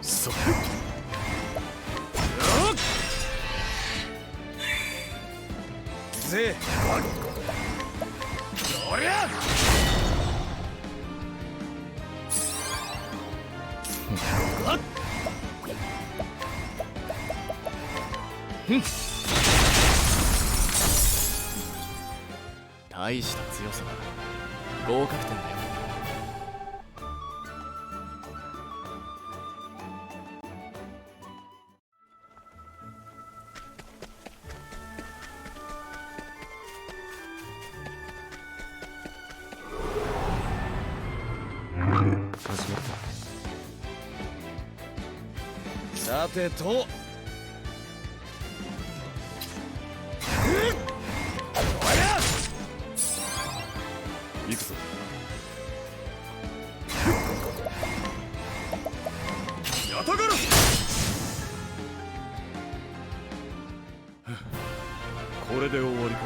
そうぜおりゃ大した強さだ。合格点だよ。始まった。さてと行くぞ。やたがる。これで終わりか。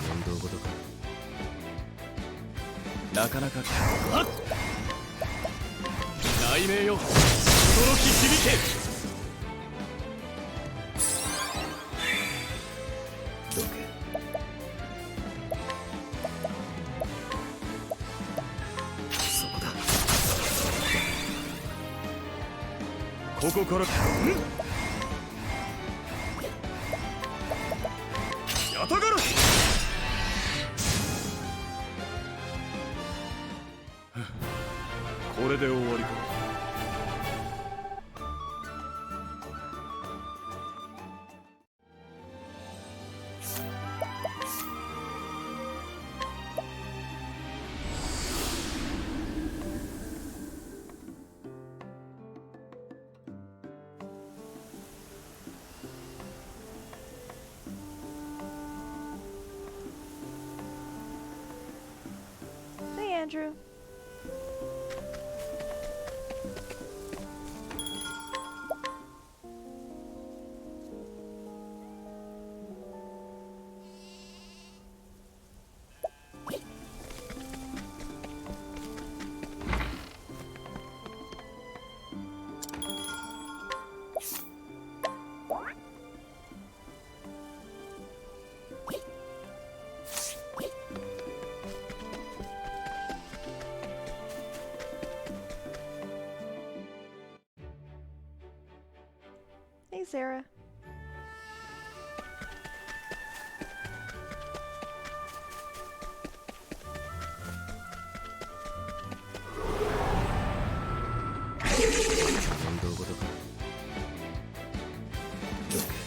面倒事か。なかなか雷鳴よ、驚き響け。どけ。そこだ。ここからやたがる。これで終わりか。Hey, Andrew. Hey, Sarah.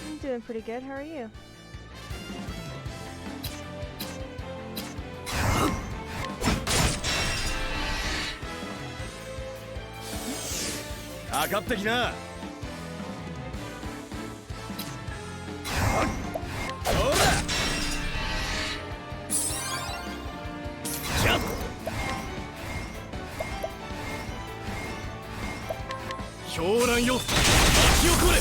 I'm doing pretty good. How are you? かかってきな。狂乱よ、巻き起これ。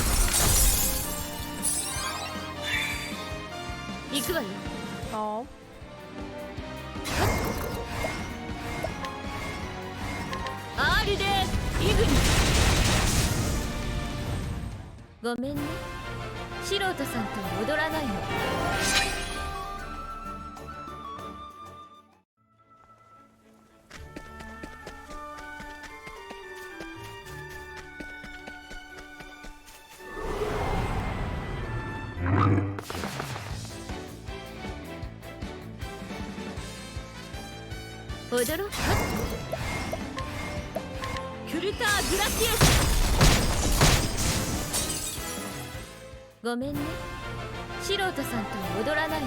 行くわよ。Oh. アールでイグニ。ごめんね、素人さんとは踊らないの。踊ろうか。クルター・グラシエス。ごめんね、素人さんとは踊らないの。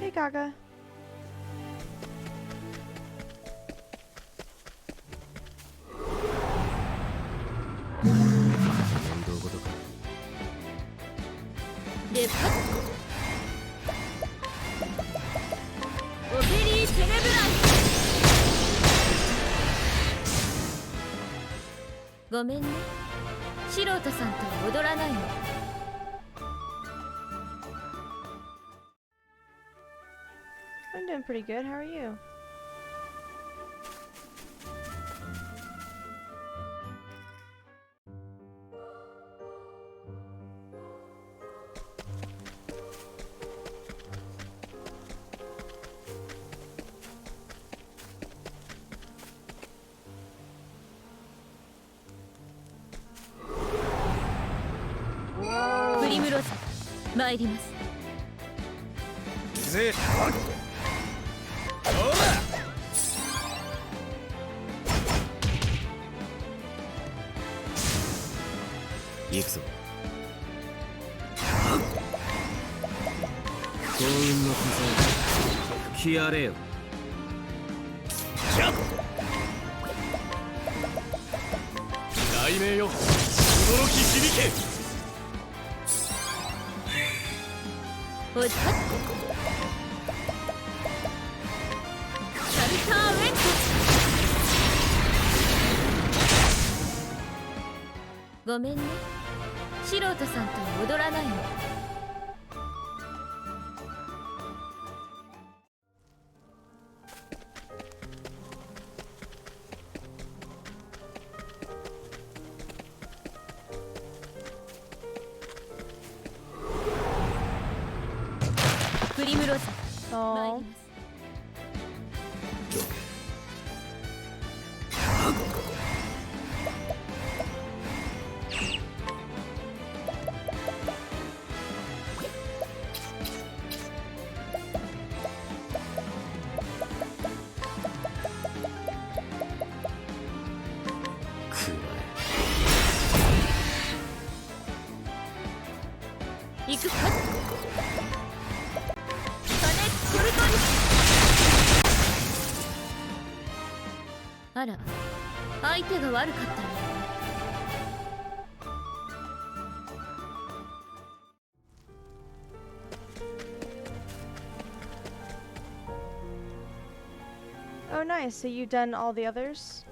Hey, Gaga. 面倒事か。でパッオペリーテネブライごめんね、素人さんと踊らないの。I'm doing pretty good. How are you? Whoa. プリムローザ参ります。ぜほら行くぞ。幸運の風吹き荒れよ。キャッ雷鳴よ、驚き響け。おじはっシャルターウェントごめんね、素人さんと踊らないの。プリムローザ参 Oh. ります。行くか。コルトニあら、相手が悪かったね。Oh, nice. So you done all the others?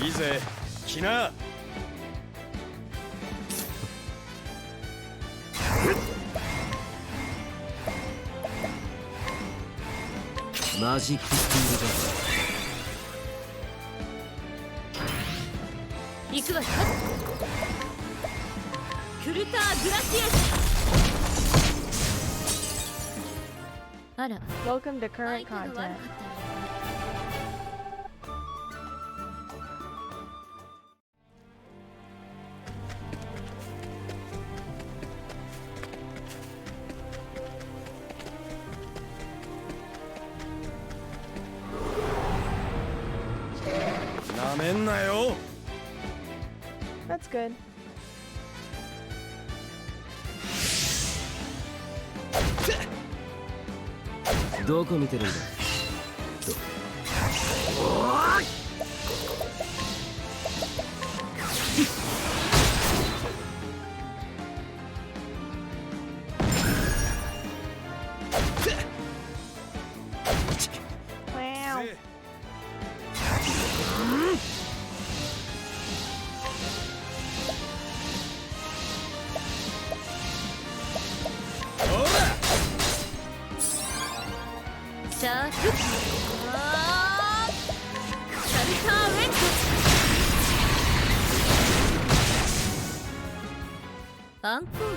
いいぜ、来な。マジックスピードだ。行くわよ。クルターグラシエス。あら、 Welcome to 相 current 手が悪かった content. ね。なめんなよ。That's good. どこ見てるんだ。Wow. シャークあーシャルターウェントアンコール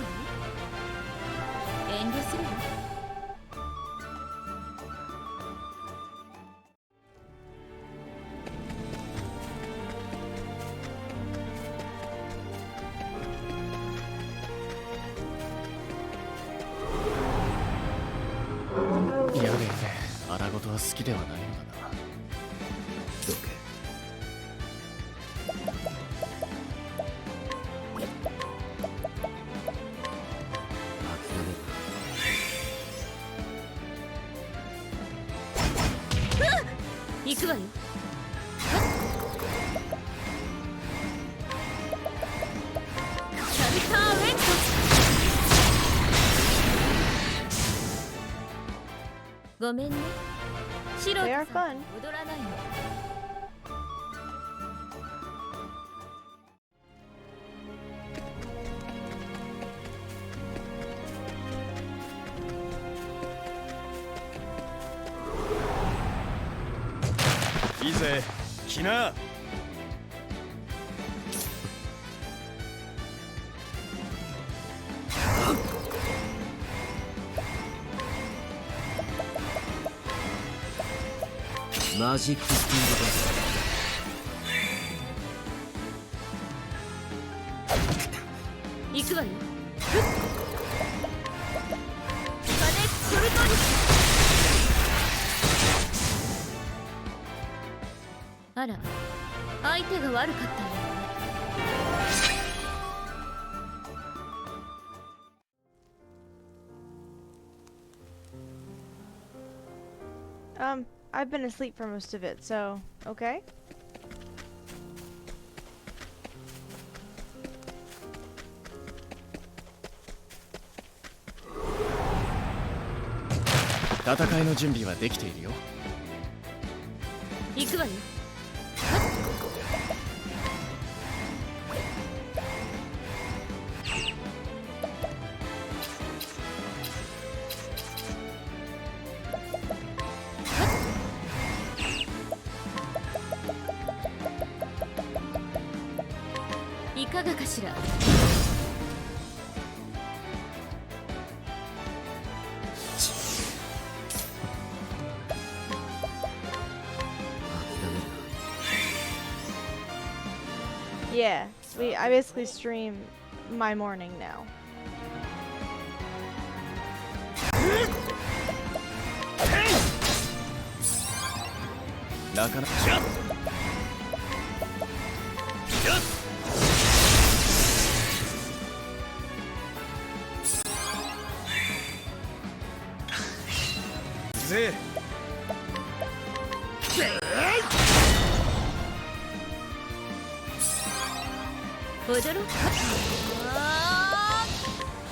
事は好きではないのだな。どけ。行くわよ。シャルターウェント。ごめんね。素人さん They are と fun. 踊らないの。いいぜ、来な。マジックスピードだ。行くわよ。ふっ。金ソルトリス。あら、相手が悪かったよ。I've been asleep for most of it, so okay. 戦いの準備はできているよ。行くわよ。いかがかしら。Yeah, I basically stream my morning now. なかなか。ぜ踊ろう。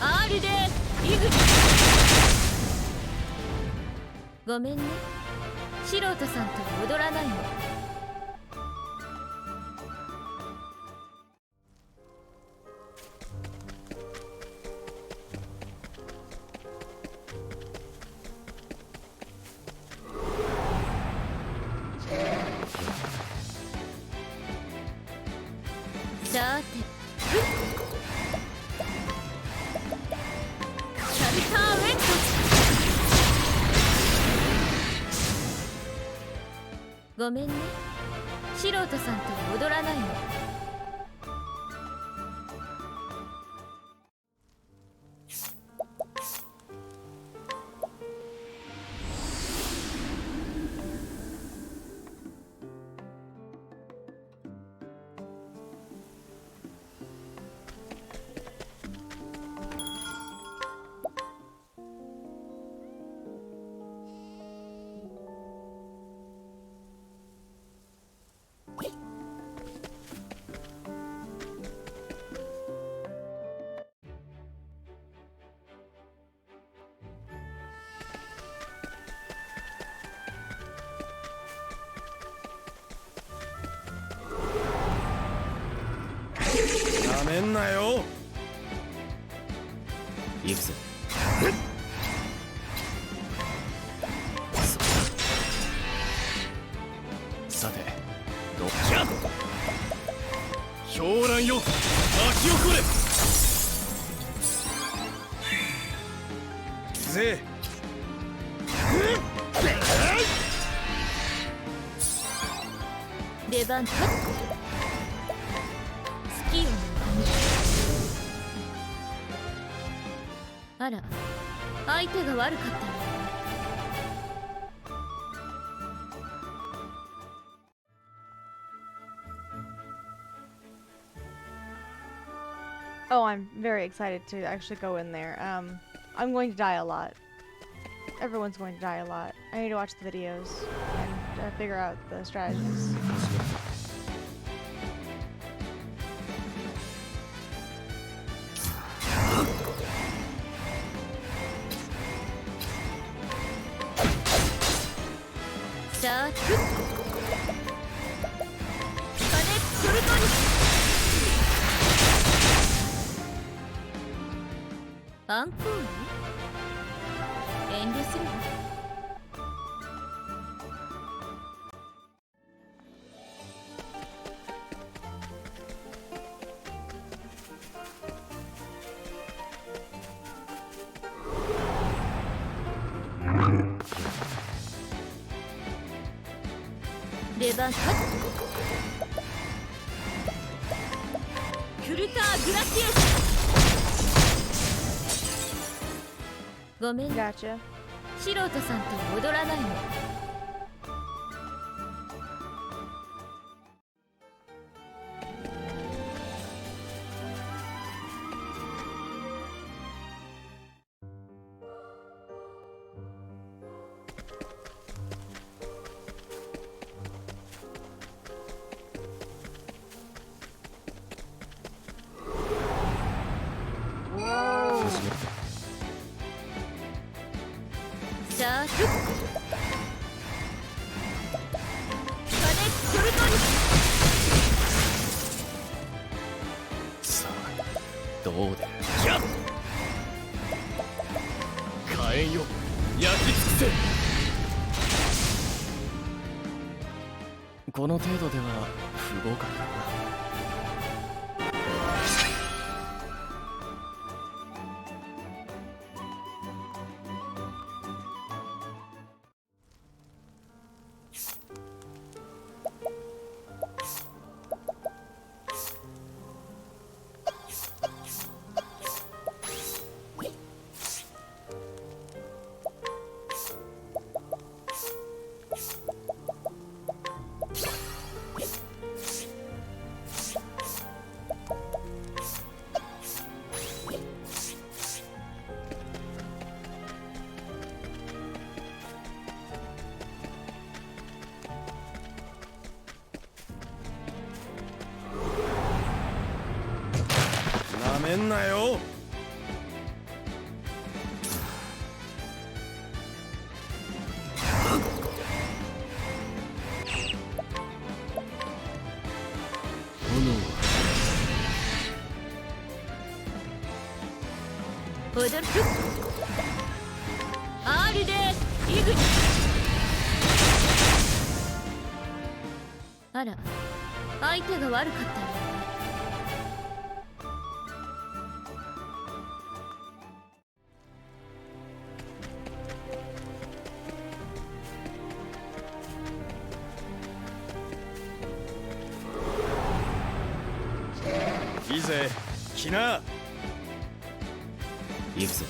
R でイグリ。ごめんね。素人さんと踊らないの。さて、シャルターウェント。ごめんね。素人さんと踊らないの。なめんなよ。行くぞ。さて、どっちゃ。狂乱よ、巻き起これ。ぜ出番だ。スキーを。あら、相手が悪かったよ。Oh, I'm very excited to actually go in there. I'm going to die a lot. Everyone's going to die a lot. I need to watch the videos and figure out the strategies. さあ、ふっ金ソルトにアンコール遠慮するわ。レバンカックルターグラシエス。ごめん、 Gotcha. 素人さんと踊らないの。さあ、ふっ金ソルトにさあどう出る。やっ火炎よ焼き尽くせ。この程度では不合格だな。なめんなよ。踊る R でイグニあら、相手が悪かったよ。いいぜ来な。行くぞ。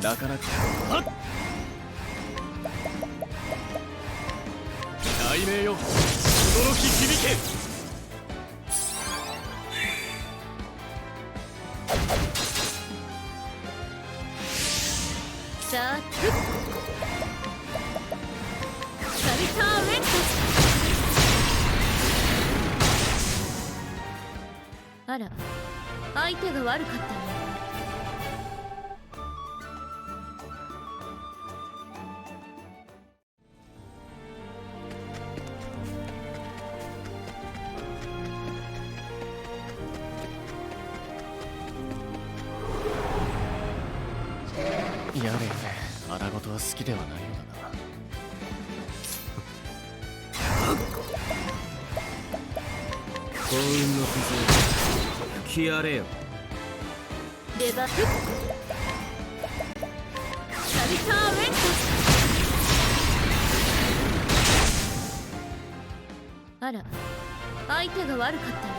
なかなか雷鳴よ驚き響け。さあ、ふっサルターウェント。あら、相手が悪かったよ。やれやれ荒事は好きではないのだな。幸運の風吹き荒れよ。レバフサルターウェント。あら、相手が悪かったよ。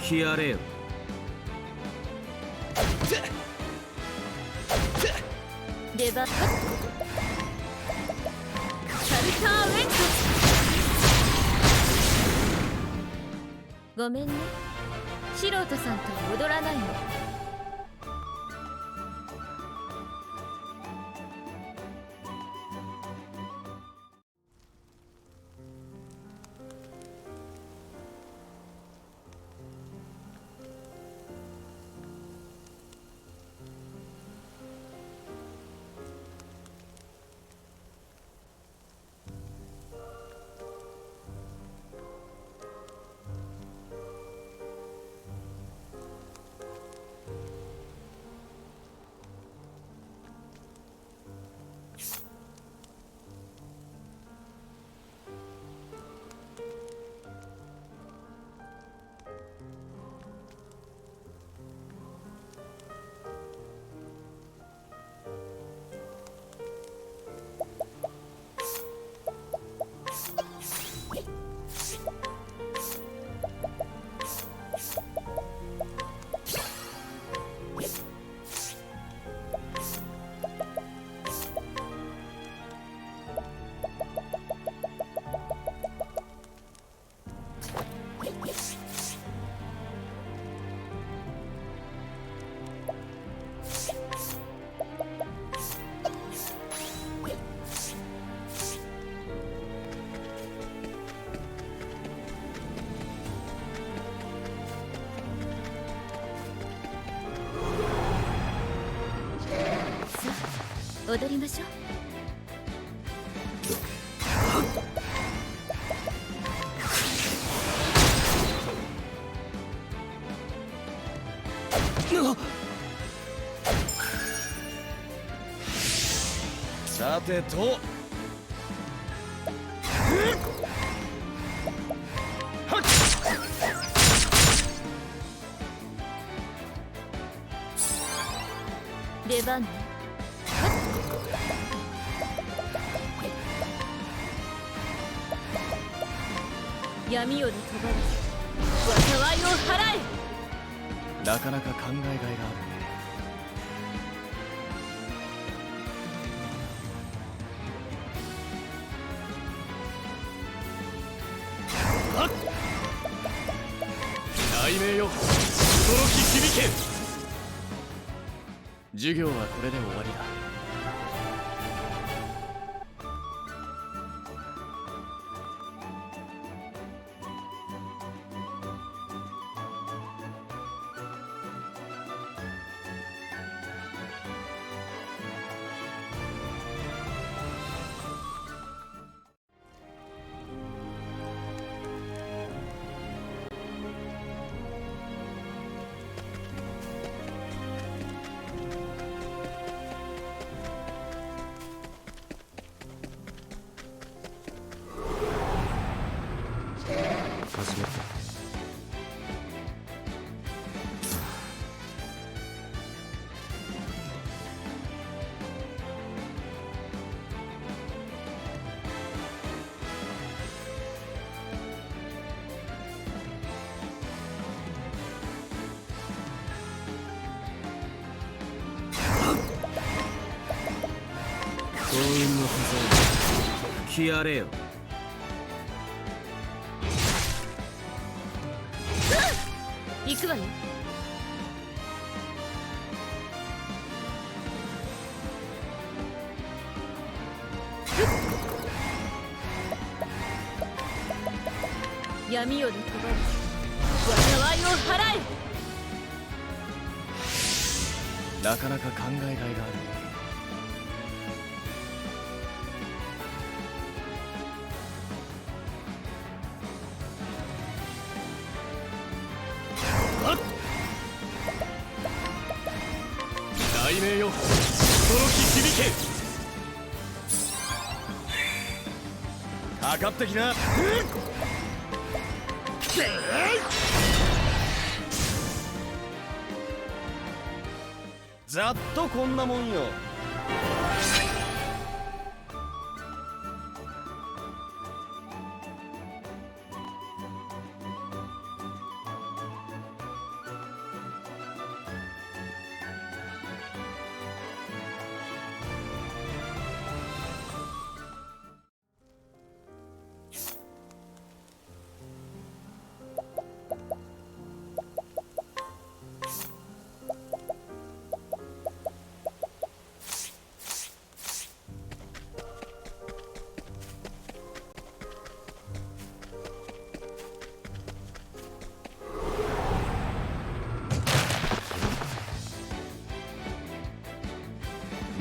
吹き荒れよ。出番。サルターウェント。ごめんね、素人さんと踊らないの。踊りましょう。さてと、出番ね。闇より飛ばず災いを払え。なかなか考えがいがあるね。雷鳴よ、驚き響け。授業はこれで終わりだ。始めて。幸運の風吹き荒れよ。行くわよ。闇より飛ばず災いを払え。なかなか考えがいがあるね。雷鳴よ、驚き響け。かかってきな。ざっとこんなもんよ。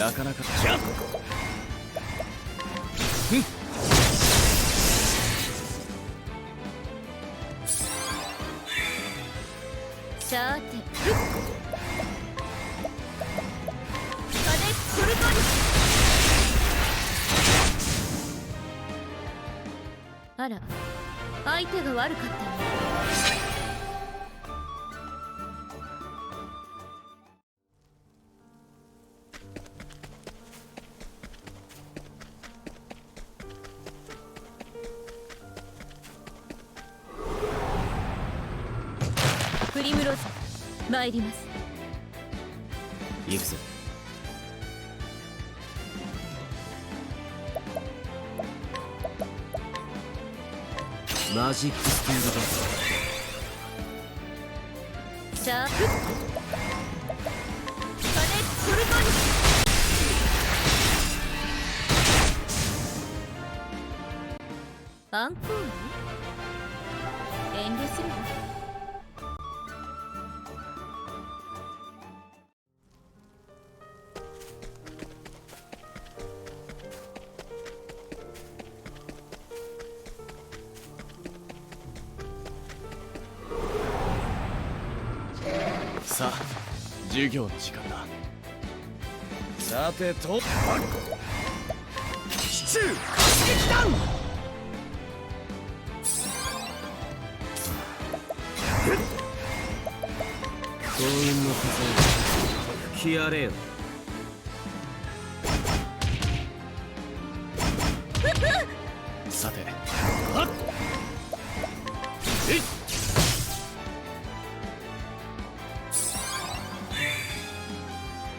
なかなかじゃさてこれかにあら相手が悪かったね。プリムローズ参ります。行くぞ。マジックスピードだ。さあ金これかにアンコール遠慮するわ。さあ授業の時間だ。さてとシチュー活撃弾。幸運の風吹き荒れよ。さて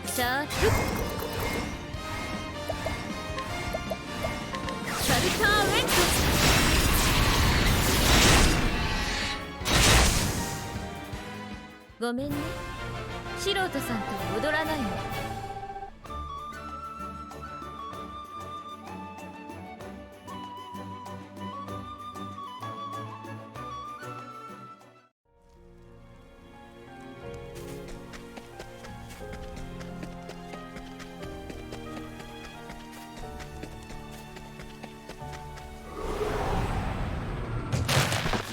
さあサルターレントごめんね素人さんとは踊らないの。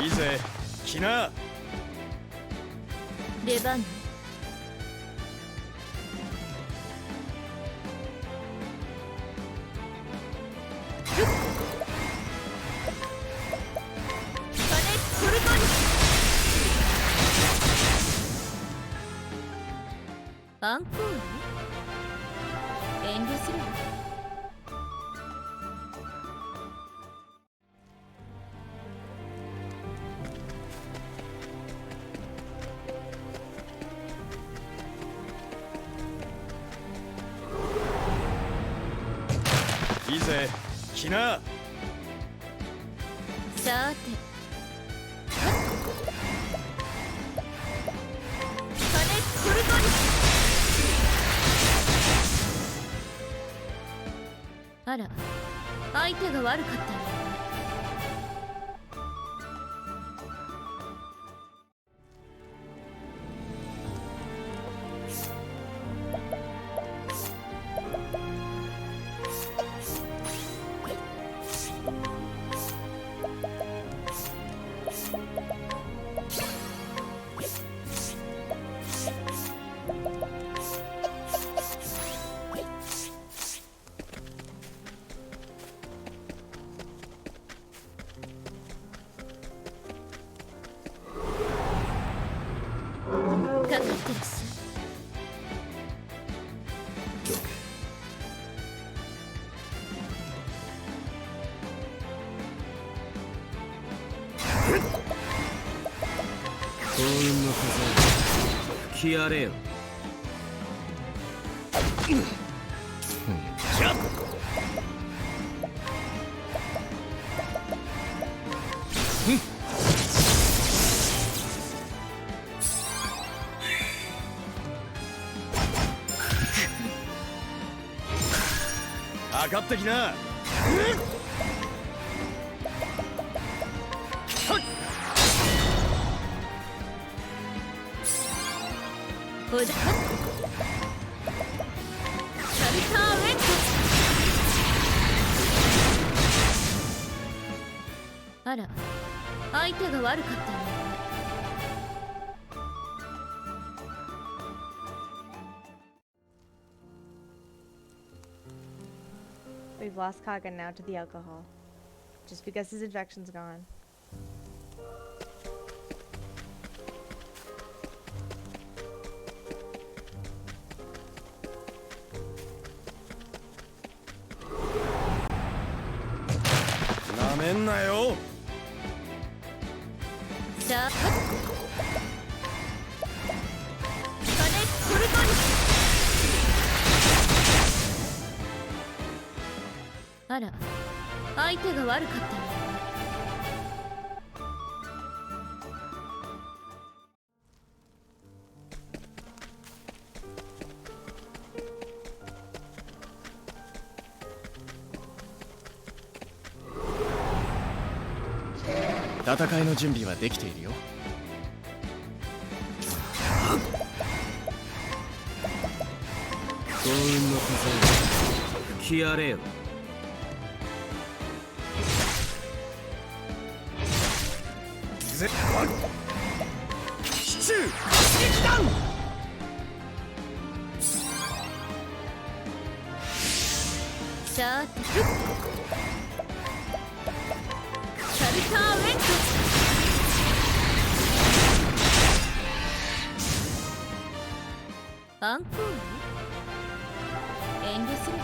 いいぜ来な。出番ね。これかにアンコール遠慮するわ。いいぜ来な。さてこれかにあら相手が悪かったね。かかってらっしゃい。幸運の風吹き荒れよ。じゃ上がってきな。おだサルャルターウェット。あら、相手が悪かったの。We've lost Kaga now to the alcohol. Just because his injection's gone.さあ、金コルトに。あら、相手が悪かったの。戦いの準備はできているよ。幸運の風吹き荒れよ。シチュー撃弾。さて、シャルターウェット。アンコール？遠慮するわ。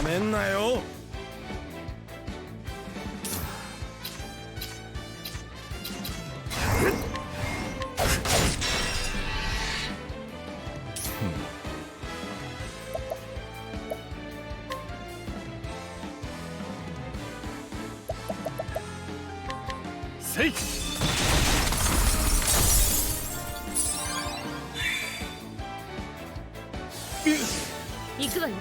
なめんなよ。せい。行くわよ。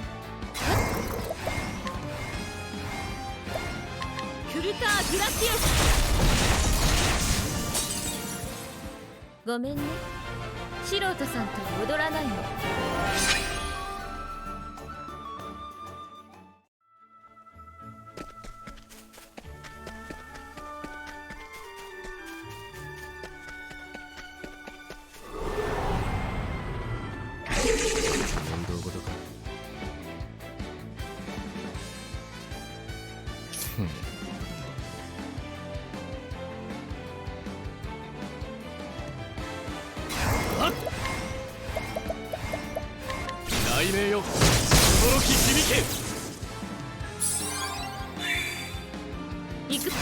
クルターグラシエス。ごめんね、素人さんと踊らないの。面倒事か。雷鳴よ、驚き響け。行く。金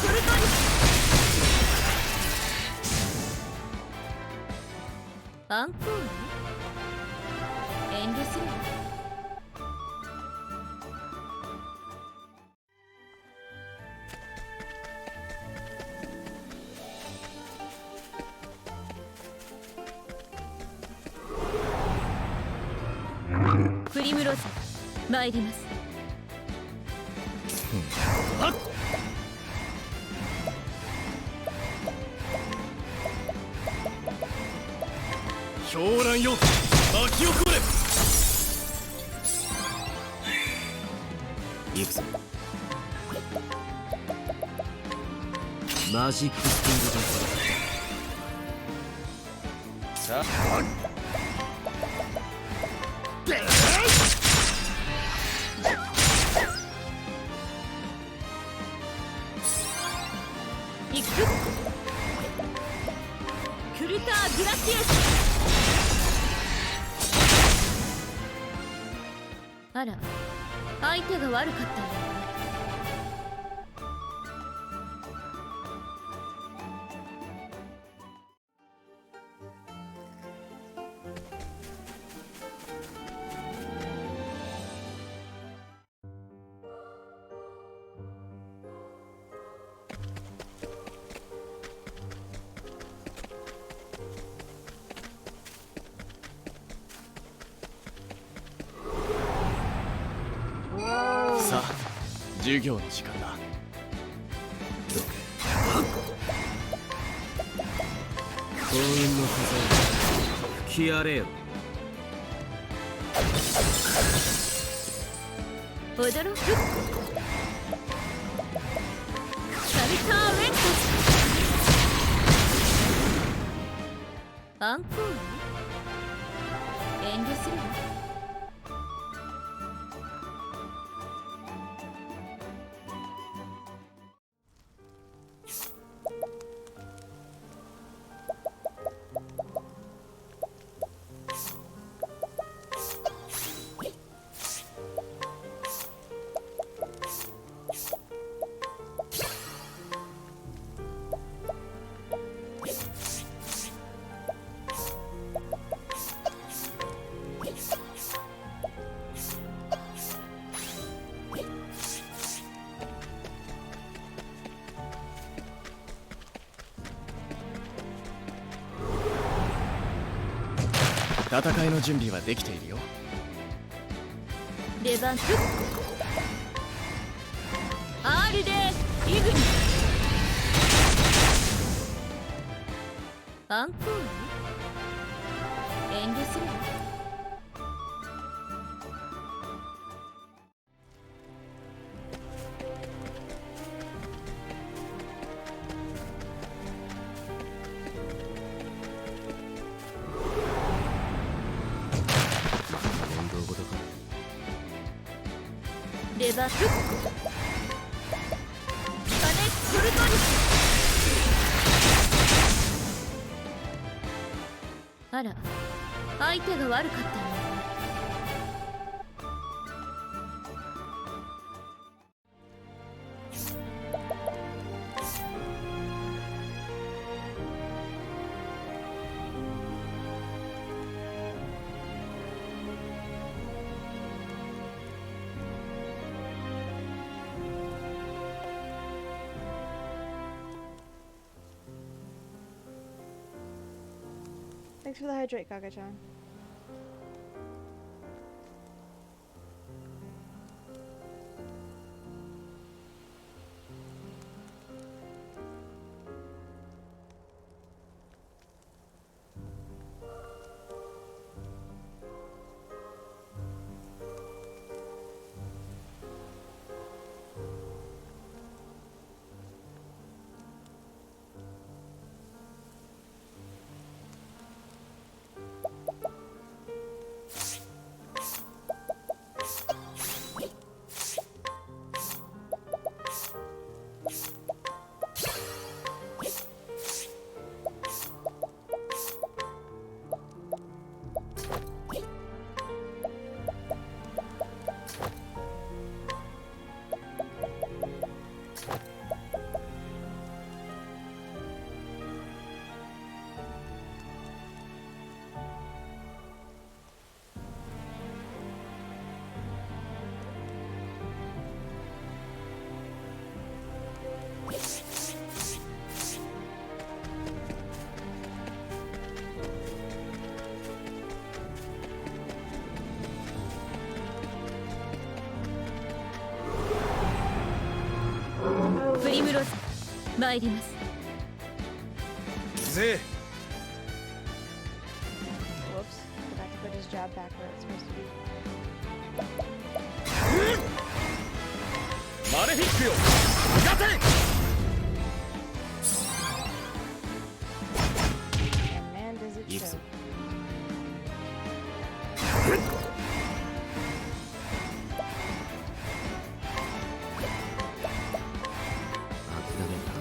コルトに。アンコール？遠慮するわ。プリムローザ、参ります。狂乱よ、巻き起これ。行くぞ。マジックスピングジャンプ。さあ、ターグラティウス。あら、相手が悪かったよ。さあ授業の時間だ。幸運の風吹き荒れよ。驚く。サルターウェントス。アンコール。遠慮するわ。戦いの準備はできているよ。レバンス R でイグニアンコール。遠慮するわ。レバスカネコルトリス。あら、相手が悪かったよ。Thanks for the hydrate, Kaka-chan.プリムローズ参ります。ぜ Whoops. Forgot to put his jab back where it's supposed to be. マレフィックよ勝て。 And man, does it Yes. show. 諦めた。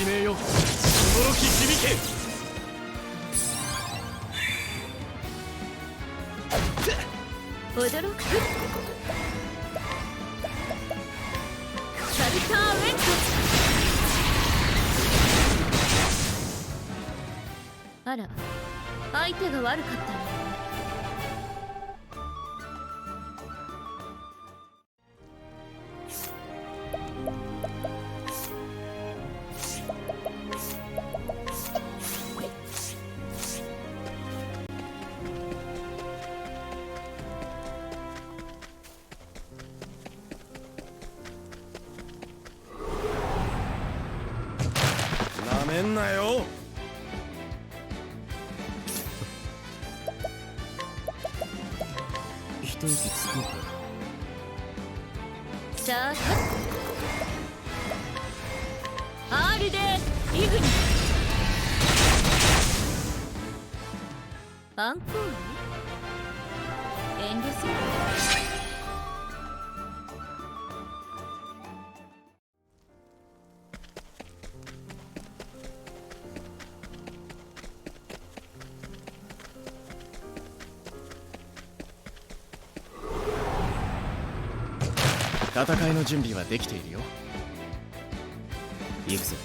鳴よ驚き響け。驚く。サルターウェント。あら、相手が悪かったね。なめんなよ。一息つこうか。さあ R でイグニアンコール。遠慮する。戦いの準備はできているよ。行くぞ。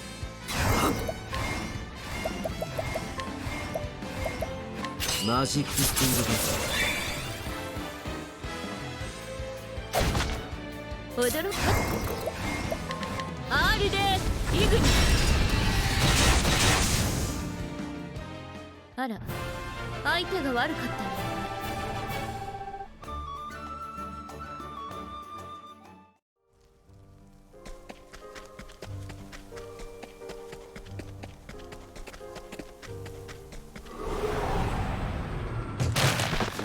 マジックスピードです。驚く。R でイグニあら、相手が悪かったね。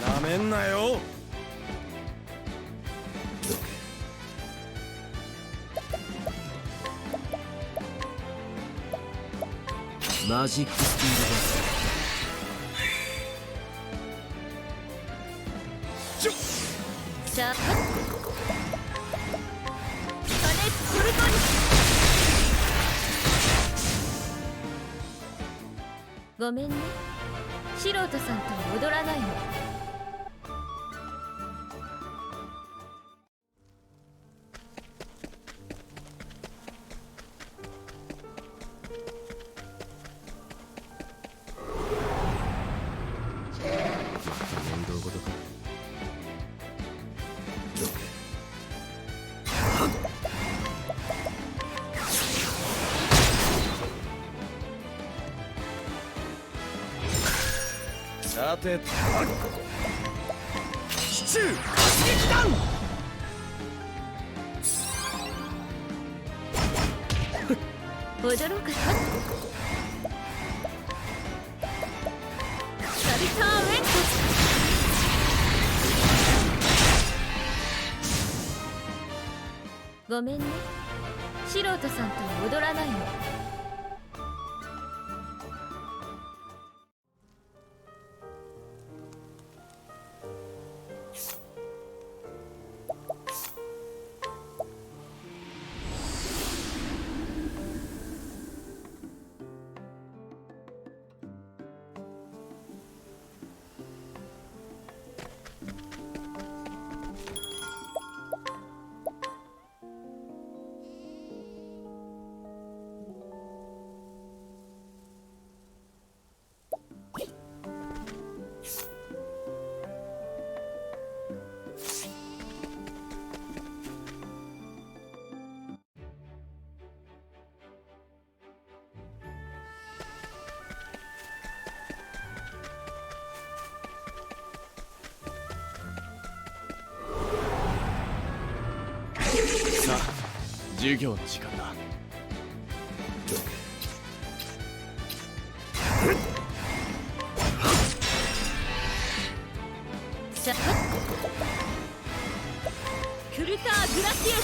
なめんなよ。マジックスピードです。さあ金ソルトに。ごめんね、素人さんと踊らないの。面倒事か。さてシチュー撃弾。驚かさ。サルターウェント。ごめんね、素人さんと踊らないの。さあ授業の時間だ。さあクルターグラシエス。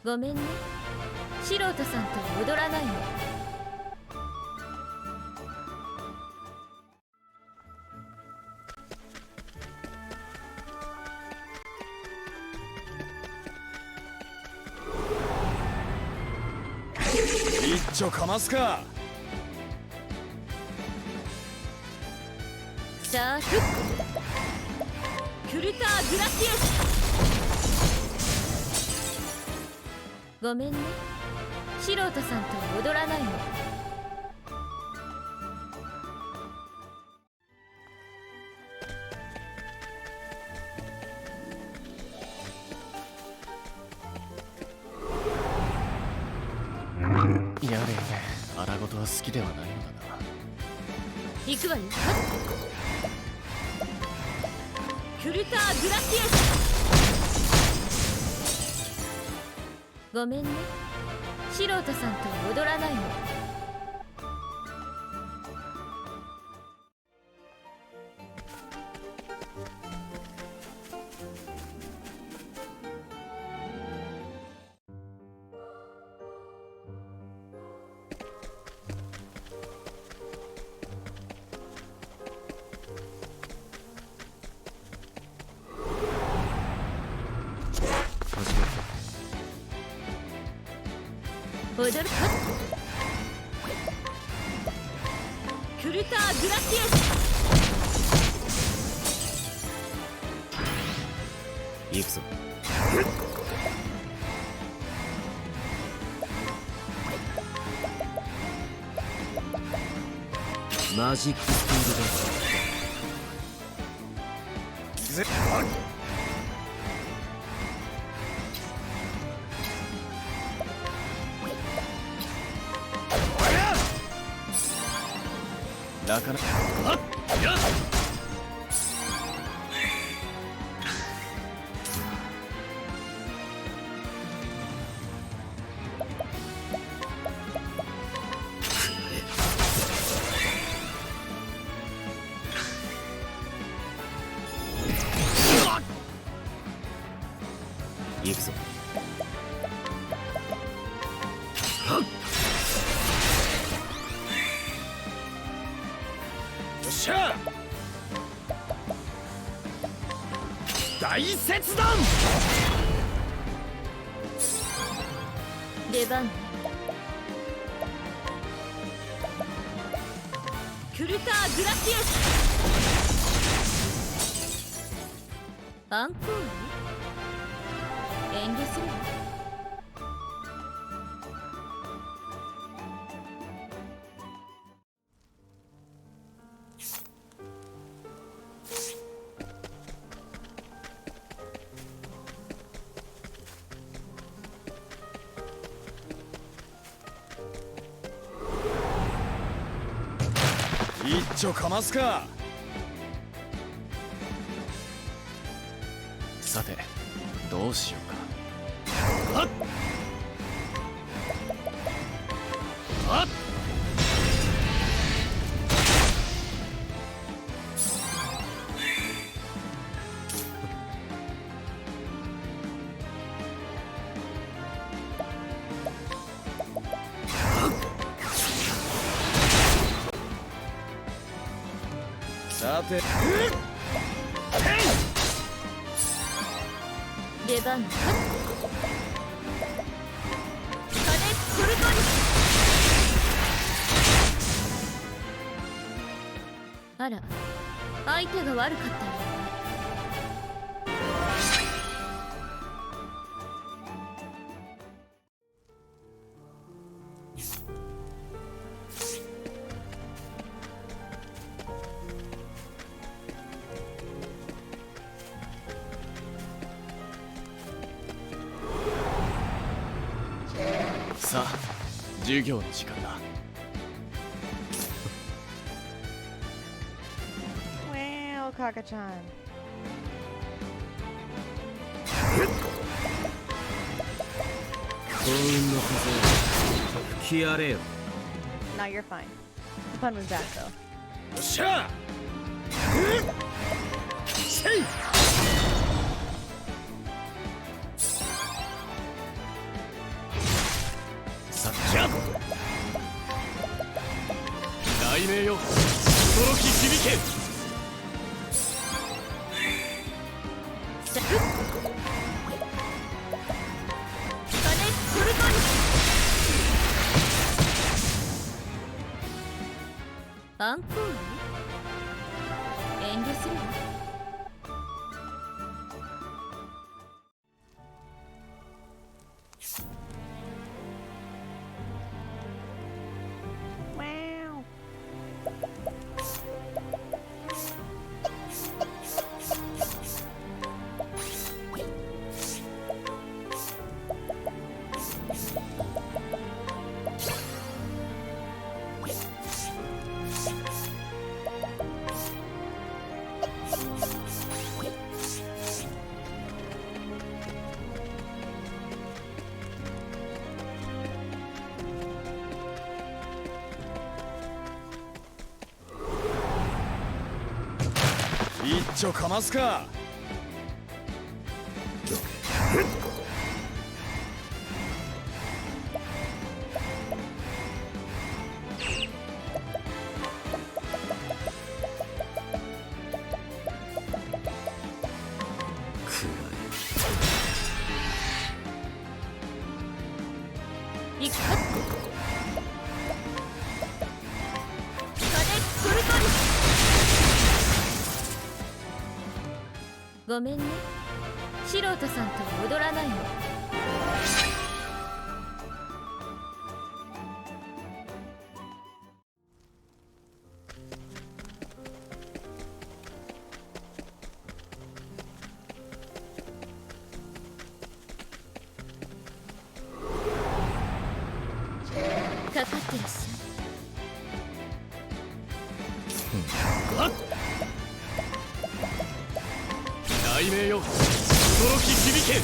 ごめんね、素人さんと踊らないの。一丁かますか。さあフックルターグラシエス。ごめんね、素人さんと踊らないの。やれやれ、荒事は好きではないのだな。行くわよ。クルターグラシエス。ごめんね、素人さんと踊らないの。踊るか。クルターグラシエス。行くぞ。マジックスピードだ。なかなか行くぞ。よっしゃ。大切断。出番ね。クルターグラシエス。アンコール。遠慮するわ。一丁かますか。さてどうしようか。はっはっ。さて、出番ね。金ソルトに。あら、相手が悪かったよね。さあ授業の時間だ。Wow, Kaka-chan. 幸運の風吹き荒れよ。 No, you're fine. The pun was bad though. よっしゃ。せい。さっきゃ雷鳴よ、驚き響け。さくっ金ソルトに。アンコール遠慮するわ。Wow. 一丁かますか。いくか。風トルトル。ごめんね、素人さんと踊らないの。かかってらっしゃい。雷鳴よ、驚き響け。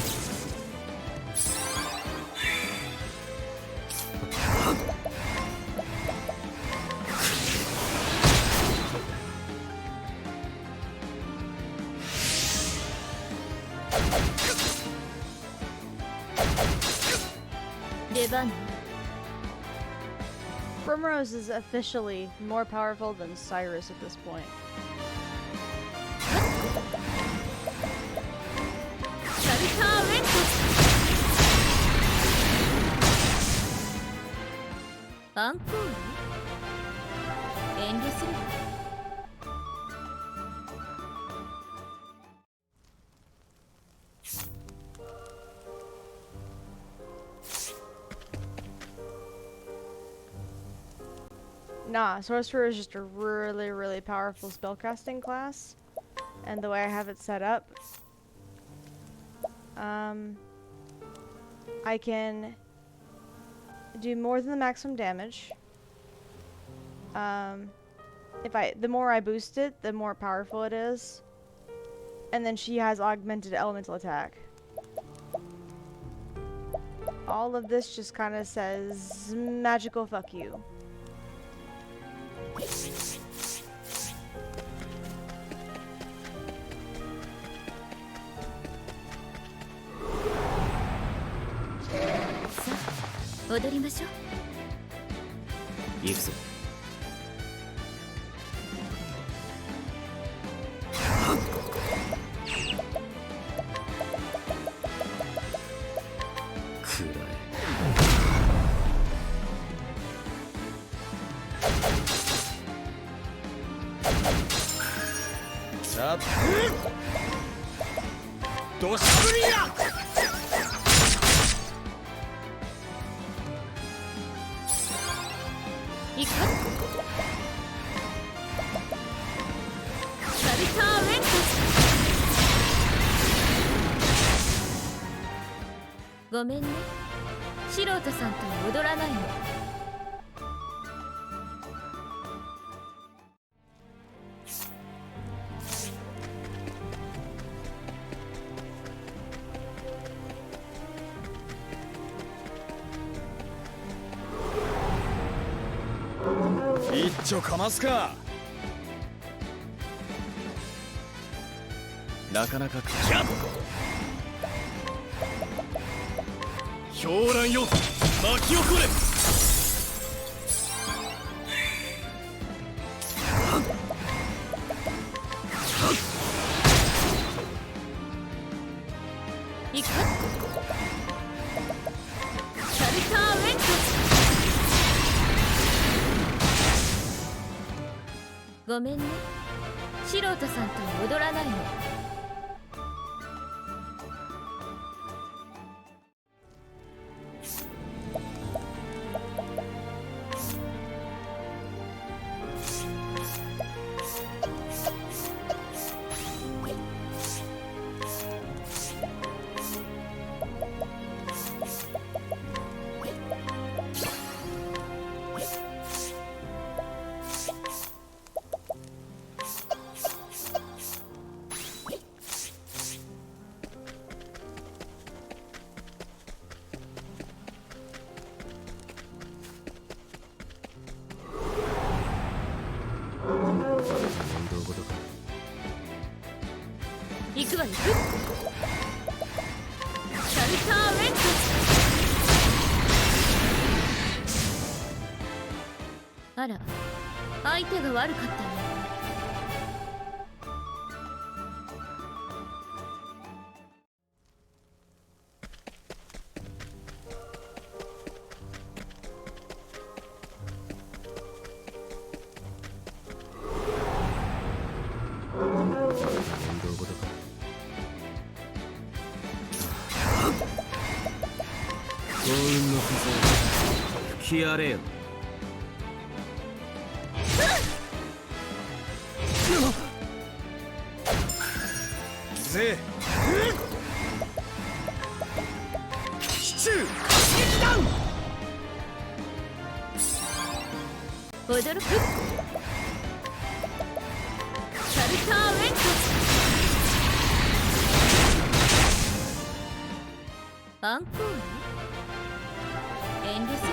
出番ね。Primrose is officially more powerful than Cyrus at this point. シャルターウェント。アンコール遠慮するわ。Nah, Sorcerer is just a really, really powerful spellcasting class. And the way I have it set up, I can do more than the maximum damage. The more I boost it, the more powerful it is. And then she has augmented elemental attack. All of this just kind of says magical fuck you. So, 踊りましょう。行くぞ。くらえ。さあ、どしゃぶりや。いくか。シャルターウェント。ごめんね、素人さんと踊らないの。一丁かますか。なかなかキャッ狂乱よ、巻き起これ。いくか。シャルターウェント。ごめんね、素人さんとは踊らないの。面倒事か。行くわよ。シャルターレント。あら、相手が悪かったね。面倒事か。幸運の風吹き荒れよ。ぜシチュー撃弾。驚く。シャルターレント。アンコール。遠慮する。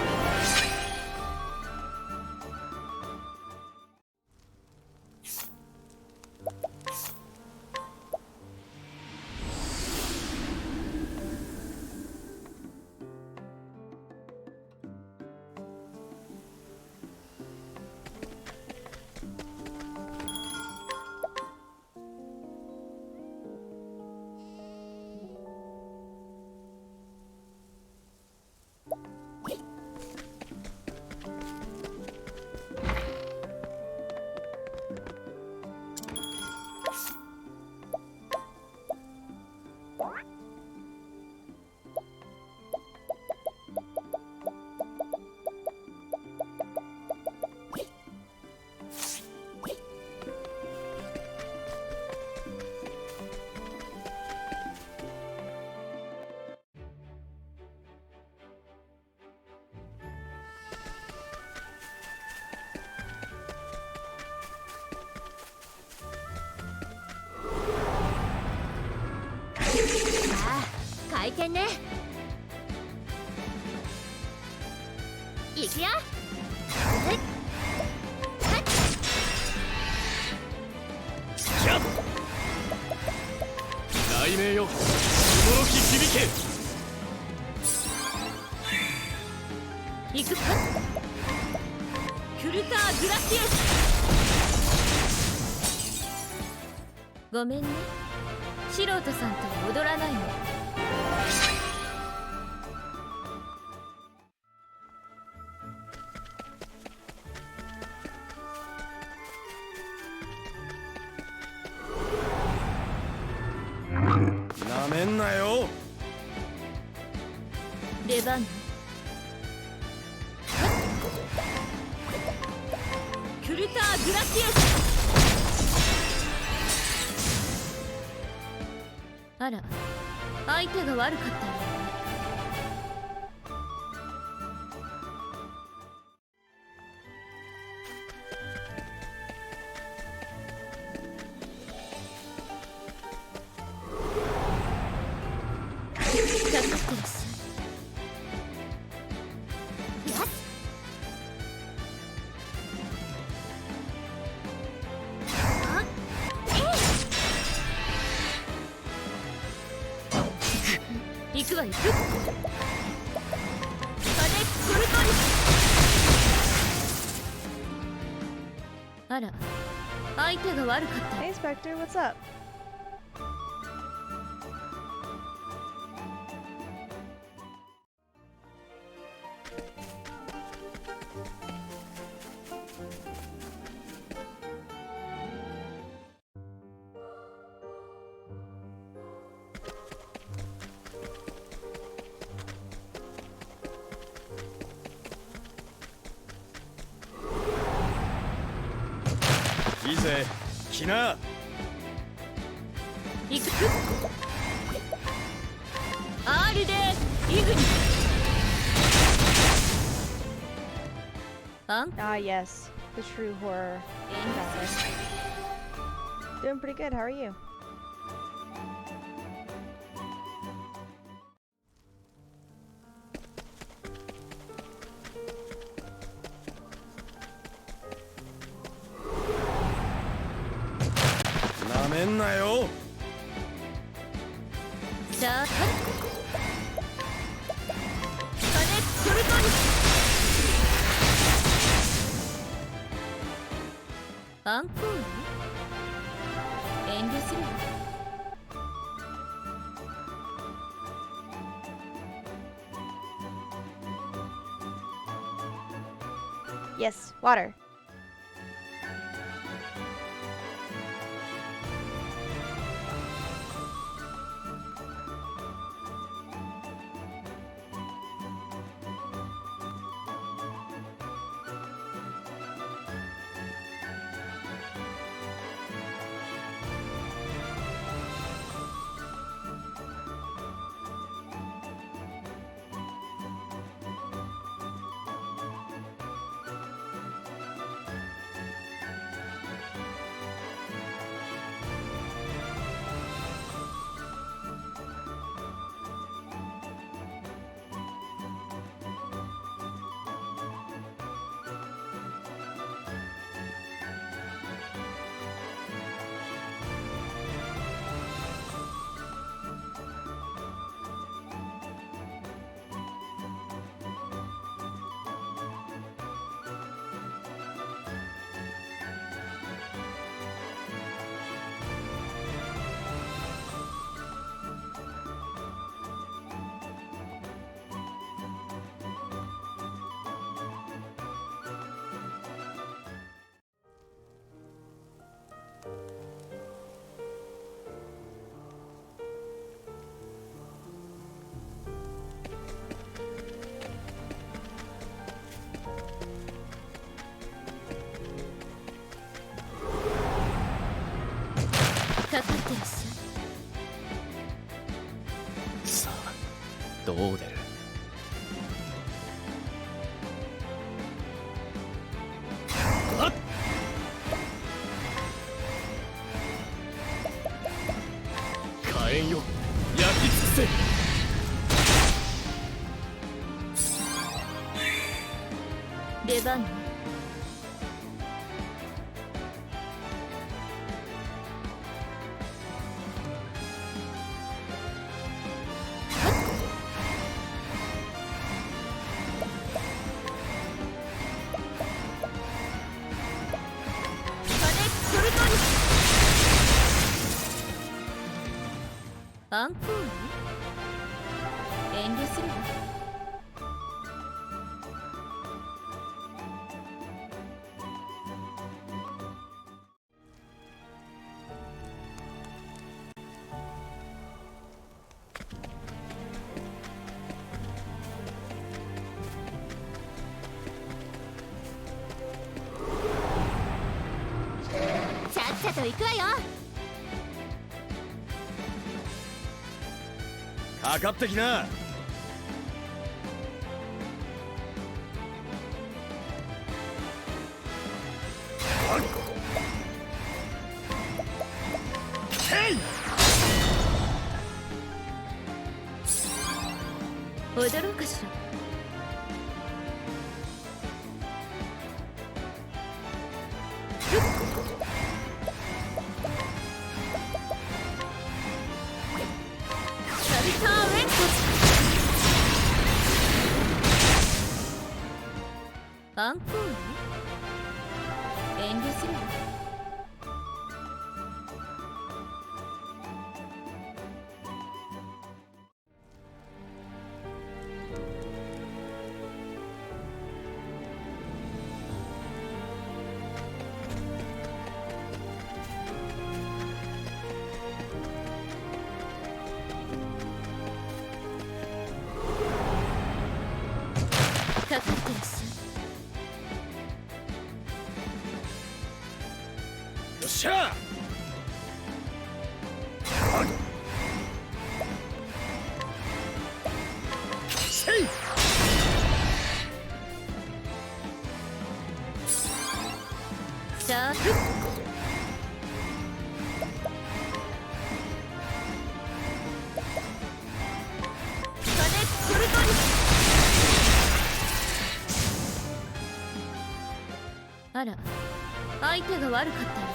回転ね。いくよ。雷鳴よ、驚き響け。いくか。フルターグラシエス。ごめんね、素人さんとは踊らないの。なめんなよ。出番ね。フルターグラシエス。あら、相手が悪かったね。かかってらっしゃい。行くわよ。金コルトリ。あら、相手が悪かった。Hey Spectre, what's up? いいぜ来な。行く。R でイグニアン Ah, yes. The true horror goddess. Doing pretty good. How are you? なめんなよ。さあ金ソルトにアンコール遠慮するわ。Yes, water.さあどう出る。あっ火炎よ焼き尽くせ。出番ね。アンコール遠慮するわ。ちゃっちゃと行くわよ。かかってきな。踊ろうかしら。アンコール遠慮するわ。かかってらっしゃい。しゃせいシャープあら、相手が悪かったよ。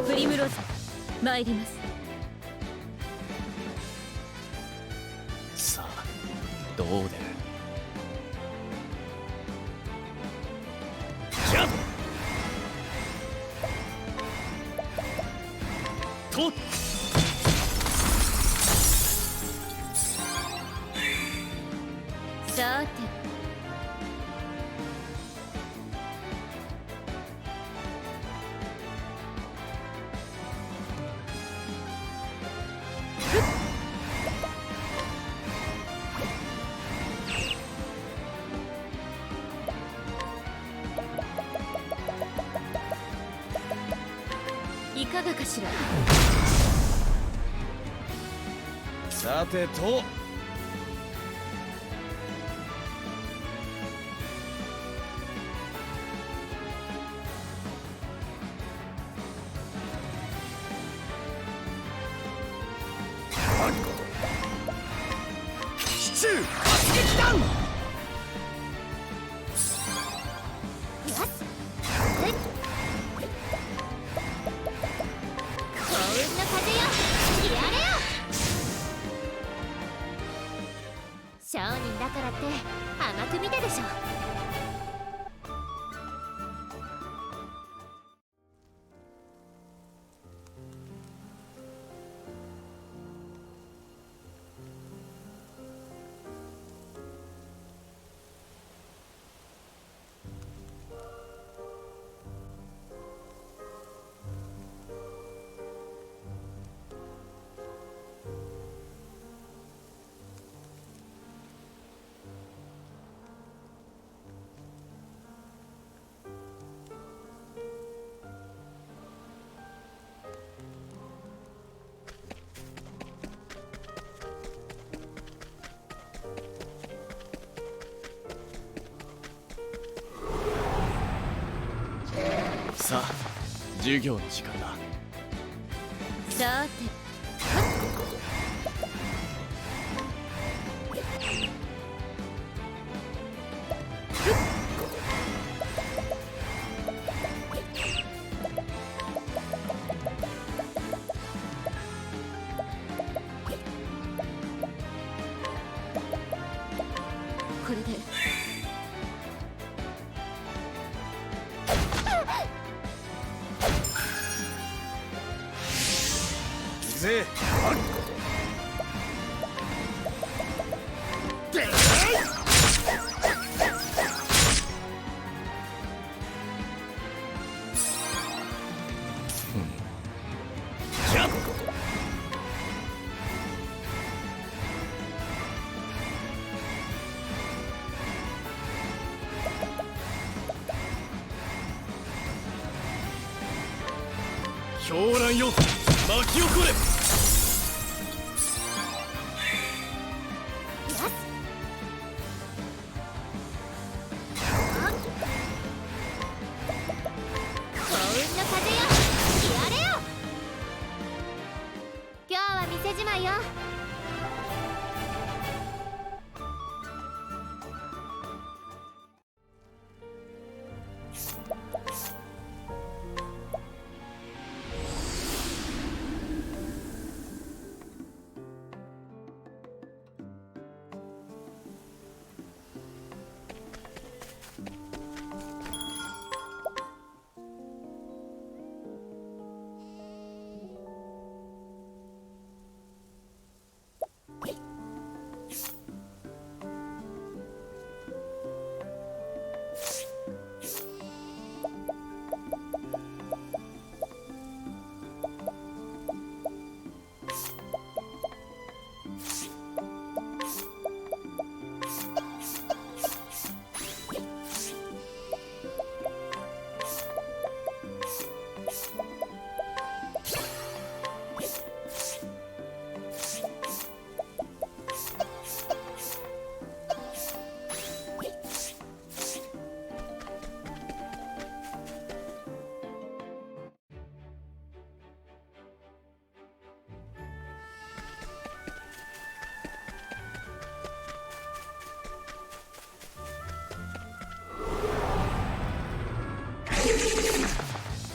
プリムローズ、参ります。さあどう出る。じゃとさていかがかしら。さてとシチュー発撃弾商人だからって甘く見たでしょ。さあ授業の時間だ。さてこれでぜ狂乱よ巻き起これ。今日は店じまいよ。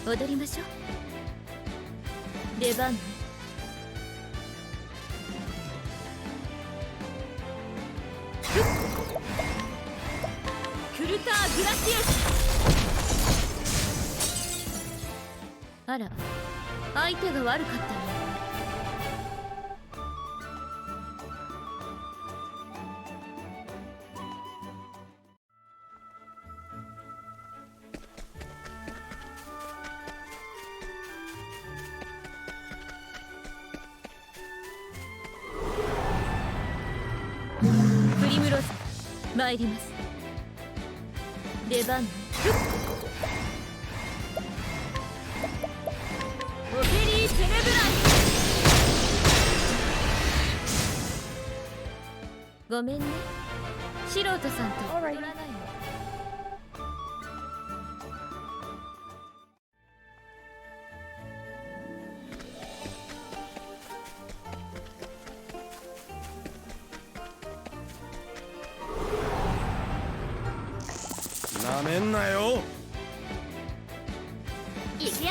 踊りましょう。出番ね。クルターグラシエス。あら、相手が悪かったね。プリムロス参ります。出番ね。オペリー・テネブライ。ごめんね、素人さんと踊らないの。なめんなよ。いくよ。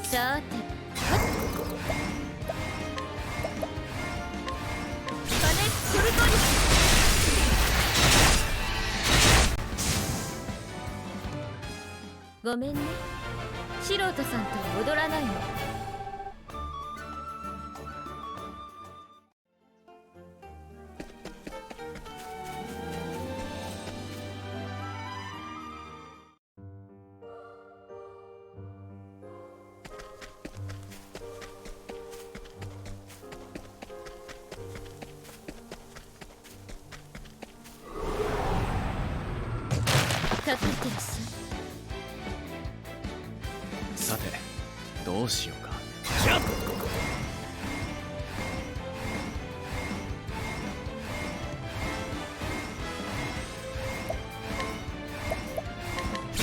さて、ソルトリス。ごめんね、素人さんと踊らないの。かかってらっしゃい。さてどうしようか。じゃ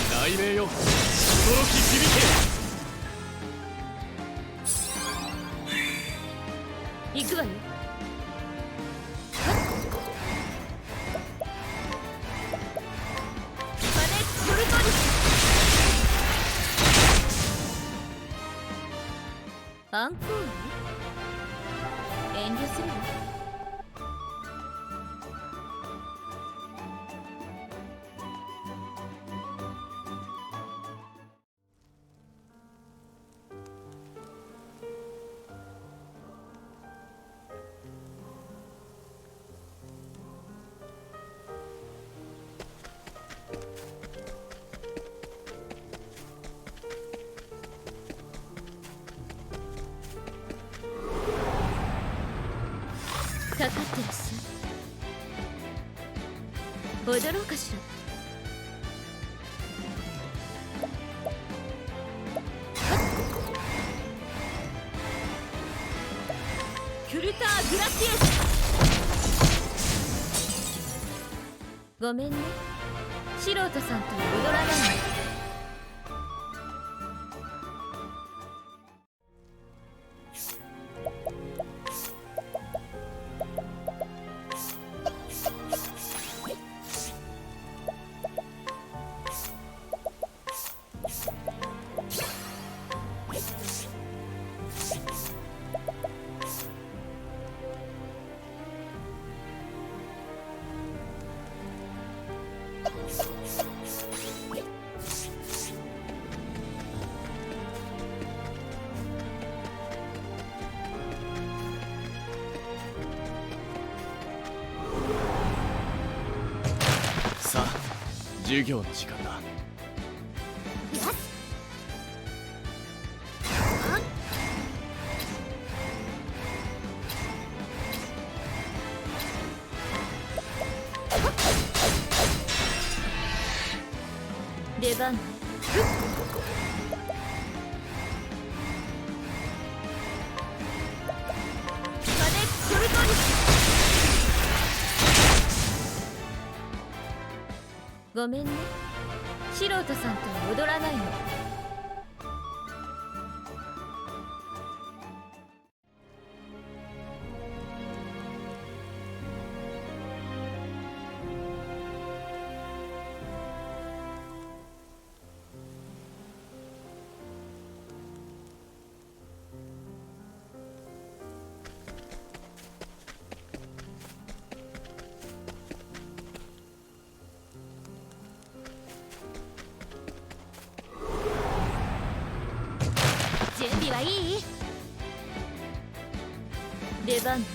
雷鳴よ、驚き響け。行くわよ。ソルトリス。アンコール？遠慮するわ。かかってらっしゃい。踊ろうかしら。クルターグラシエス。ごめんね、素人さんと踊らないの。さあ授業の時間だ。出番ね。ソルトリス。ごめんね、素人さんと踊らないの。気はいい？出番ね。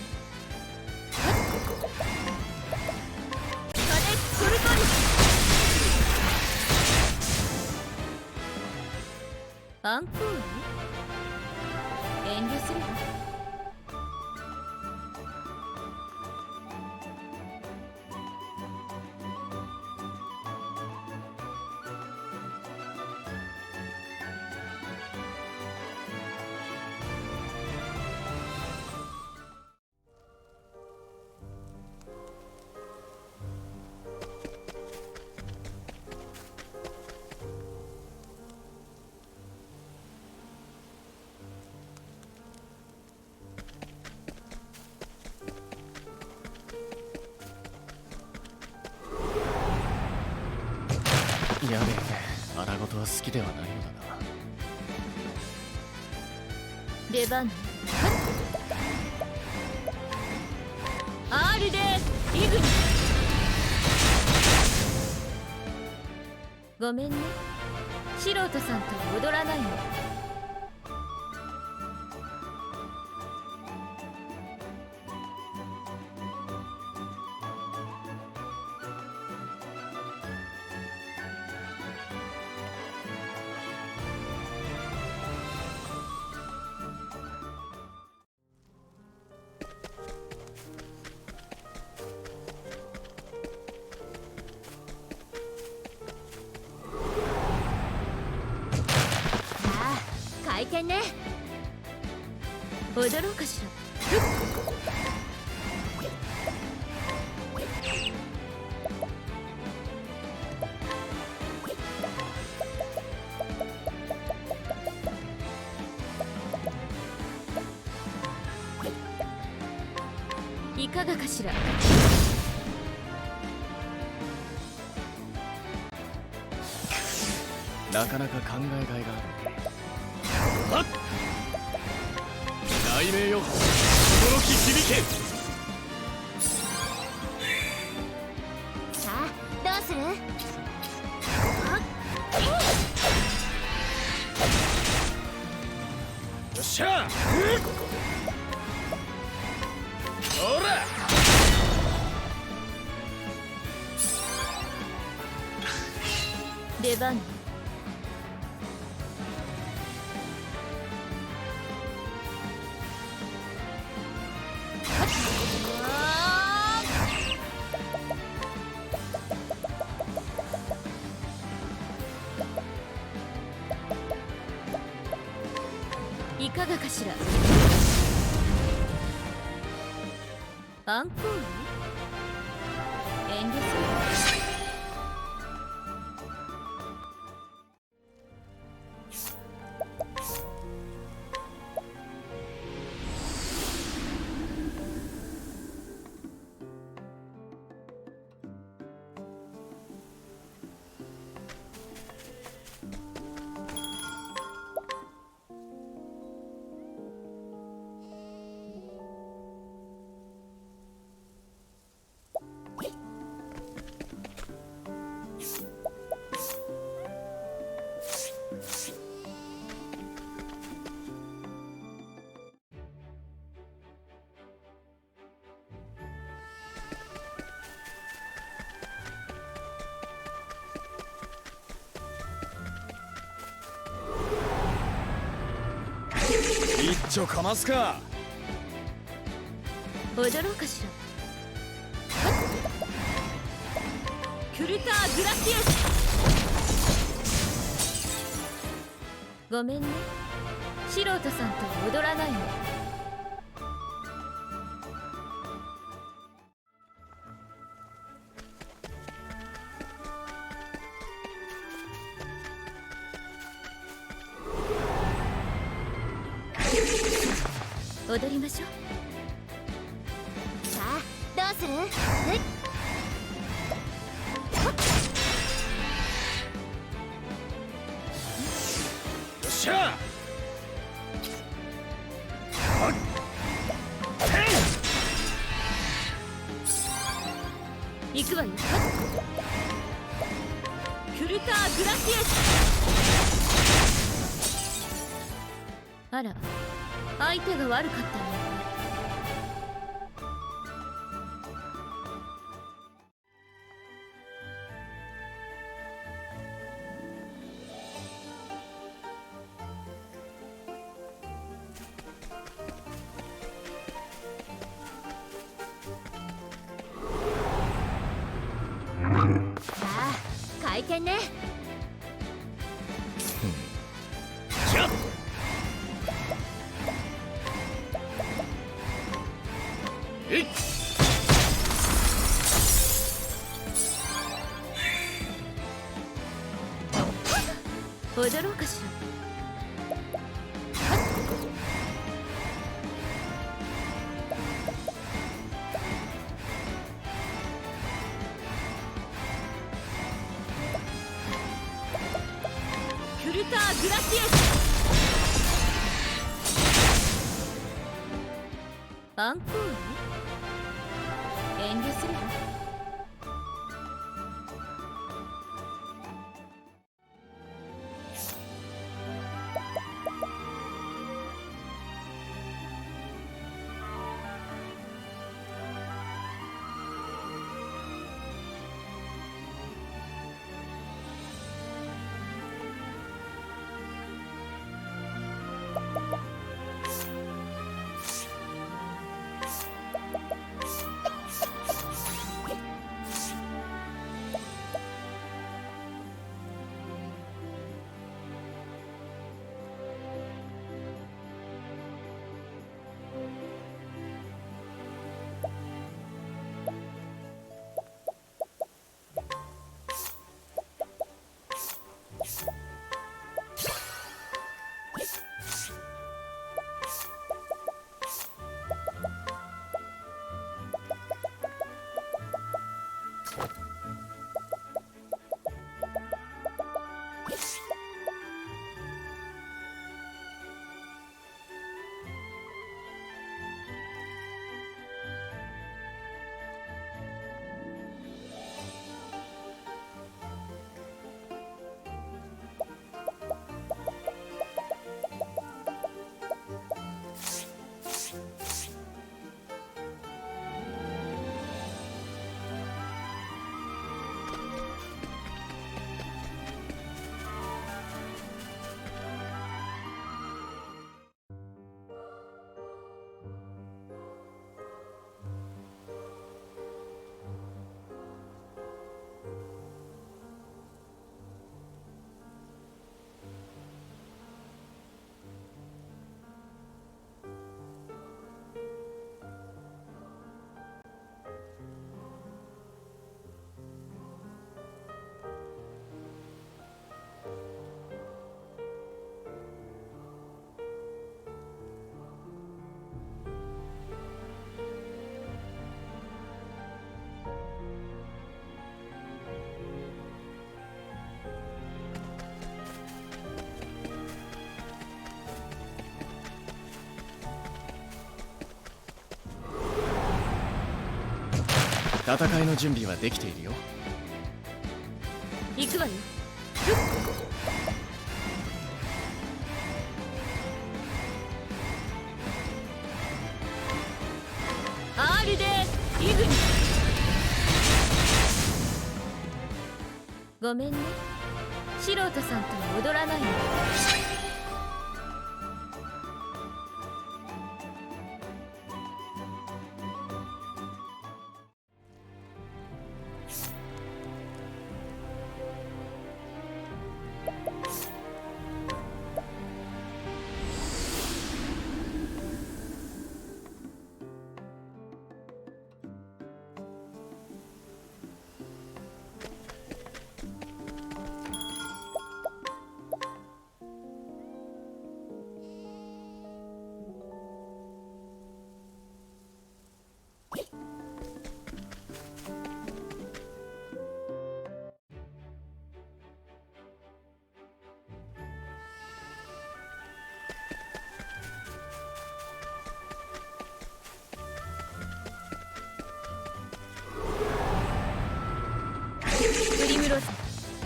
カネソルトリアンコール？遠慮するわ。やべえ、荒事は好きではないのだな。出番ね。R でイグニ。ごめんね、素人さんと踊らないの。回転ね。踊ろうかしら。いかがかしら。なかなか考えがいがある。はっ、雷鳴よ、驚き響け。さあどうする？よっしゃ、ほら。出番。いかがかしら。アンコール？遠慮する。一丁かますか。踊ろうかしら。クルターグラシエス。ごめんね、素人さんと踊らないの。踊りましょう。さあどうする？よっしゃ、行くわよ。クルターグラシエス。あら、相手が悪かったのね。さあ、回転ね。じゃえい。踊ろうかしら。フルターグラシエス。アンコール？遠慮するわ。戦いの準備はできているよ。行くわよ。R でイグニ。ごめんね、素人さんとは踊らないの。プリムローズ、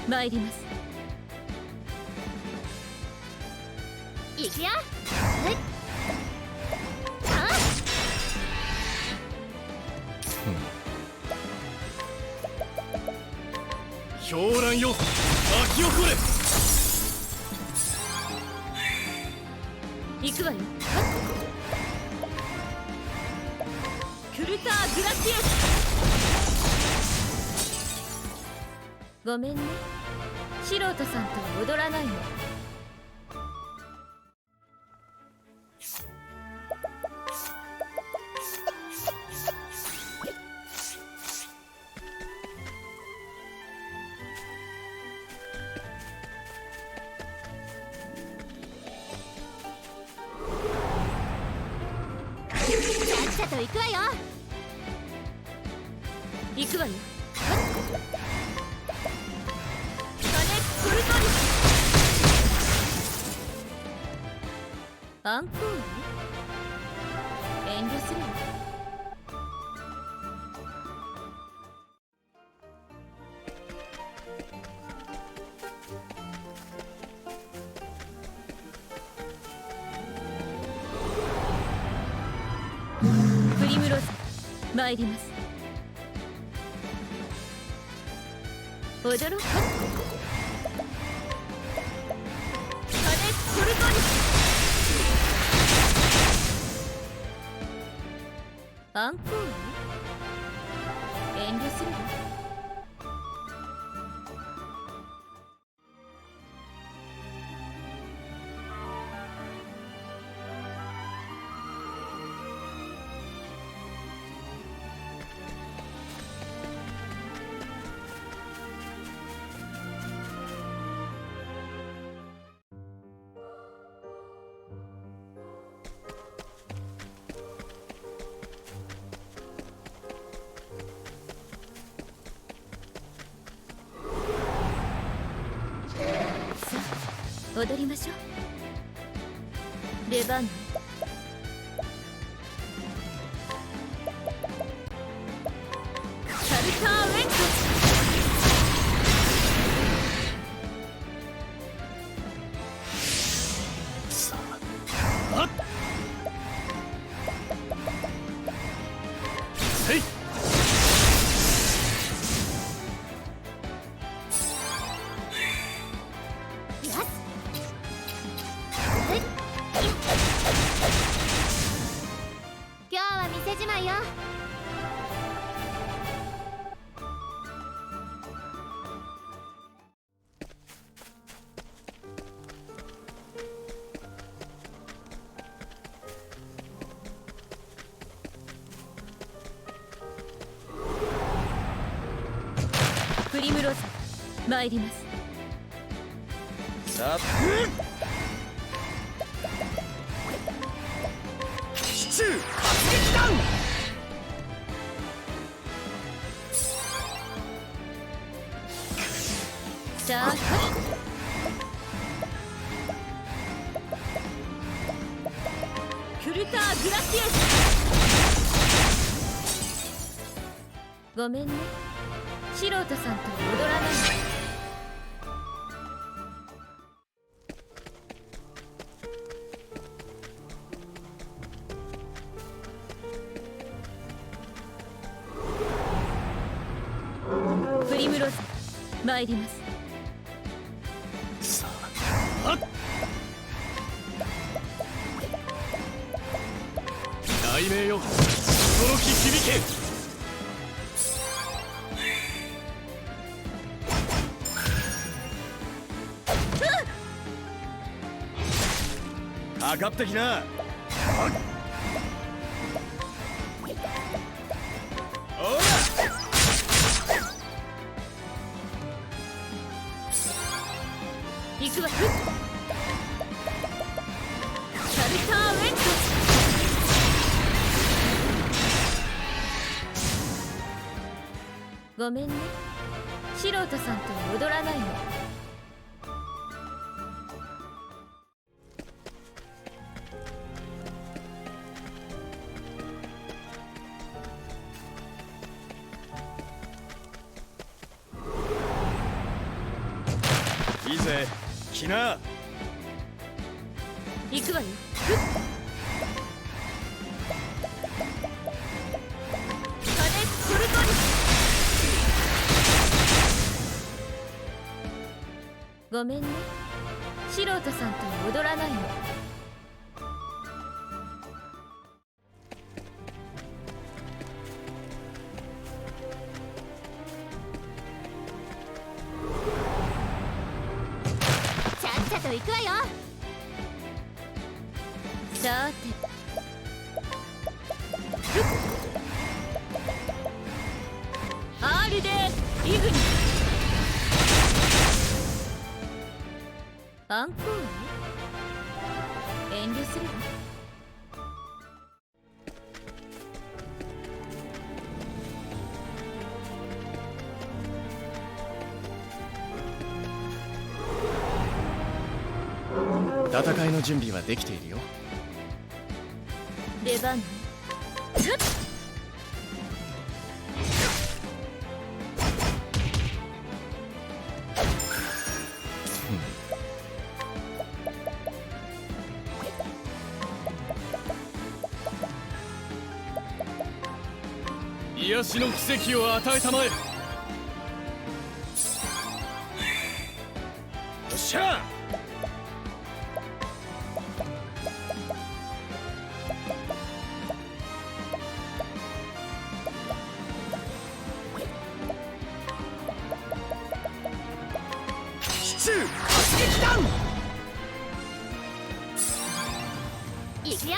参ります。行くよ。狂乱よ巻き起これ。行くわよ。クルターグラティアス。ごめんね、素人さんとは踊らないの。さっさと行くわよ。行くわよ。コルトリアンコール。遠慮するわ。プリムローズ参ります。踊ろうか。コルトリアンコール。遠慮するわ。踊りましょう。出番ね。サルターウェント。さあ、せい。今日は店じまいよ。プリムローズ参ります。さあ、シチュー発撃弾。さあ、クルターグラティアス。ごめんね、素人さんとは踊らないの。プリムローズ参ります。さあ、雷鳴よ驚き響け。かかってきな。おら行くわ。サルターウェント。ごめんね、素人さんとは踊らないの。いいぜ、来な。行くわよ。ごめんね、素人さんと踊らないの。ちゃっちゃと行くわよ。さて、R でイグニアンコール？遠慮するわ。戦いの準備はできているよ。出番ね。癒しの奇跡を与えたまえ。よっしゃ。突撃弾。いくよ。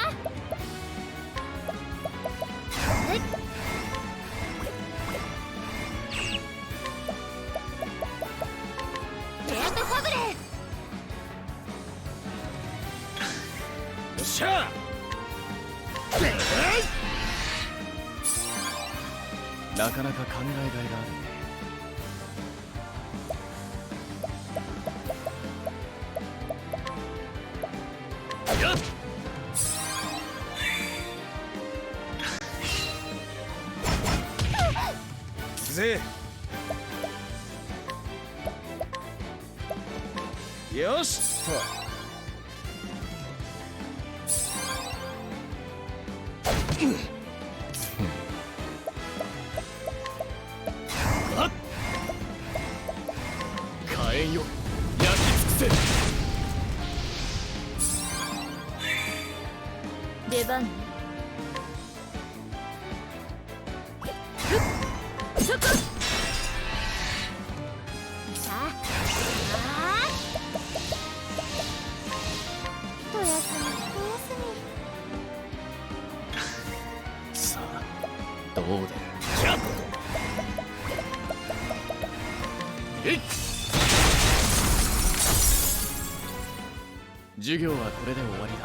レアトファブレ。よっしゃ。なかなか考えがいがあるね。やっ行くぜ。よしと。あっ火炎よ、焼き尽くせ。出番ね。そこ。さあ、一休み一休み。さあどうだよ。やっえい。授業はこれで終わりだ。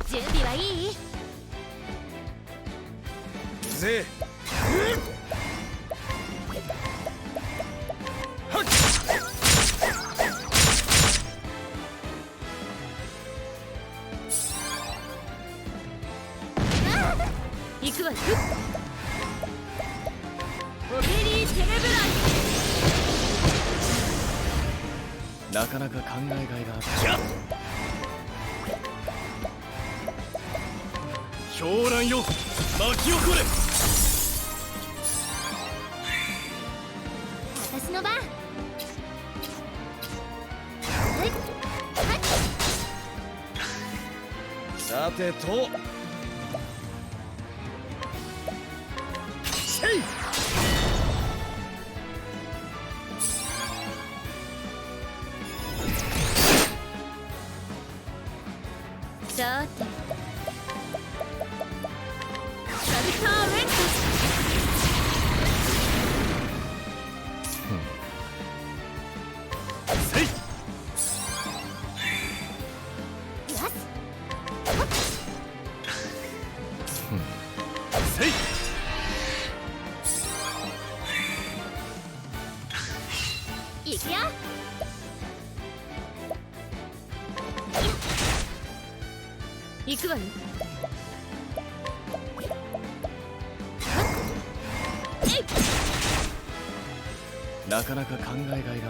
準備はいい？行くぜ。はっ。行くわよ。オペリー・テネブラなかなか考えがいがある。狂乱よ、巻き起これ。私の番。さてと。せい。さて、サルターレント。せい。よし。せい。行くよ。行くわよ。なかなか考えがいがあるね。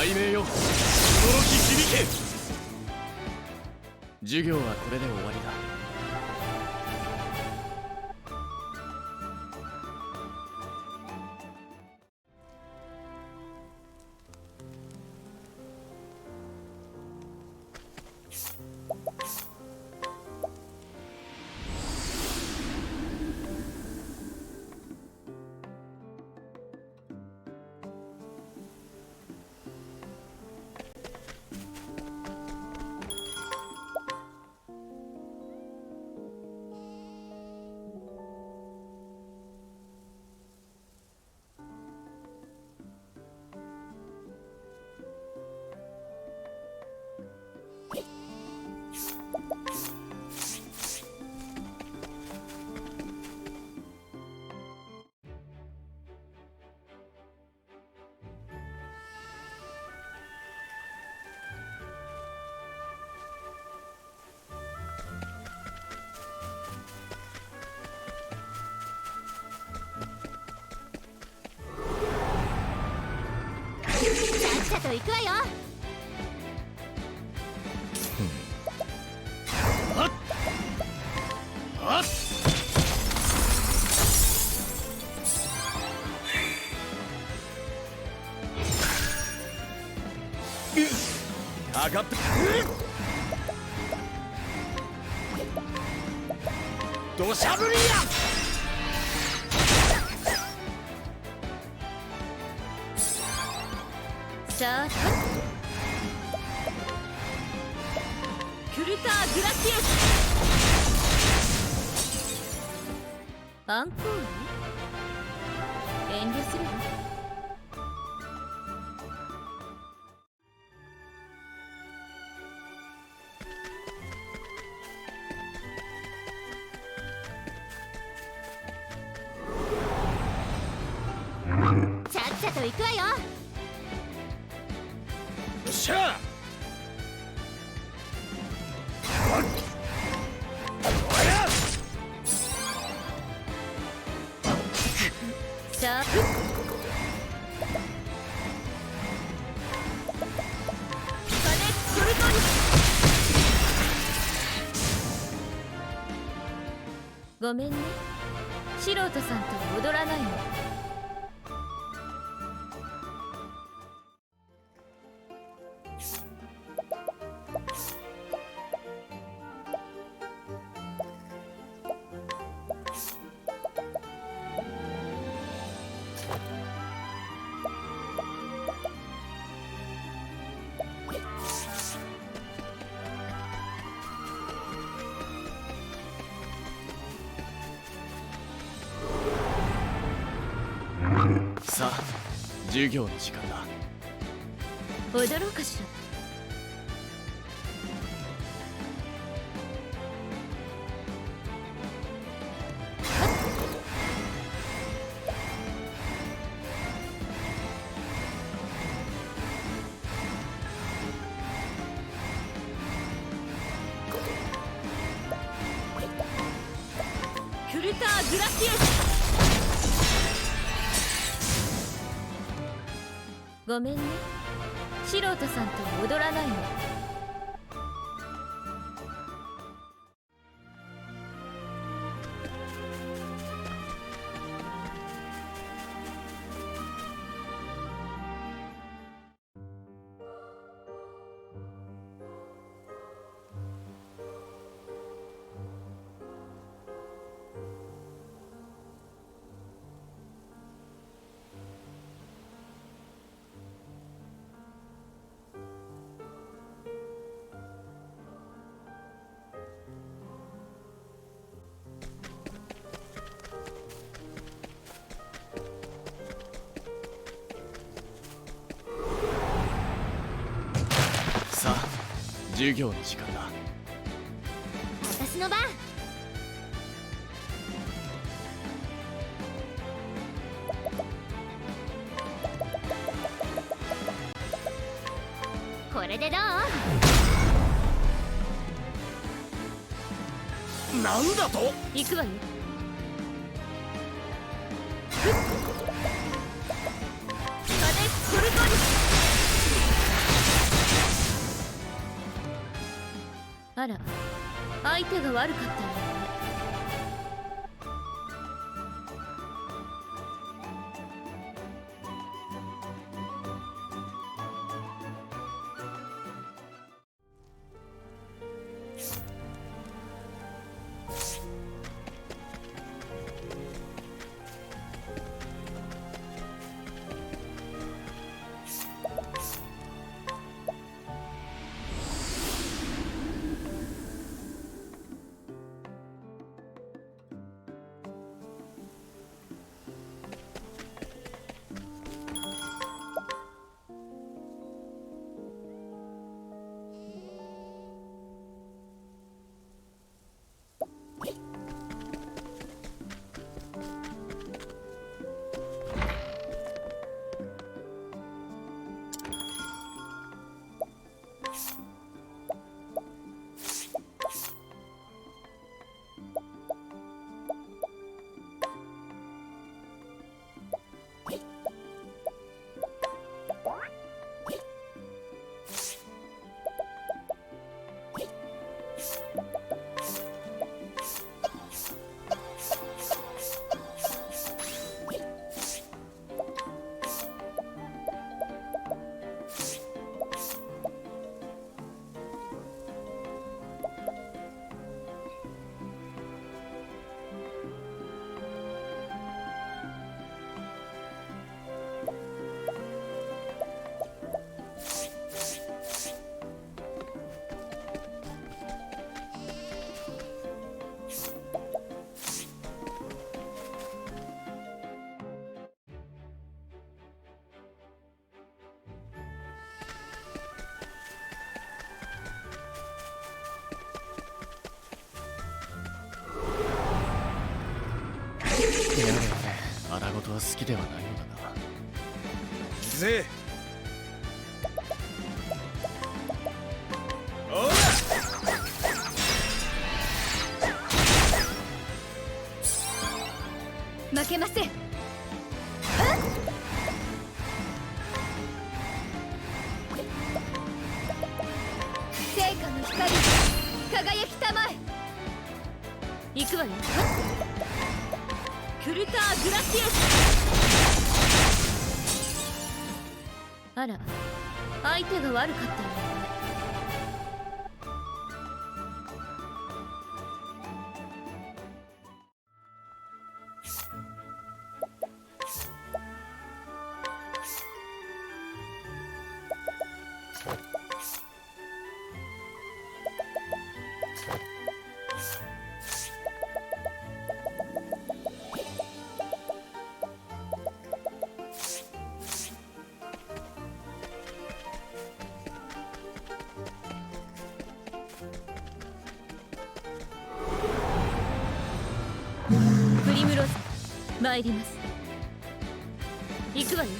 雷鳴よ、驚き響け。授業はこれで終わりだ。さっさと行くわよ。かかって土砂降りや。さあクルターグラティエス。アンコール遠慮するわ。さっさと行くわよ。よっしゃ。さあごめんね、素人さんと踊らないの。さあ、授業の時間だ。踊ろうかしら。クルターグラティエス。ごめんね、素人さんと踊らないの。さあ、授業の時間だ。私の番。これでどう？なんだと？行くわよ。風コルトリ。あら、相手が悪かったようね。やれやれ、荒事は好きではないのだな。ぜお負けません。聖火の光、輝きたまえ。行くわよ。クルターグラシエス。あら、相手が悪かったようね。プリムローズ、参ります。行くわよ。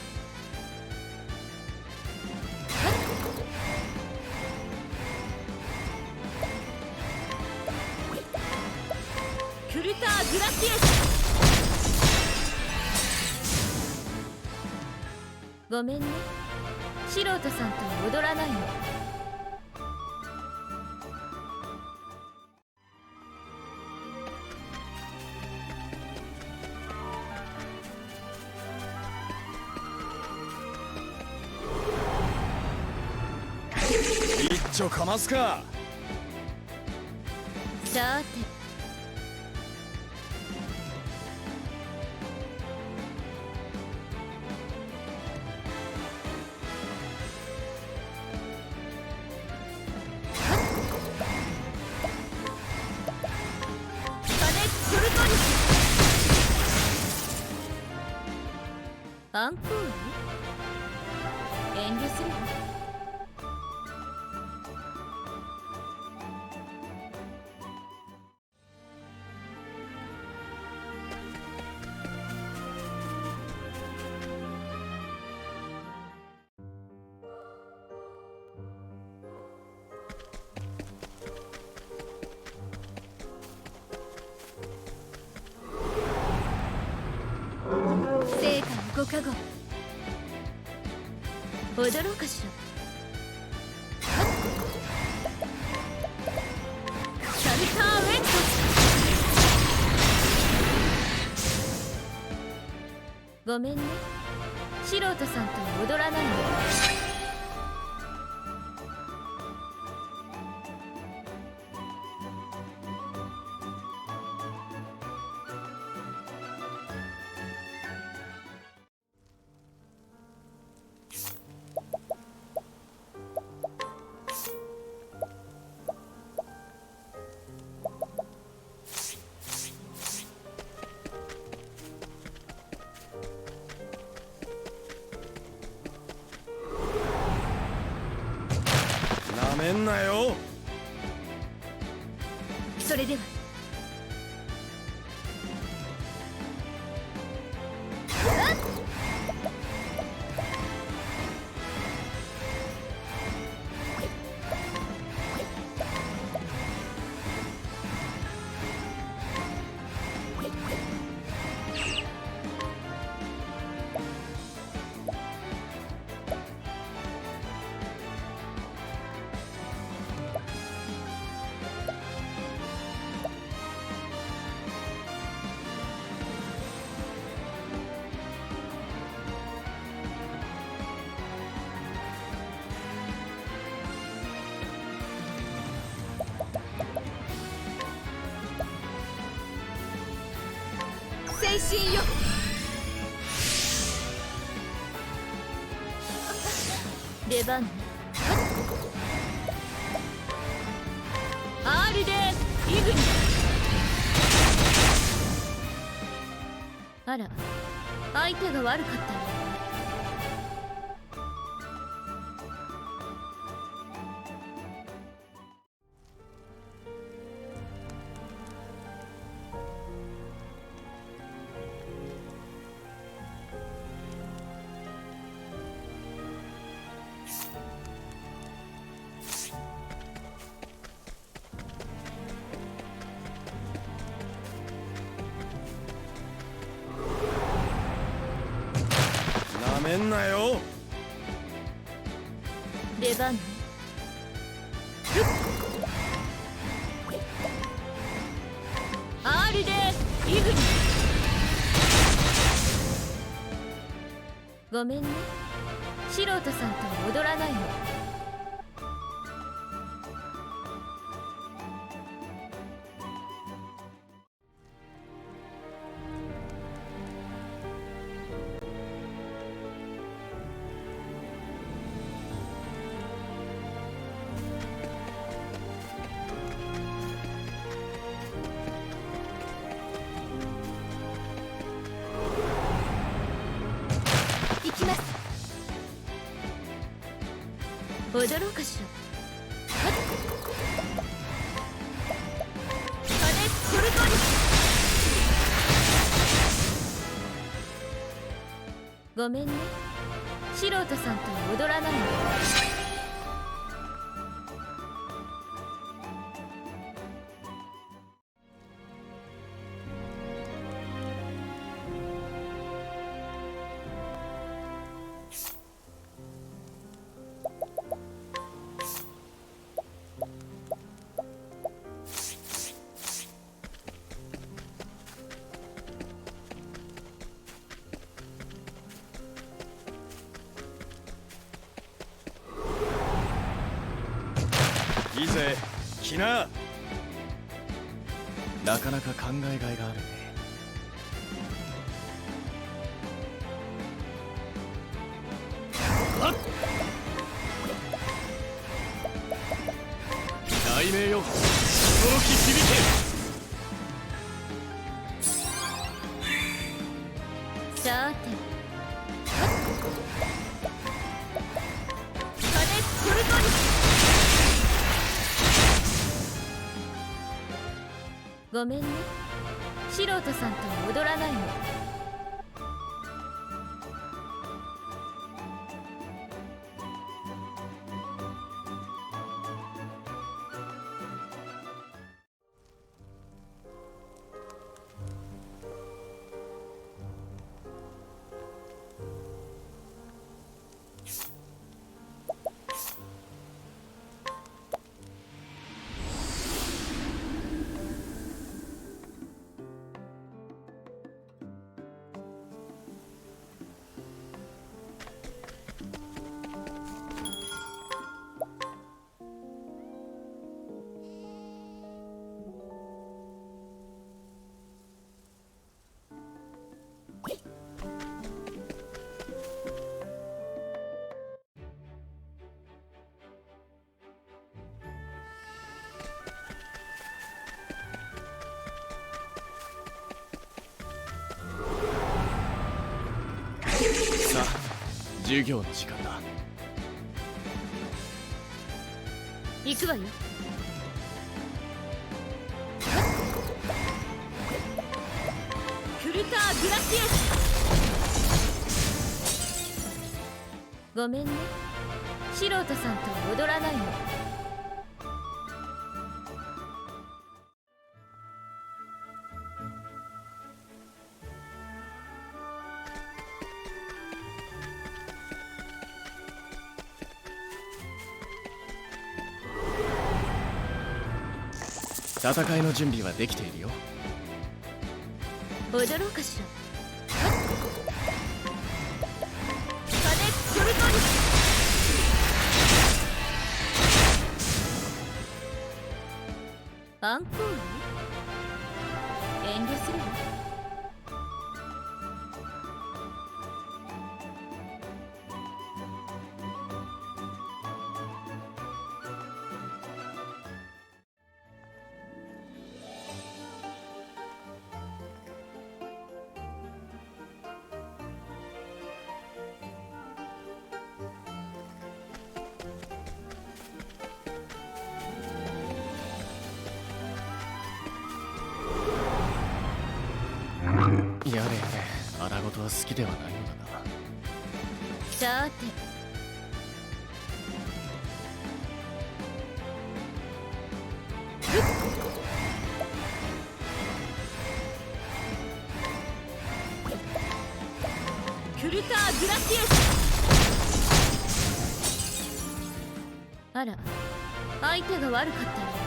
クルターグラシエス。ごめんね、素人さんとは踊らないの。一丁かますか。さて、アンコール？遠慮するわ。成果のご加護、踊ろうかしら。ごめんね、素人さんと踊らないの。なめんなよ。それでは精神よ。出番ね。R でイグニ。あら、相手が悪かったよ。なめんなよ。出番ね。R でイグニ。ごめんね、素人さんと踊らないの。行きます。踊ろうかしら。金ソルトに。ごめんね、素人さんと踊らないの。いいぜ、来な。なかなか考えがいがあるね。雷鳴よ、驚き響け。さて、金ソルトに。ごめんね、素人さんと踊らないの。授業の時間だ。行くわよ。クルターグラシエス。ごめんね、素人さんとは踊らないの。戦いの準備はできているよ。踊ろうかしら。風トルトリアンコール。遠慮するわ。やれやれ、荒事は好きではないのだな。さーて、クルターグラシエス。あら、相手が悪かったよね。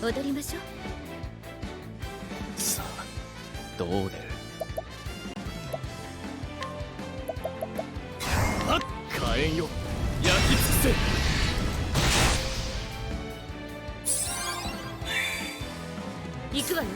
踊りましょう。さあ、どう出る。あっ、火炎よ、焼き尽くせ。行くわよ。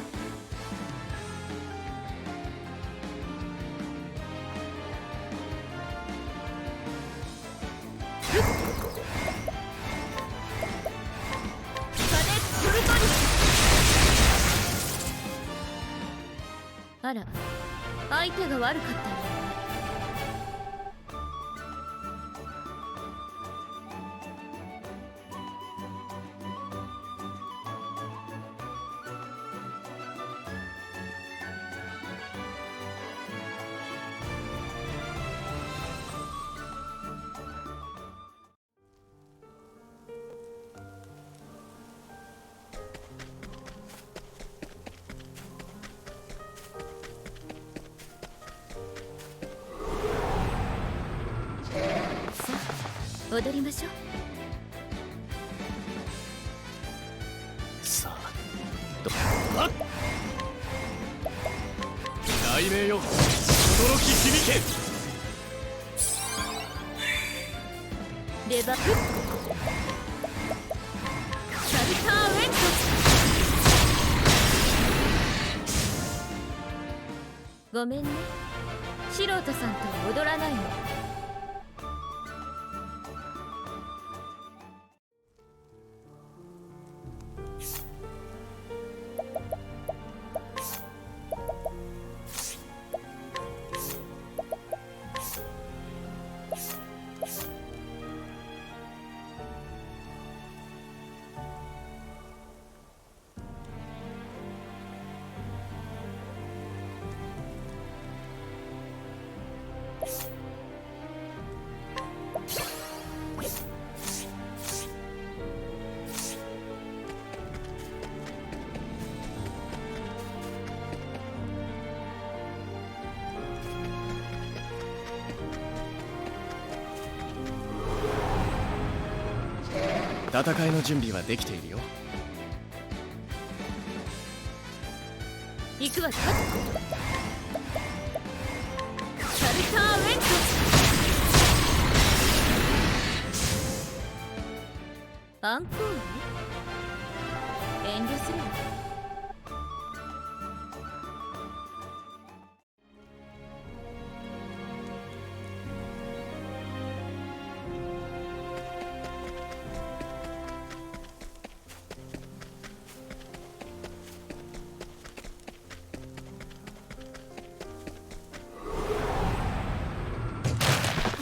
あら、相手が悪かったよね。踊りましょう。さあ、あっ、雷鳴よ、驚き響け。レバフシャルターウェット。ごめんね、素人さんとは踊らないの。戦いの準備はできているよ。行くわ。シャルターウェント。アンコール。遠慮するわ。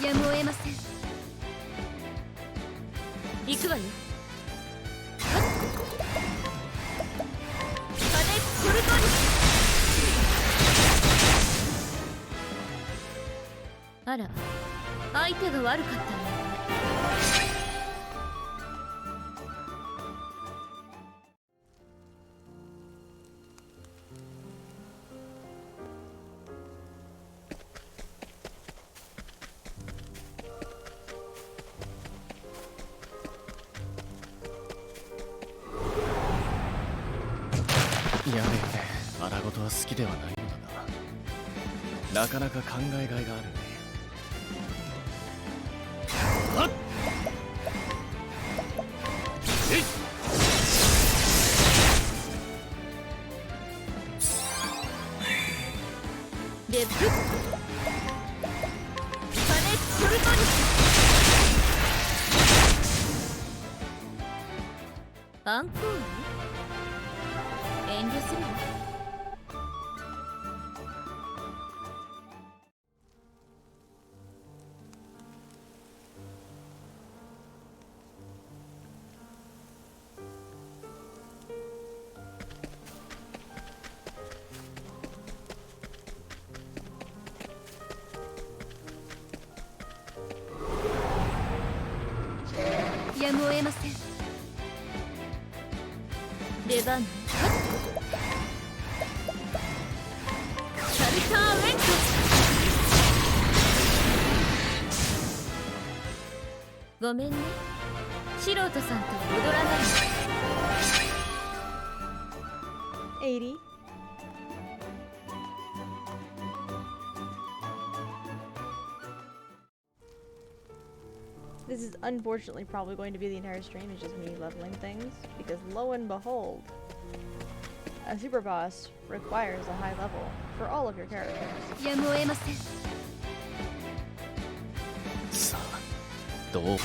やむを得ません。行くわよ。パネソルトリ。あら、相手が悪かったの。やれやれ、荒事は好きではないのだが、なかなか考えがいがあるね。はっえいレブパネソルトリ。アンコール。遠慮するわ。やむを得ません。出番ね。シャルターウェント。ごめんね、素人さんと踊らないの。80. This is unfortunately probably going to be the entire stream. It's just me leveling things because lo and behold, a super boss requires a high level for all of your characters. やむを得ません。さあ、どうは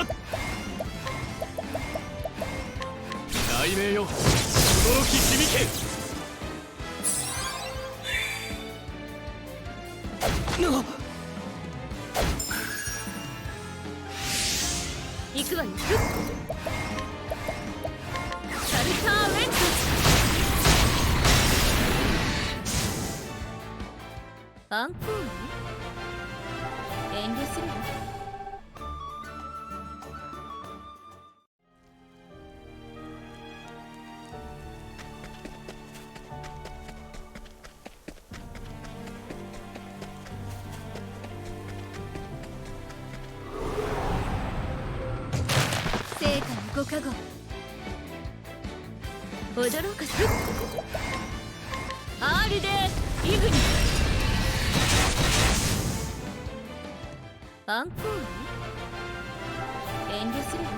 っ雷鳴よ、驚き響け。行くわよ。シャルターウェント。アンコール。遠慮するわ。成果のご加護。驚かす。R でイグニ。アンコール。遠慮するわ。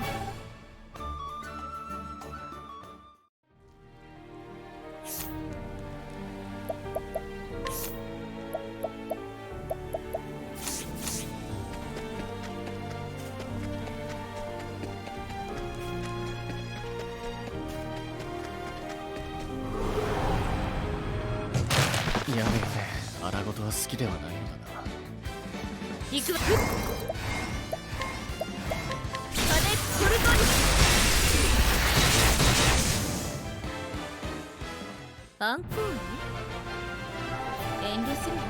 やれやれ、荒事は好きではないのだが。行くわ。パネソルトリ。アンコール。遠慮するわ。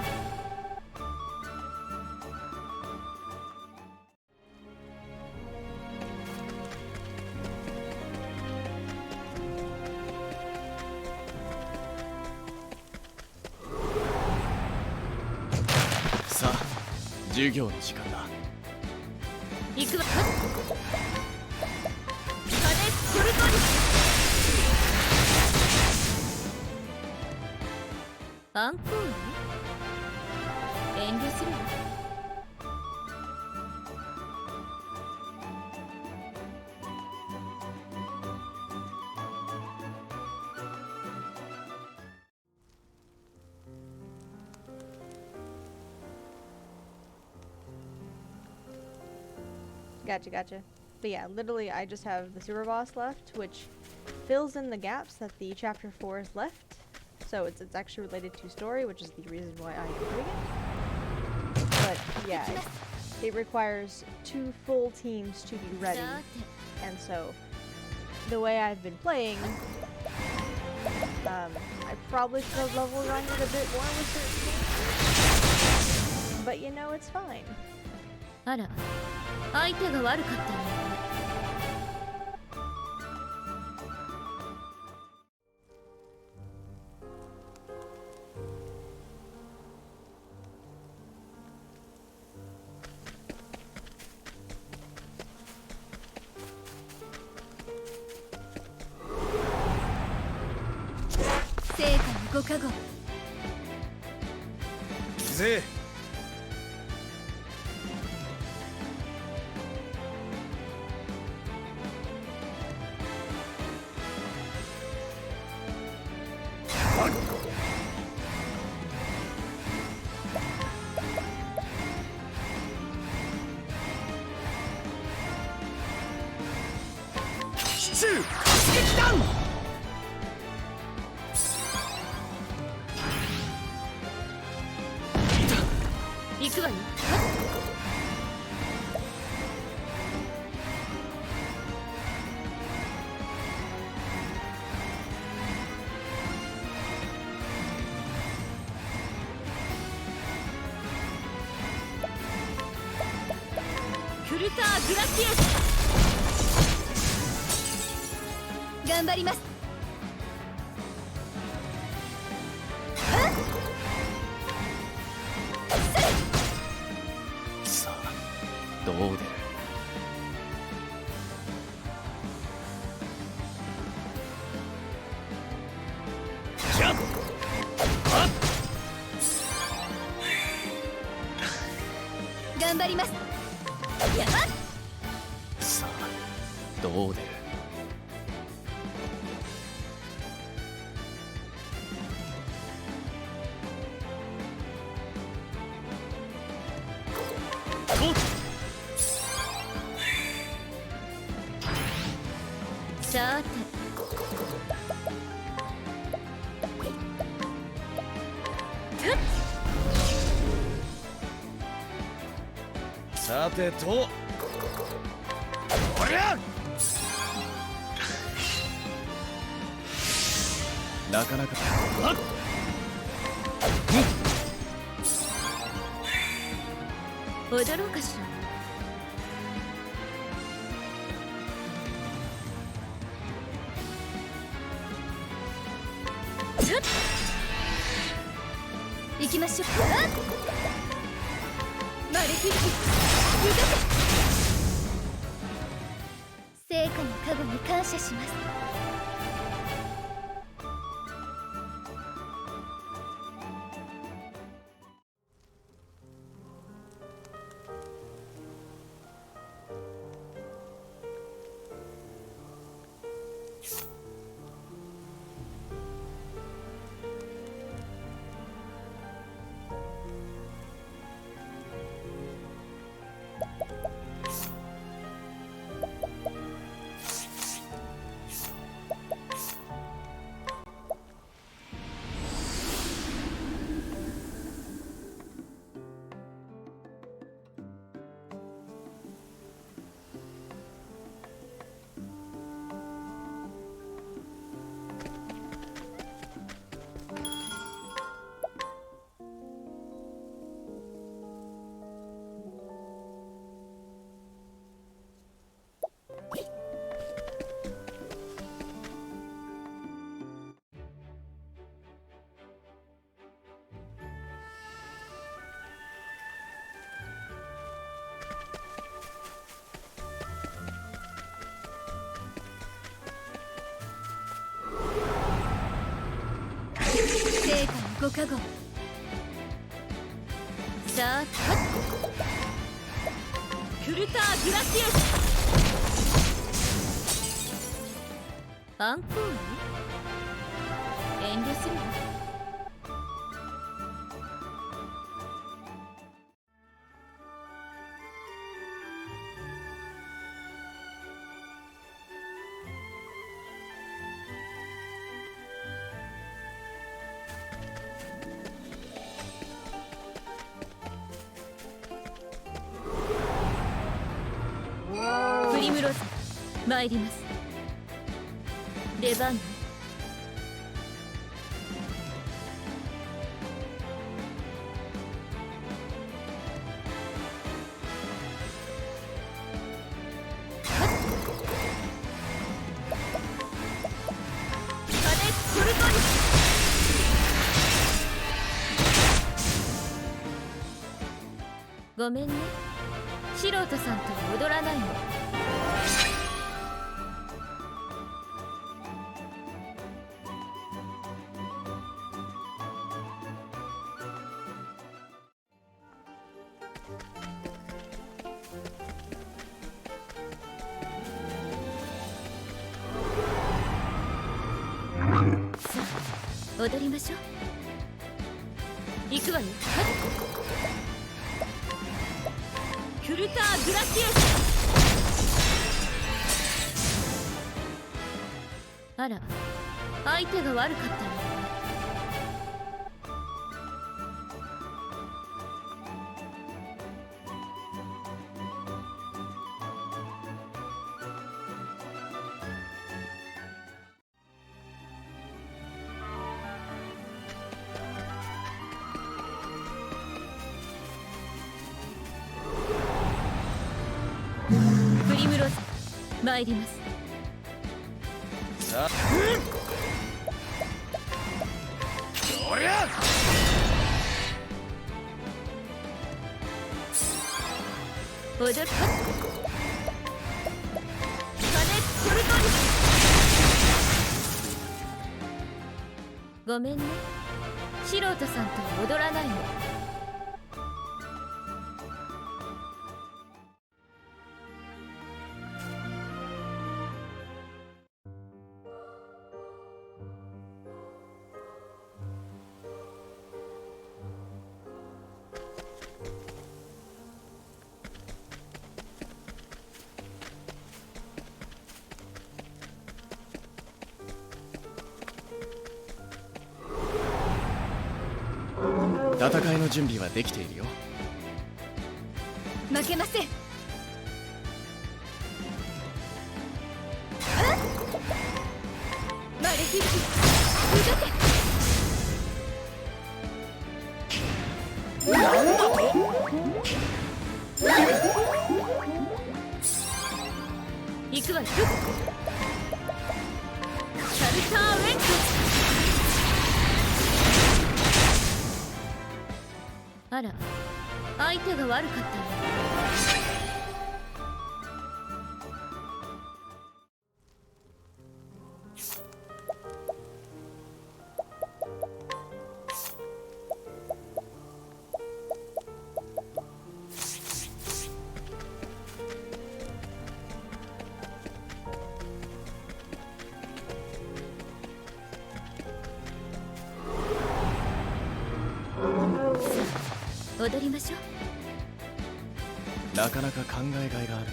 さあ、授業の時間だ。行くわ。それとアンコール遠慮するわ。Gotcha. But yeah, literally I just have the super boss left, which fills in the gaps that the chapter 4 is left. So it's actually related to story, which is the reason why I am doing it. But yeah, it requires 2 full teams to be ready. And so the way I've been playing, I probably should have level run it a bit more with certain things. But you know, it's fine. あら、相手が悪かったのね。成果のご加護。ぜシチュー撃弾行くわよ。クルターグラティエス。頑張ります。さあどう出る。ジャンプあっ頑張ります。やばっ。さあどう出る。さてさてとおりゃなかなかあっ踊ろうかしら。行きましょう。マルキリキ動け。成果の加護に感謝します。ご加護。さあクルターグラシエス。アンコール。遠慮するわ。プリムローズ参ります。出番ね。ごめんね、素人さんとは踊らないの。さあ踊りましょう。行くわよ。クルターグラシエス。あら、相手が悪かったの。プリムローズ参ります。さあおりゃ踊るかトルトニ。ごめんね、素人さんとは踊らないの。戦いの準備はできているよ。負けません。マレフィック動け。なんだと。行くわよ。シャルターウェント。あら、相手が悪かったの。踊りましょう。なかなか考えがいがあるね。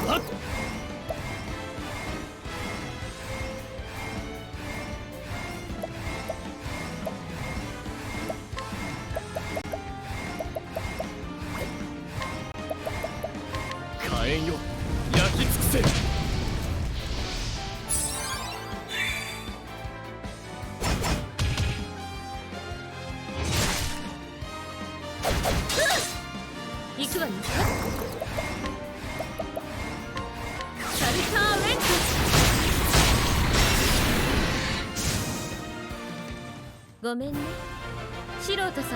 はっ火炎よ、焼き尽くせ。行くわよ。シャルターウェント。ごめんね、素人さんとは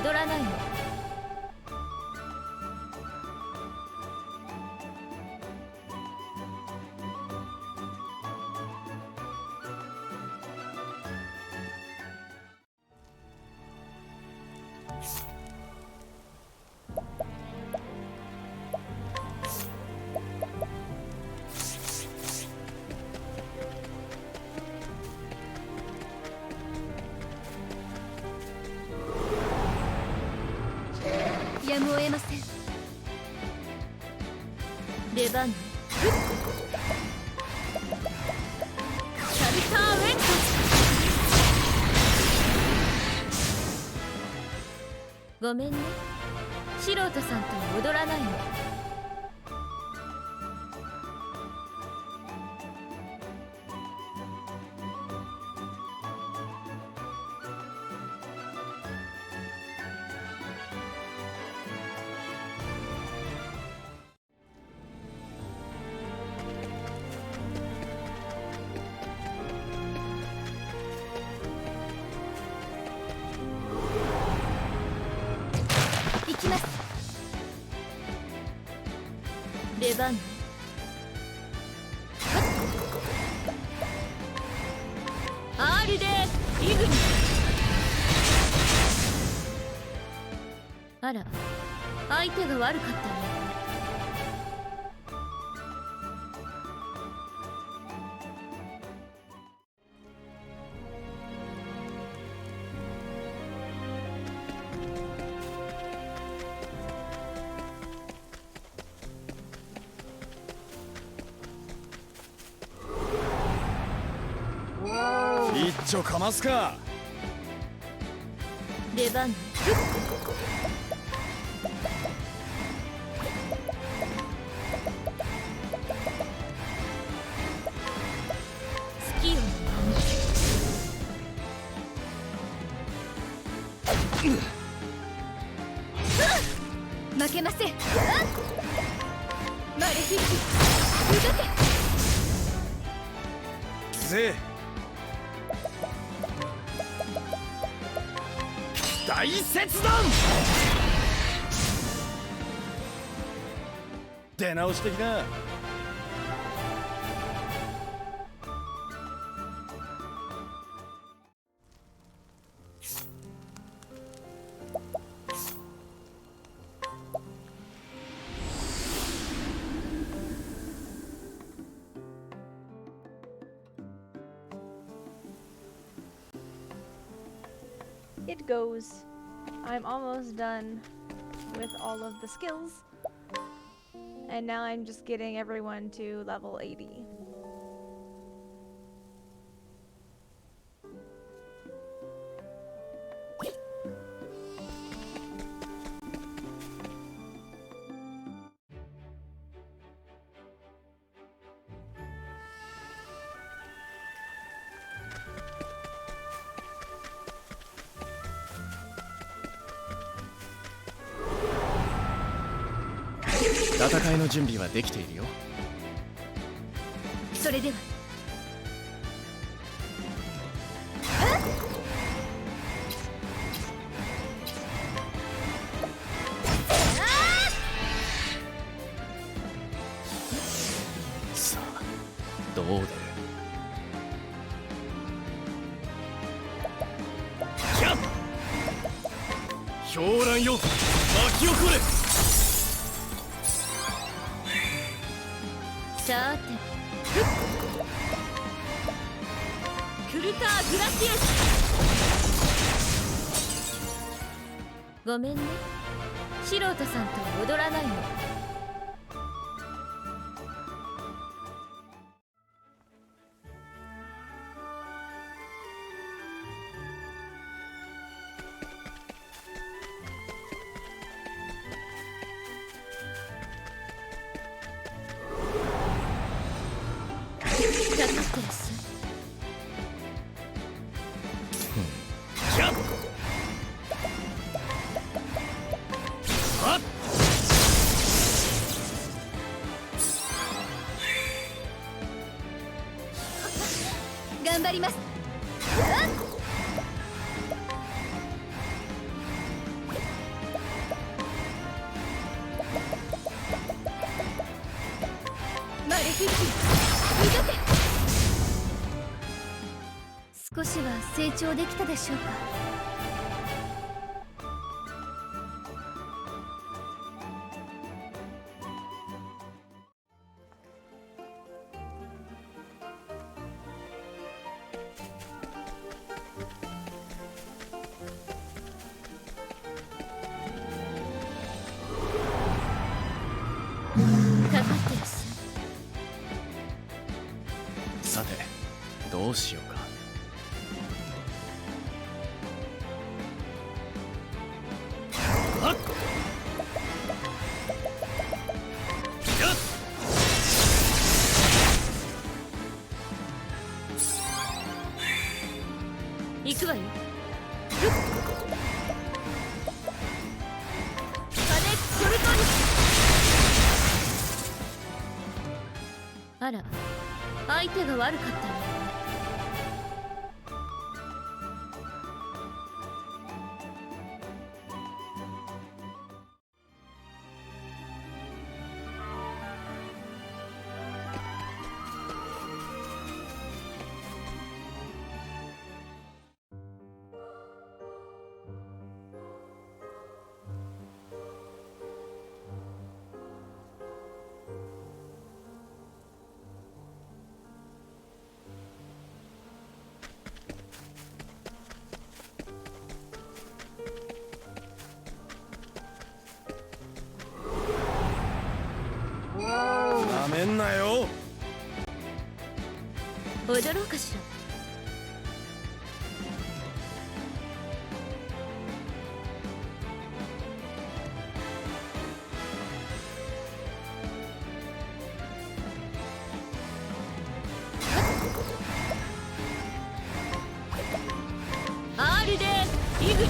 踊らないの。やむを得ません。出番ね。シャルターウェント。ごめんね、素人さんと踊らないの。行きます。出番ね。アールデイグニ。あら、相手が悪かったね。一丁かますか。出番ね。好きよ。負けません。マレフィック動け。ぜ大切断。出直してきな。It goes. I'm almost done with all of the skills. And now I'm just getting everyone to level 80.戦いの準備はできているよ。それでは。さあどう出る。キャッ狂乱よ、巻き起これ。さて、クルターグラシエス。ごめんね、素人さんと踊らないの。かかってらっしゃい。キャッはっ頑張ります。マレフィック動け。少しは成長できたでしょうか。うしようか。はっやっ行くわよ。金ソルトに。あら、相手が悪かったわ。なめんなよ。踊ろうかしら。R でイグニ。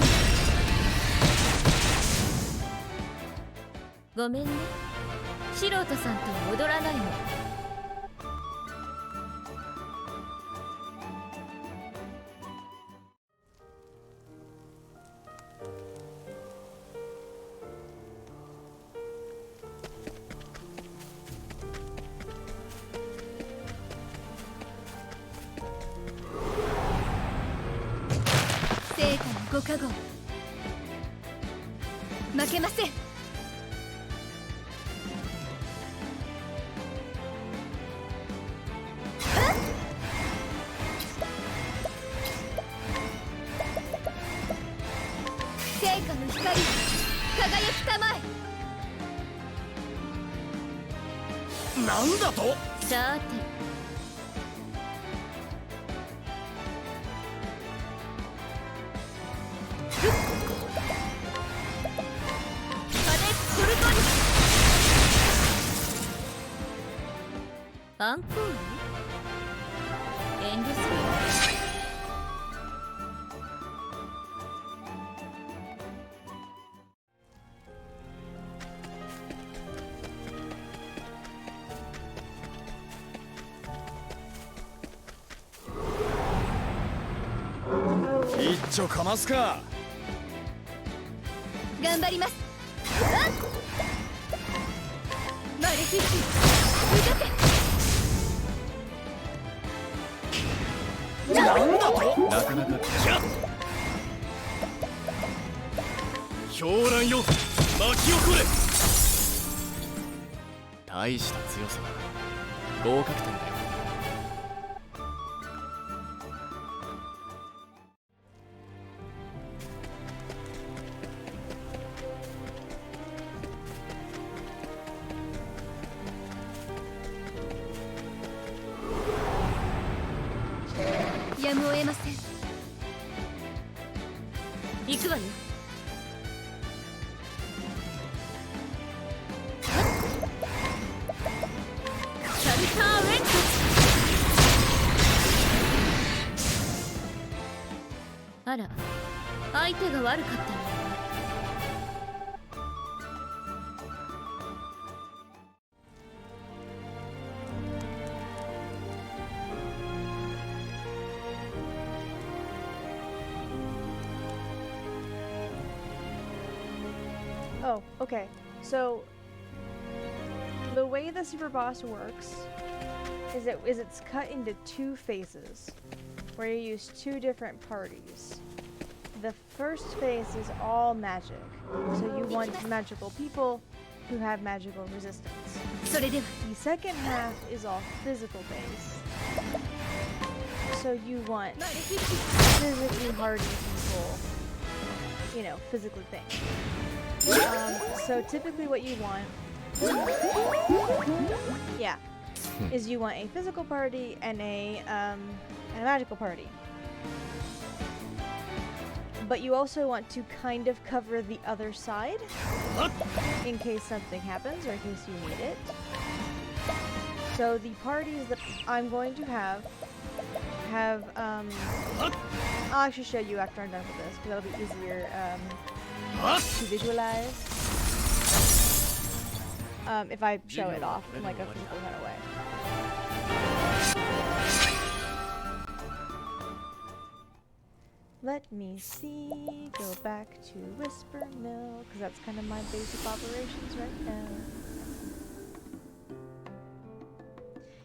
ごめんね、素人さんとは踊らないの。成果のご加護、負けません。成果の光、輝きたまえ。なんだと。さて、アンコール？遠慮するよ。一丁かますか。頑張ります。マレフィッシュ、動け。なんだと。なかなか狂乱よ、巻き起これ。大した強さだ。合格点だよ。やむを得ません。行くわよ。シャルターウェント。あら、相手が悪かったわ。Oh, okay. So the way the super boss works is it's cut into two phases where you use two different parties. The first phase is all magic. So you want magical people who have magical resistance. それでは The second half is all physical based. So you want physically hardy people, you know, physically things. So typically what you want, yeah, is you want a physical party and a and a magical party. But you also want to kind of cover the other side in case something happens or in case you need it. So the parties that I'm going to have I'll actually show you after I'm done with this because that'll be easier to visualize if I show it off in like a physical kind of way. Let me see, go back to Whisper Mill, because that's kind of my basic operations right now.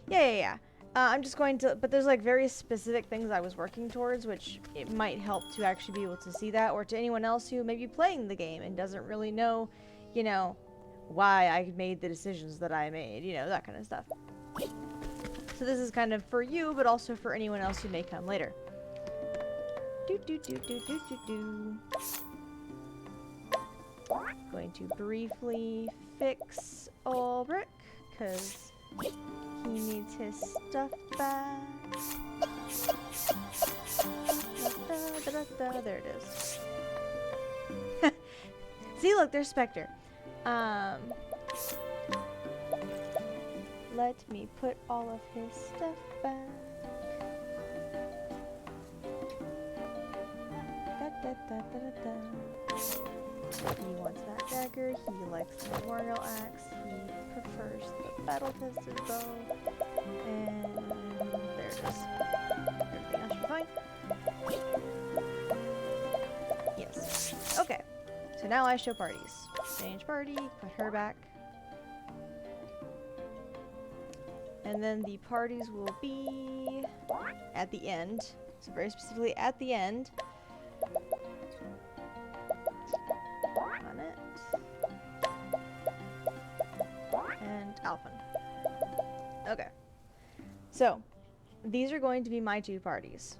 Yeah. I'm just going to, but there's like very specific things I was working towards, which it might help to actually be able to see that, or to anyone else who may be playing the game and doesn't really know, you know, why I made the decisions that I made, you know, that kind of stuff. So this is kind of for you, but also for anyone else who may come later. Going to briefly fix Ulrich, because he needs his stuff back. There it is. See, look, there's Spectre. Let me put all of his stuff back. He wants that dagger, he likes the memorial axe, he prefers the battle tested bow, and there it is. Everything else should be fine. Yes. Okay. So now I show parties. Change party, put her back. And then the parties will be at the end. So very specifically at the end. On it. And Alphen. Okay. So, these are going to be my two parties.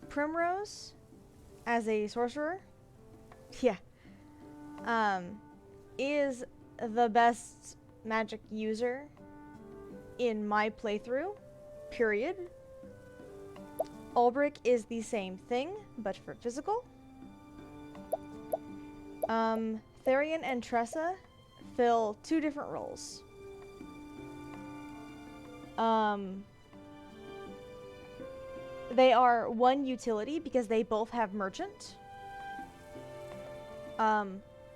Primrose, as a sorcerer, is the best magic user in my playthrough, period. Ulrich is the same thing, but for physical. Therian and Tressa fill two different roles. They are one utility because they both have merchant,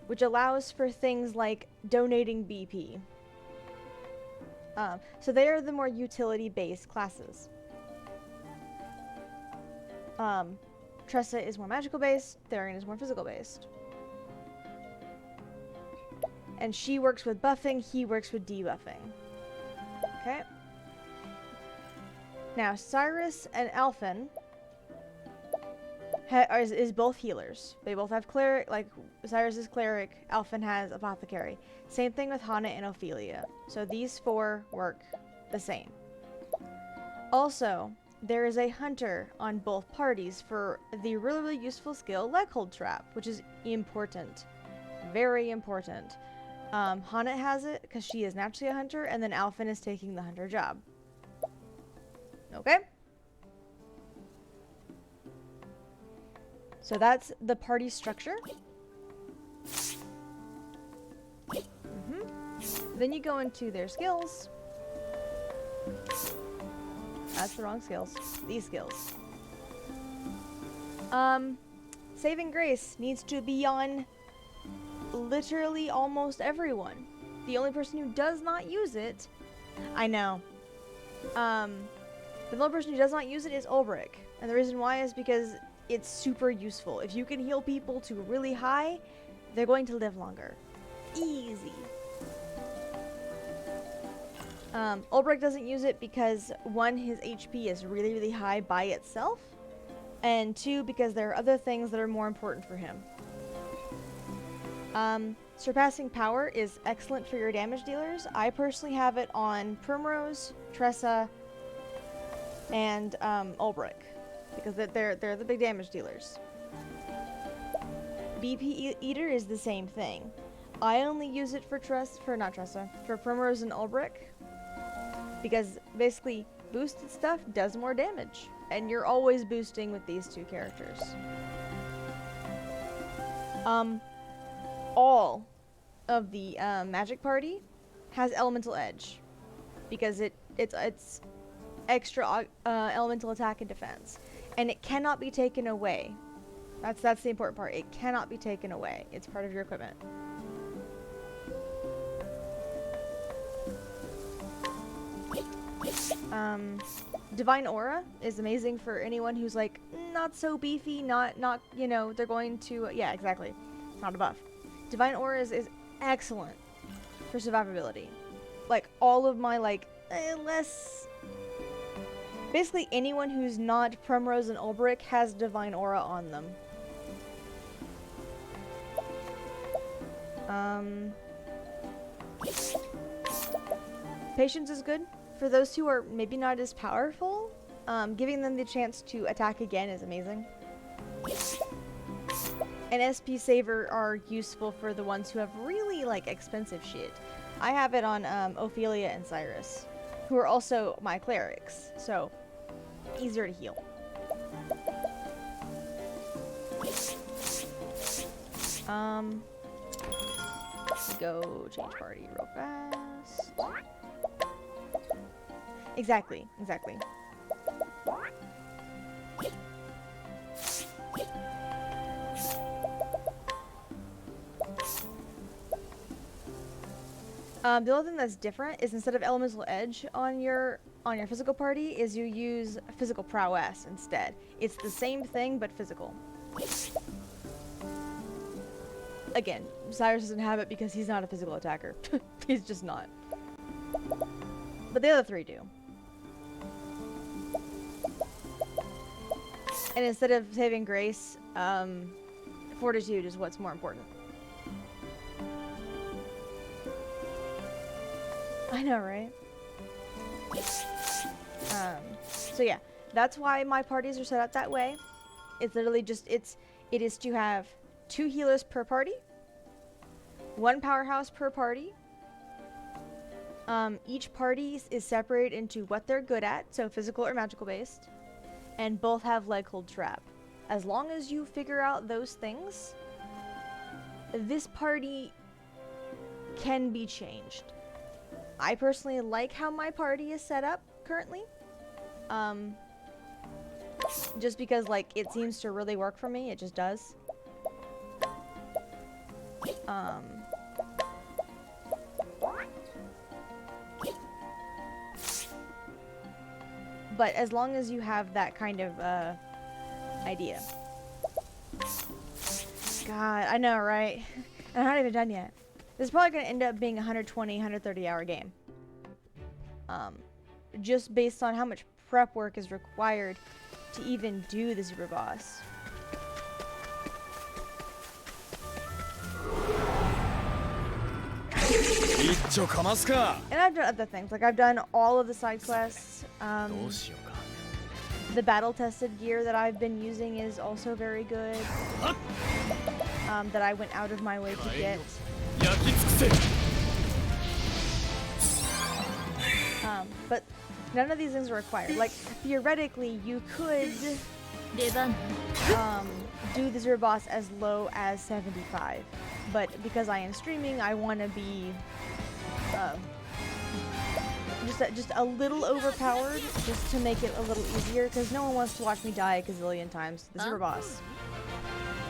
which allows for things like donating BP. So they are the more utility-based classes. Tressa is more magical-based, Therian is more physical-based. And she works with buffing, he works with debuffing. Okay. Now, Cyrus and Alphen is both healers. They both have cleric, like Cyrus is cleric, Alphen has apothecary. Same thing with Hana and Ophelia. So these four work the same. Also, there is a hunter on both parties for the really, really useful skill Leghold Trap, which is important. Very important. Hana has it because she is naturally a hunter, and then Alphen is taking the hunter job. Okay? So that's the party structure. Then you go into their skills. That's the wrong skills. These skills. Saving Grace needs to be on literally almost everyone. The only person who does not use it, I know. The only person who does not use it is Ulrich. And the reason why is because it's super useful. If you can heal people to really high, they're going to live longer. Easy. Ulrich doesn't use it because, one, his HP is really, really high by itself, and two, because there are other things that are more important for him. Surpassing Power is excellent for your damage dealers. I personally have it on Primrose, Tressa, and Ulrich, because they're the big damage dealers. BP Eater is the same thing. I only use it for Primrose and Ulrich, because basically boosted stuff does more damage. And you're always boosting with these two characters. All of the magic party has elemental edge because it's extra elemental attack and defense, and it cannot be taken away. That's the important part. It cannot be taken away. It's part of your equipment. Divine Aura is amazing for anyone who's like not so beefy, not you know, they're going to yeah, exactly. It's not a buff. Divine Aura is excellent for survivability. Like all of my like less basically anyone who's not Primrose and Ulbrich has Divine Aura on them. Patience is good. For those who are maybe not as powerful, giving them the chance to attack again is amazing. And SP Saver are useful for the ones who have really like expensive shit. I have it on Ophelia and Cyrus, who are also my clerics, so easier to heal. Let's go change party real fast. Exactly. The only thing that's different is instead of elemental edge on your physical party is you use physical prowess instead. It's the same thing but physical. Again, Cyrus doesn't have it because he's not a physical attacker. He's just not. But the other three do. And instead of saving grace, fortitude is what's more important. I know, right? So yeah, that's why my parties are set up that way. It's literally just, it is to have 2 healers per party, 1 powerhouse per party. Each party is separated into what they're good at, so physical or magical based, and both have leg hold trap. As long as you figure out those things, this party can be changed. I personally like how my party is set up currently. Just because like it seems to really work for me, it just does. But as long as you have that kind of idea. God, I know, right? I'm not even done yet. This is probably going to end up being a 120, 130 hour game. Just based on how much prep work is required to even do the super boss. And I've done other things, like I've done all of the side quests. The battle tested gear that I've been using is also very good. That I went out of my way to get. But none of these things are required. Like theoretically, you could do the Zero Boss as low as 75, but because I am streaming, I want to be just a little overpowered, just to make it a little easier, because no one wants to watch me die a gazillion times to the Zero Boss.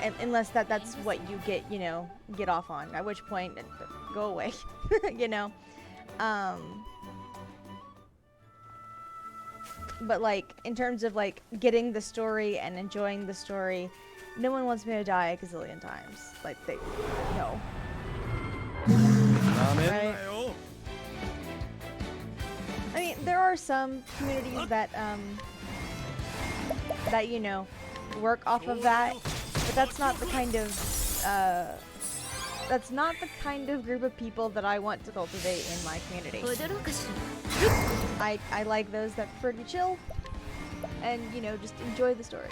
And unless that's what you get, you know, get off on, at which point, go away, you know. But like, in terms of like getting the story and enjoying the story, no one wants me to die a gazillion times. Like, no. Right? I mean, there are some communities that, you know, work off of that, but that's not the kind of, group of people that I want to cultivate in my community. I like those that prefer to be chill and, you know, just enjoy the story.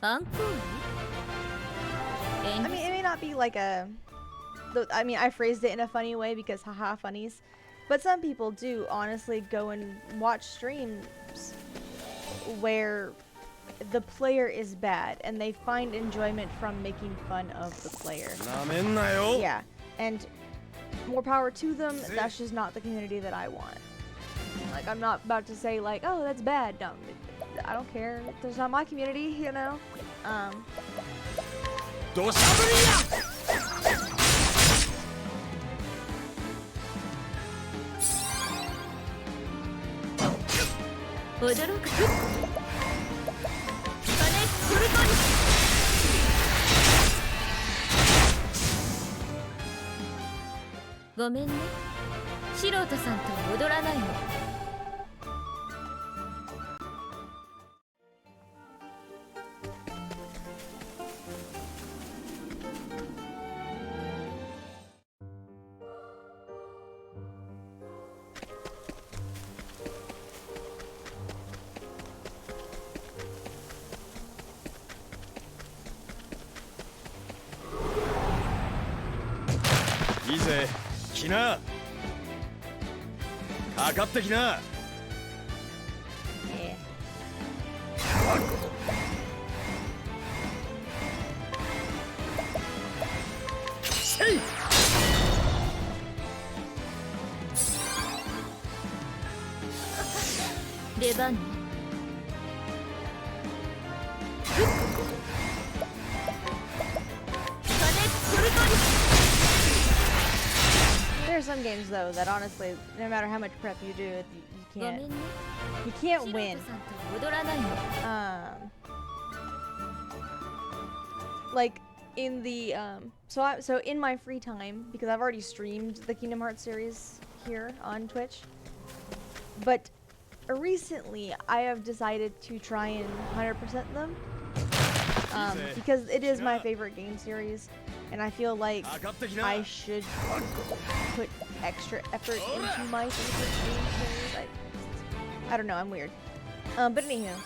I mean, it may not be like a I mean, I phrased it in a funny way because haha funnies. But some people do honestly go and watch streams where the player is bad and they find enjoyment from making fun of the player. Yeah, and more power to them. That's just not the community that I want. Like, I'm not about to say like, oh, that's bad. No, I don't care. There's not my community, you know.ごめんね。素人さんと踊らないの。いいぜ、来な。かかってきな。Yeah. せい。出番ね。There are some games though that honestly, no matter how much prep you do, you ごめんね。 can't 素人 win. さんと踊らないの。 Like in the so in my free time, because I've already streamed the Kingdom Hearts series here on Twitch, but recently I have decided to try and 100% them, because it is my favorite game series, and I feel like I should put extra effort into my favorite game series. I don't know, I'm weird. But anywho.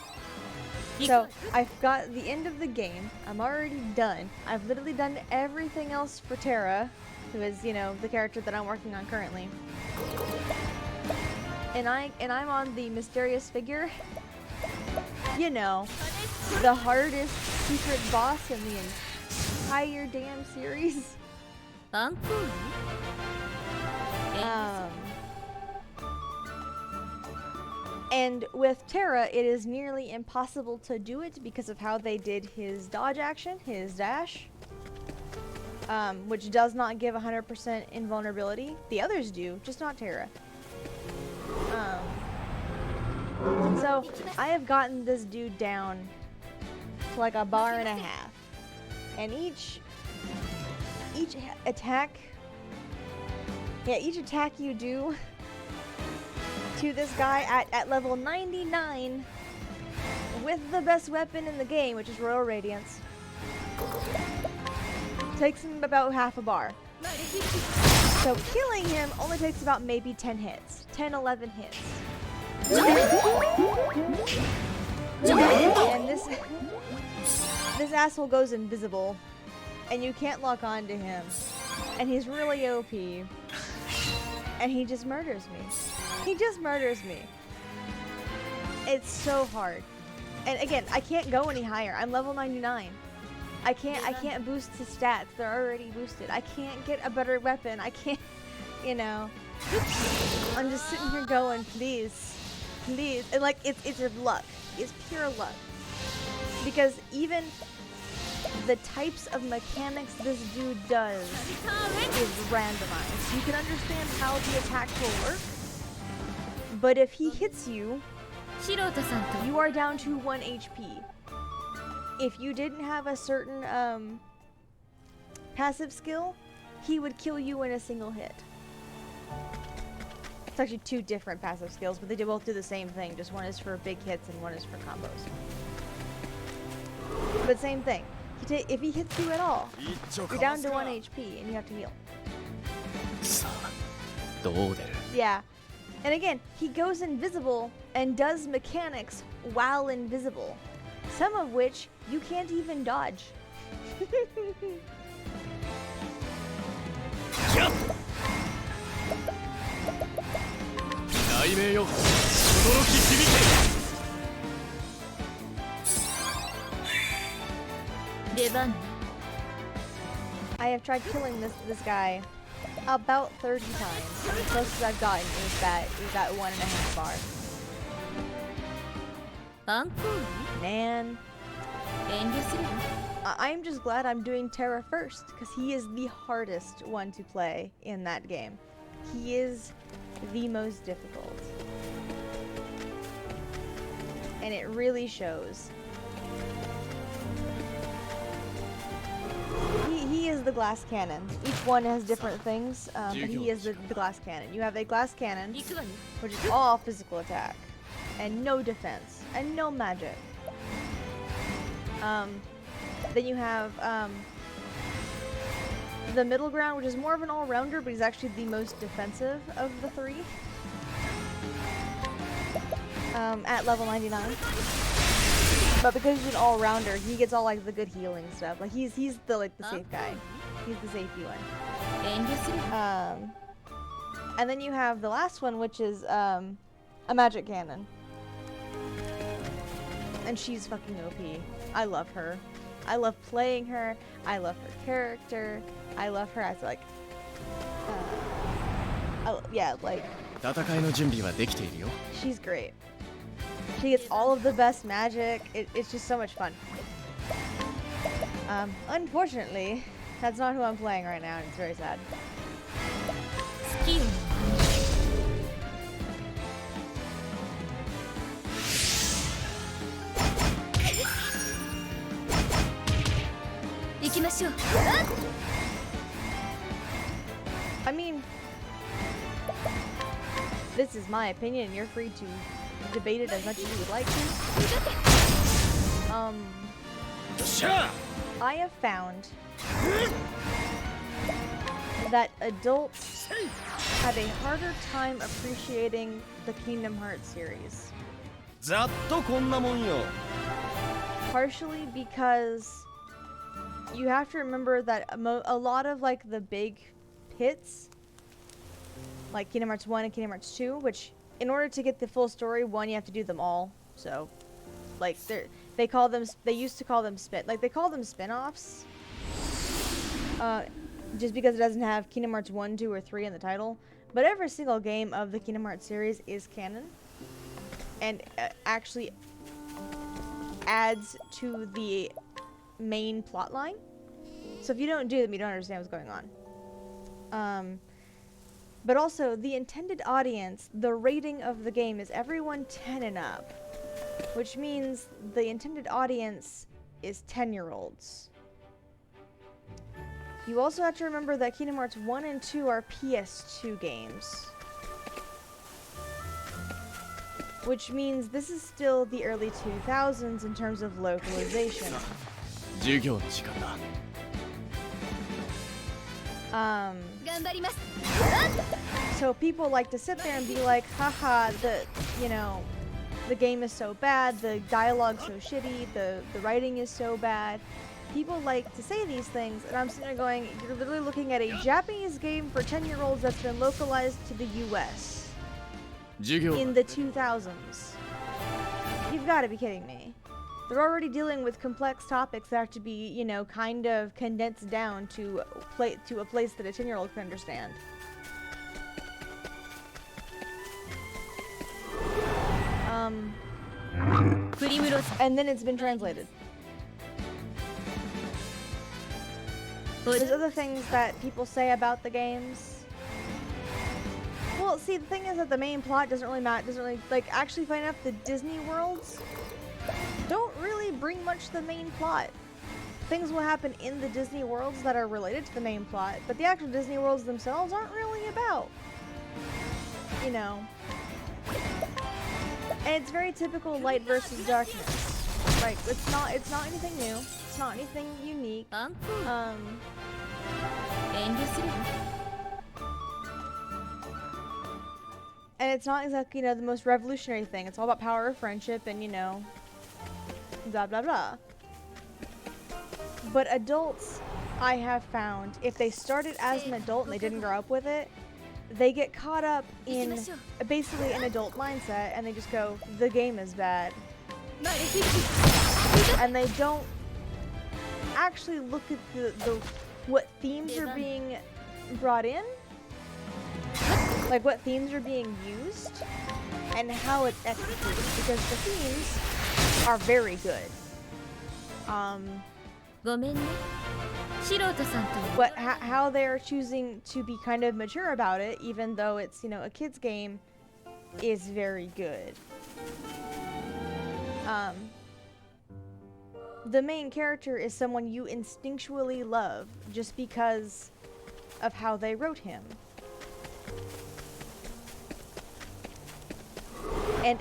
So, I've got the end of the game. I'm already done. I've literally done everything else for Terra, who is, you know, the character that I'm working on currently. And I'm on the mysterious figure. You know, the hardest secret boss in the entire damn series. アンコール？ And with Terra, it is nearly impossible to do it because of how they did his dodge action, his dash, which does not give 100% invulnerability. The others do, just not Terra. So I have gotten this dude down to like a bar and a half, and each attack you do to this guy at level 99 with the best weapon in the game, which is Royal Radiance, takes him about half a bar. So killing him only takes about maybe 10 hits, 10, 11 hits. And this asshole goes invisible, and you can't lock on to him, and he's really OP, and he just murders me. He just murders me. It's so hard. And again, I can't go any higher. I'm level 99. I can't boost his stats. They're already boosted. I can't get a better weapon. I can't, you know. I'm just sitting here going, please. Please. And like it's luck. It's pure luck. Because even the types of mechanics this dude does is randomized. You can understand how the attacks will work. But if he hits you, 素人さんと you are down to 1 HP. If you didn't have a certain passive skill, he would kill you in a single hit. It's actually two different passive skills, but they both do the same thing. Just one is for big hits and one is for combos. But same thing. If he hits you at all, you're down to 1 HP and you have to heal. さあ、どう出る？ Yeah. And again, he goes invisible and does mechanics while invisible, some of which you can't even dodge. やっ雷鳴よ轟き響け出番ね I have tried killing this guy about 30 times. And the closest I've gotten is that 1.5 bar. アンコール Man, 遠慮するわ I'm just glad I'm doing Terra first, because he is the hardest one to play in that game. He is the most difficult. And it really shows. He is the glass cannon. Each one has different things, but he is the glass cannon. You have a glass cannon, 行くわね which is all physical attack, and no defense, and no magic. Then you have the middle ground, which is more of an all-rounder, but he's actually the most defensive of the three. At level 99. But because he's an all-rounder, he gets all like the good healing stuff. Like he's the like the safe guy. He's the safety one. 遠慮するわ And then you have the last one, which is a magic cannon. And she's fucking OP. I love her. I love playing her. I love her character. I love her as like, yeah, like 戦いの準備はできているよ she's great. She gets all of the best magic. It's just so much fun. Unfortunately, that's not who I'm playing right now, and it's very sad. 好きよ行きましょう I mean, this is my opinion. You're free to debate it as much as you would like to. よっしゃ I have found that adults have a harder time appreciating the Kingdom Hearts series. ざっとこんなもんよ Partially because you have to remember that a lot of like the big hits, like Kingdom Hearts 1 and Kingdom Hearts 2, which in order to get the full story, one, you have to do them all. So, like they used to call them spin-offs. Just because it doesn't have Kingdom Hearts 1, 2, or 3 in the title. But every single game of the Kingdom Hearts series is canon. And actually adds to the main plot line. So if you don't do them, you don't understand what's going on. But also, the intended audience, the rating of the game is everyone 10 and up. Which means the intended audience is 10-year-olds. You also have to remember that Kingdom Hearts 1 and 2 are PS2 games. Which means this is still the early 2000s in terms of localization. 授業の時間だ 頑張ります So people like to sit there and be like, haha, the game is so bad, the dialogue's so shitty, the writing is so bad. People like to say these things, and I'm sitting there going, you're literally looking at a Japanese game for 10-year-olds that's been localized to the US 授業 in the 2000s. You've got to be kidding me. They're already dealing with complex topics that have to be, kind of condensed down to a place that a 10-year-old can understand. And then it's been translated. There's other things that people say about the games. Well, see, the thing is that the main plot doesn't really matter. Actually, funny enough, the Disney worlds don't really bring much to the main plot. Things will happen in the Disney worlds that are related to the main plot, but the actual Disney worlds themselves aren't really about, And it's very typical light versus darkness. Like, it's not anything new. It's not anything unique. アンコール遠慮するわ And it's not exactly, the most revolutionary thing. It's all about power of friendship and, blah, blah, blah. But adults I have found if they started as an adult and they didn't grow up with it, they get caught up in basically an adult mindset and they just go, the game is bad. And they don't actually look at the what themes are being brought in, like what themes are being used and how it's executed, because the themes are very good. But how they're choosing to be kind of mature about it, even though it's, you know, a kid's game, is very good. The main character is someone you instinctually love just because of how they wrote him. And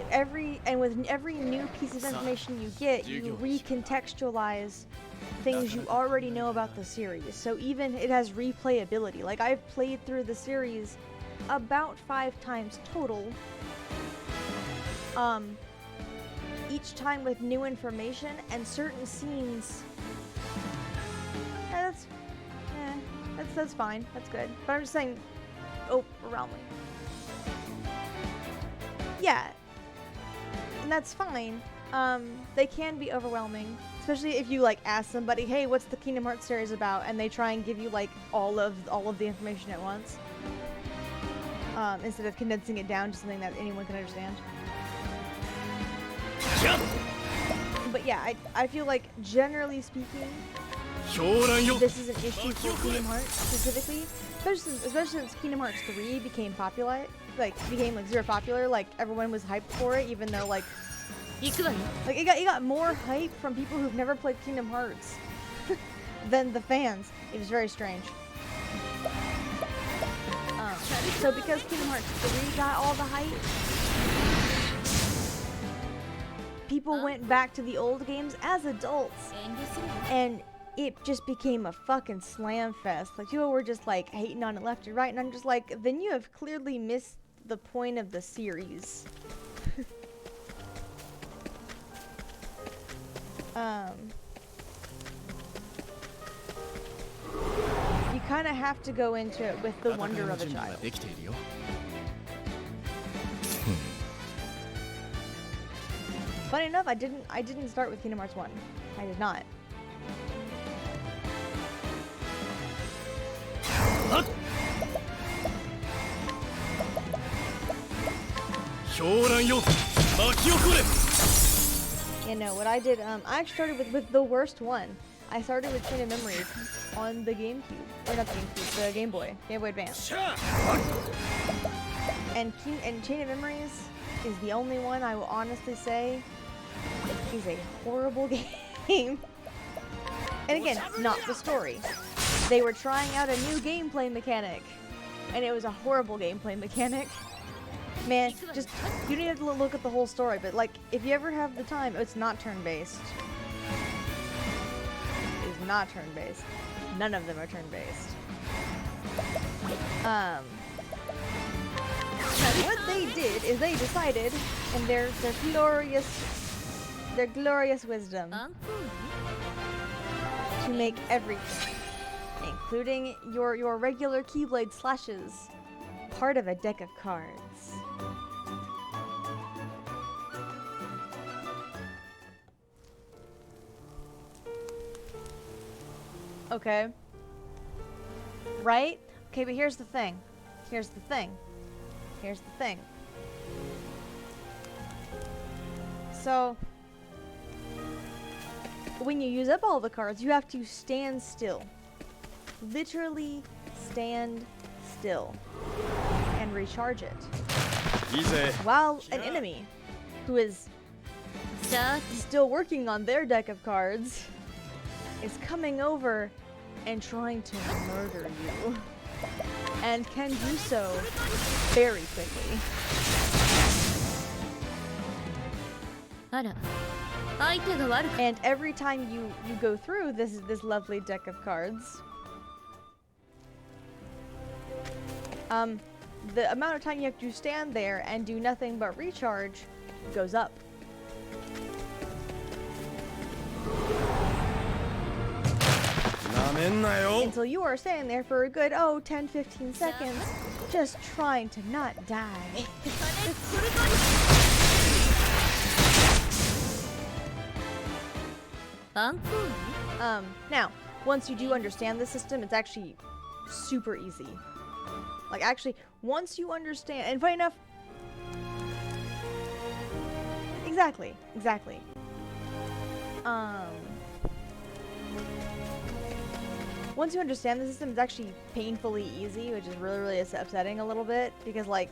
with every new piece of information you get, you recontextualize things you already know about the series. So even it has replayability. Like, I've played through the series about 5 times total. Each time with new information and certain scenes. That's fine. That's good. But I'm just saying, overwhelming. Yeah, and that's fine. They can be overwhelming, especially if you like ask somebody, "Hey, what's the Kingdom Hearts series about?" and they try and give you like all of the information at once, instead of condensing it down to something that anyone can understand. But yeah, I feel like generally speaking, this is an issue for Kingdom Hearts specifically, especially since Kingdom Hearts 3 became popular, became super popular. Like, everyone was hyped for it, even though like it got more hype from people who've never played Kingdom Hearts than the fans. It was very strange. So because Kingdom Hearts 3 got all the hype, people went back to the old games as adults, and it just became a fucking slam fest. Like, people were just like hating on it left and right, and I'm just like, then you have clearly missed the point of the series. You kind of have to go into it with the wonder of a child. Funny enough, I didn't start with Kingdom Hearts 1. I did not. You know what I did? I actually started with the worst one. I started with Chain of Memories on the GameCube, or not the GameCube, the Game Boy Advance. And Chain of Memories is the only one I will honestly say is a horrible game. And again, not the story. They were trying out a new gameplay mechanic, and it was a horrible gameplay mechanic. Man, just, you need to look at the whole story, but like, if you ever have the time, it's not turn-based. It is not turn-based. None of them are turn-based. What they did is they decided, in their glorious wisdom, to make everything, including your regular Keyblade slashes, part of a deck of cards. Okay. Right? Okay, but here's the thing. So, when you use up all the cards, you have to stand still. Literally stand still and recharge it. While an enemy who is still working on their deck of cards is coming over and trying to murder you, and can do so very quickly. And every time you go through this lovely deck of cards, the amount of time you have to stand there and do nothing but recharge goes up. なめんなよ until you are standing there for a good, 10-15 seconds, just trying to not die. Now, once you do understand the system, it's actually super easy. Like, actually, once you understand, and funny enough, exactly. Once you understand the system, it's actually painfully easy, which is really upsetting a little bit, because, like,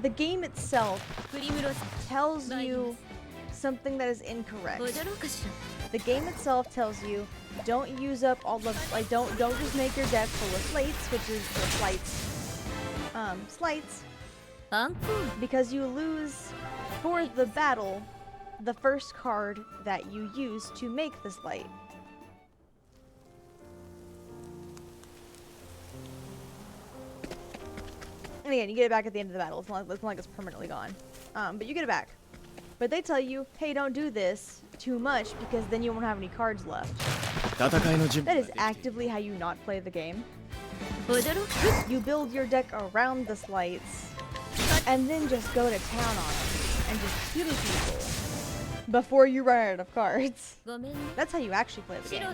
the game itself tells you something that is incorrect. The game itself tells you, don't use up all the, like, don't just make your deck full of slates, which is, or slights, because you lose, for the battle, the first card that you use to make the slight. And again, you get it back at the end of the battle. It's not like it's permanently gone. But you get it back. But they tell you, hey, don't do this too much because then you won't have any cards left. That is actively how you not play the game. You build your deck around the slights and then just go to town on them and just kill people before you run out of cards. That's how you actually play the game.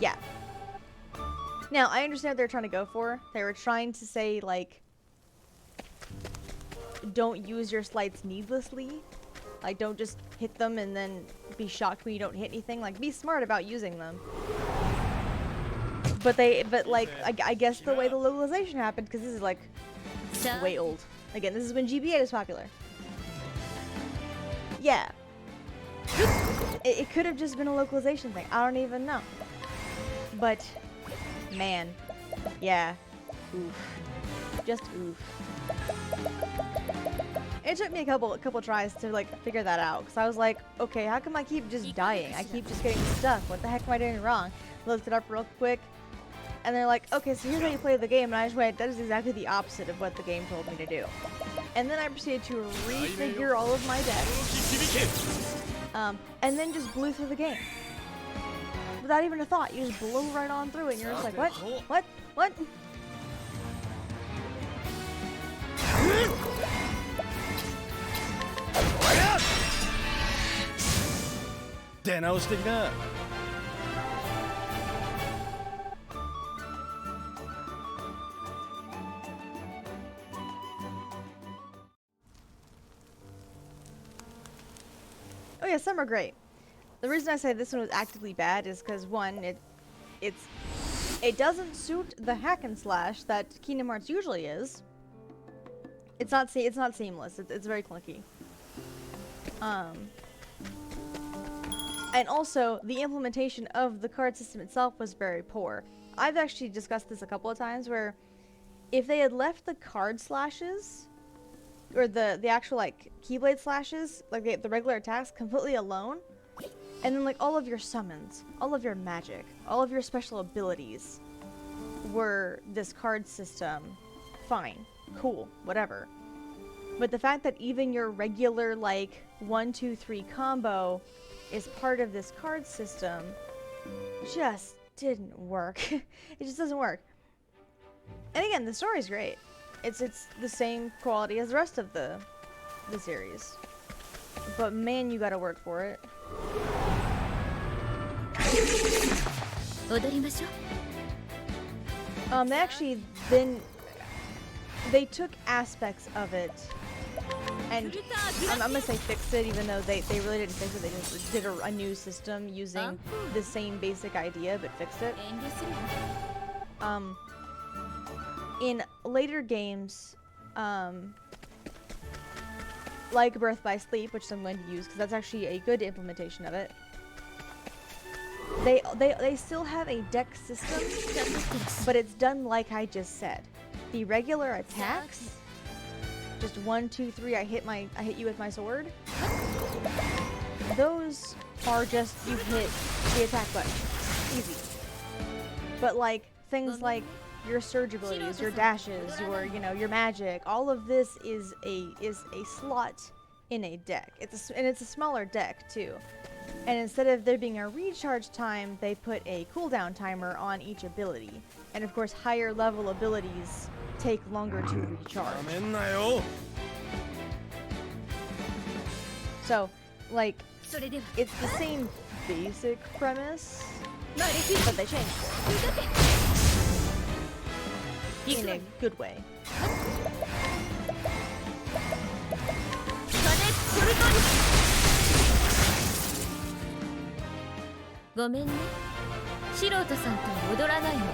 Yeah. Now, I understand what they're trying to go for. They were trying to say, like, don't use your slights needlessly. Like, don't just hit them and then be shocked when you don't hit anything. Like, be smart about using them. But I guess the way the localization happened, because this is, like, way old. Again, this is when GBA was popular. Yeah. It could have just been a localization thing. I don't even know. But, man. Yeah. Oof. Just oof. It took me a couple tries to, like, figure that out, because I was like, okay, how come I keep just dying? I keep just getting stuck. What the heck am I doing wrong? Looked it up real quick, and they're like, okay, so here's how you play the game, and I just went, that is exactly the opposite of what the game told me to do. And then I proceeded to refigure all of my decks, and then just blew through the game. Without even a thought, you just blow right on through it, and you're just like, what? What? What? 出直してきな。Oh yeah, some are great. The reason I say this one was actively bad is because, one, it doesn't suit the hack and slash that Kingdom Hearts usually is. It's not seamless. It's very clunky. And also, the implementation of the card system itself was very poor. I've actually discussed this a couple of times, where if they had left the card slashes, or the actual, like, keyblade slashes, like the regular attacks, completely alone, and then, like, all of your summons, all of your magic, all of your special abilities were this card system, fine, cool, whatever. But the fact that even your regular, like, 1-2-3 combo is part of this card system just didn't work. It just doesn't work. And again, the story's great. It's the same quality as the rest of the series. But man, you gotta work for it. They actually they took aspects of it, and I'm gonna say fixed it, even though they really didn't fix it. They just did a new system using the same basic idea, but fixed it. In later games, like Birth by Sleep, which I'm going to use because that's actually a good implementation of it, they still have a deck system, but it's done like I just said. The regular attacks, just 1, 2, 3, I hit you with my sword. Those are just, you hit the attack button. Easy. But like things like your surge abilities, your dashes, your magic, all of this is a slot in a deck. It's a smaller deck too. And instead of there being a recharge time, they put a cooldown timer on each ability. And of course, higher level abilities take longer to recharge. なめんなよ So, like, それでは it's the same basic premise, マレフィ but they changed 動け it 行 in くわ a good way. 金ソルトリごめんね素人さんと踊らないの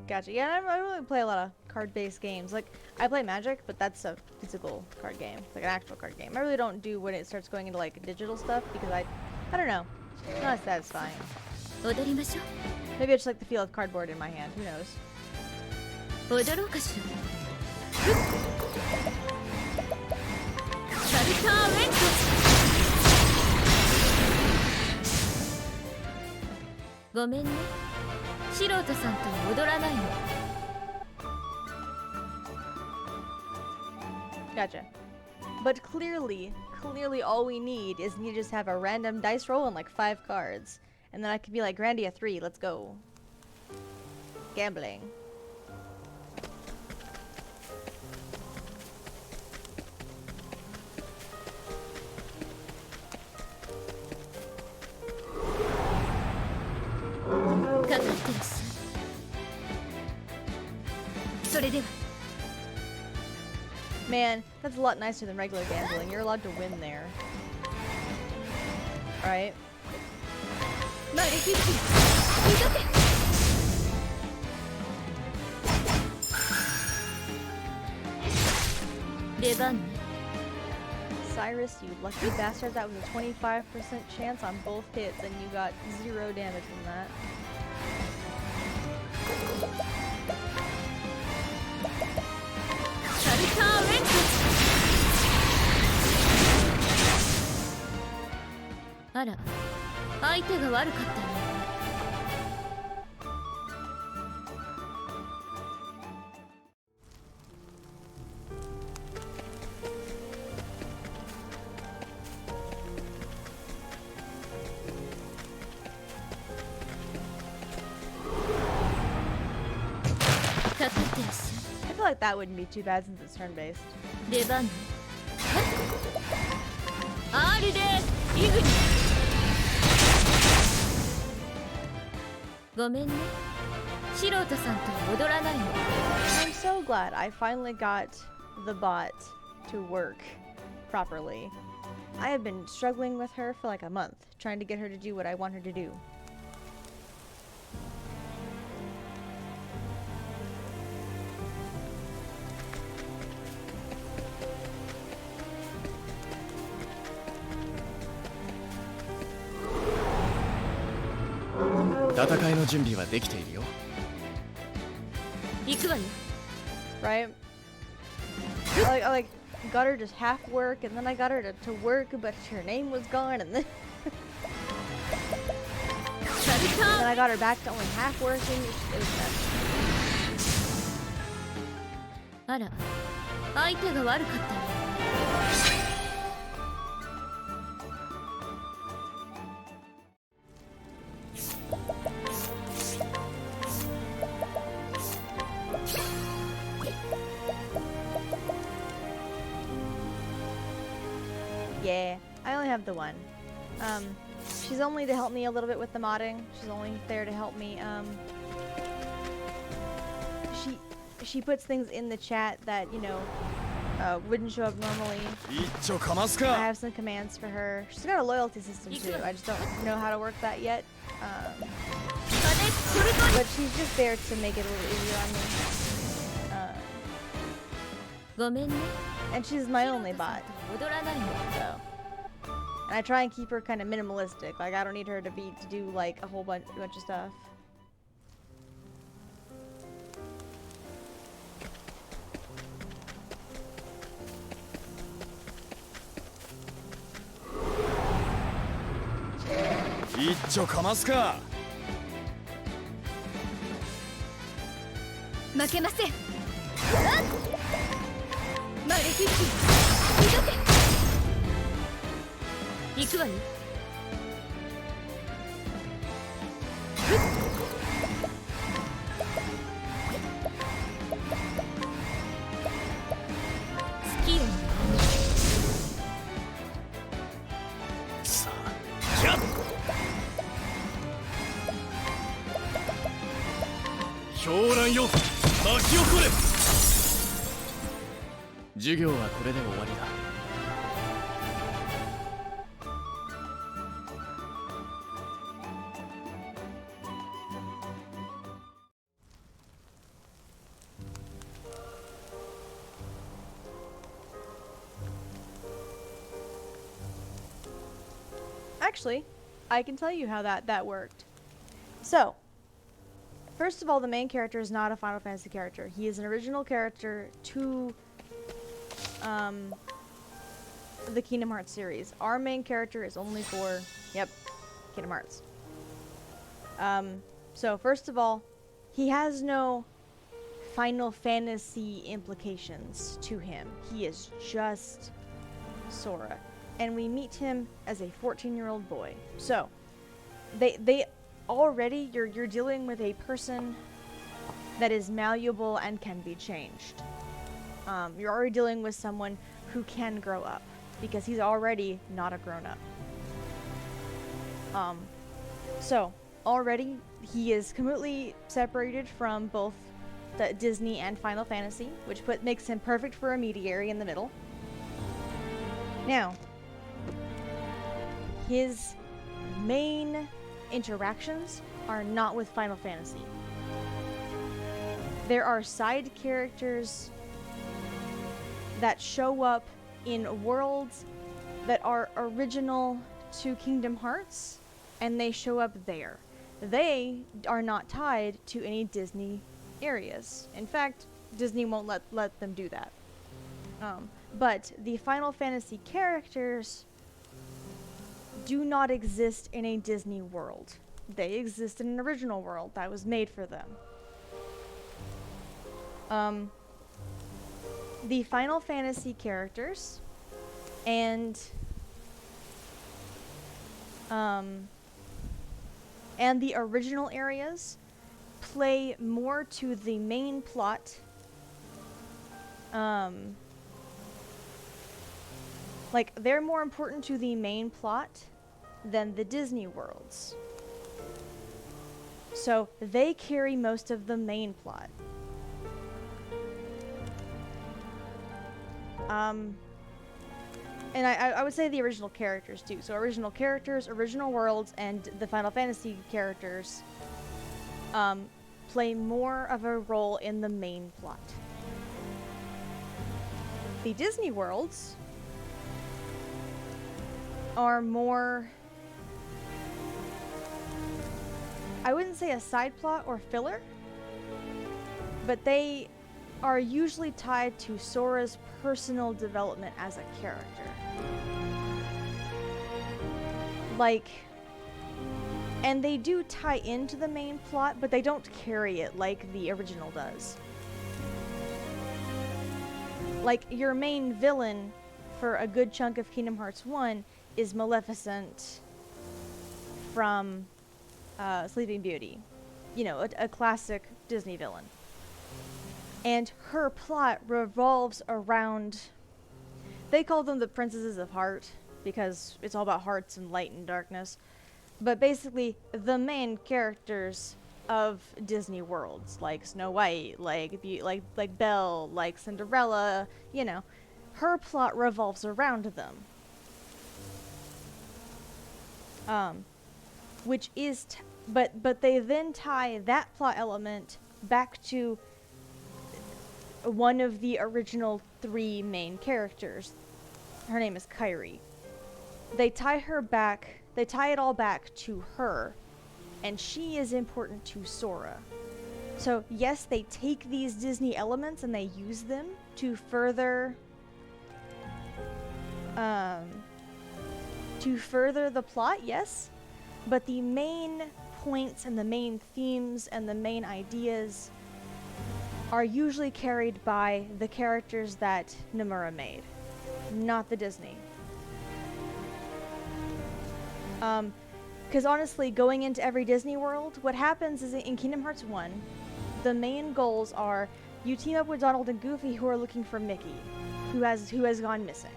Gotcha. Yeah, I don't really play a lot of card-based games. Like, I play Magic, but that's a physical card game. It's like an actual card game. I really don't do when it starts going into, like, digital stuff because I don't know. It's not as satisfying. 踊りましょ Maybe I just like the feel of cardboard in my hand. Who knows? う踊ろうかしらサルターウェントごめんね素人さんと踊らないの Gotcha. But clearly all we need is me to just have a random dice roll and like 5 cards. And then I could be like, Grandia 3, let's go. Gambling. Man, that's a lot nicer than regular gambling. You're allowed to win there. Right? マレフィッシュ動け 出番ね Cyrus, you lucky bastard, that was a 25% chance on both hits, and you got 0 damage from that. サルターウェントあら相手が悪かったね かかってらっし I feel like that wouldn't be too bad since it's turn-based. ゃい出番ね R でイグニごめんね素人さんと踊らないの I'm so glad I finally got the bot to work properly. I have been struggling with her for like a month, trying to get her to do what I want her to do. Oh. 戦いの準備はできているよ。行くわよ Right? I like got her just half work, and then I got her to work, but her name was gone, and then サルタ then ー I got her back to only half working. It was messy. あら相手が悪かったね Yeah, I only have the one. She's only to help me a little bit with the modding. She's only there to help me. She puts things in the chat that, you know, wouldn't show up normally. 一丁かます I か have some commands for her. She's got a loyalty system too. I just don't know how to work that yet. 金ソルトリ But she's just there to make it a little easier on me. ごめんね And she's my only bot. 踊らないの So, and I try and keep her kind of minimalistic. Like I don't need her to do like a whole bunch of stuff. 一丁かますか。負けません。マレフィック二度手行くわよ。月よ。さあやっ狂乱よ巻き起これ。授業はこれで終わりだ。Actually, I can tell you how that worked. So, first of all, the main character is not a Final Fantasy character. He is an original character to the Kingdom Hearts series. Our main character is only for, yep, Kingdom Hearts. So first of all, he has no Final Fantasy implications to him. He is just Sora. And we meet him as a 14-year-old boy. So, they already, you're dealing with a person that is malleable and can be changed. You're already dealing with someone who can grow up, because he's already not a grown-up. So, already, he is completely separated from both the Disney and Final Fantasy, which makes him perfect for a mediary in the middle. Now, his main interactions are not with Final Fantasy. There are side characters that show up in worlds that are original to Kingdom Hearts, and they show up there. They are not tied to any Disney areas. In fact, Disney won't let them do that. But the Final Fantasy characters do not exist in a Disney world. They exist in an original world that was made for them. The Final Fantasy characters and the original areas play more to the main plot. Like, they're more important to the main plot than the Disney worlds. So, they carry most of the main plot. And I would say the original characters too. So original characters, original worlds, and the Final Fantasy characters play more of a role in the main plot. The Disney worlds are more, I wouldn't say a side plot or filler, but they are usually tied to Sora's personal development as a character. Like, and they do tie into the main plot, but they don't carry it like the original does. Like, your main villain for a good chunk of Kingdom Hearts 1 is Maleficent from Sleeping Beauty. You know, a classic Disney villain. And her plot revolves around, they call them the Princesses of Heart, because it's all about hearts and light and darkness. But basically, the main characters of Disney worlds, like Snow White, like Belle, like Cinderella, you know, her plot revolves around them. Which is, but they then tie that plot element back to one of the original 3 main characters. Her name is Kairi. They tie her back, they tie it all back to her, and she is important to Sora. So yes, they take these Disney elements and they use them to further the plot, yes, but the main points and the main themes and the main ideas are usually carried by the characters that Nomura made, not the Disney. Because honestly, going into every Disney world, what happens is in Kingdom Hearts 1, the main goals are you team up with Donald and Goofy who are looking for Mickey, who has gone missing.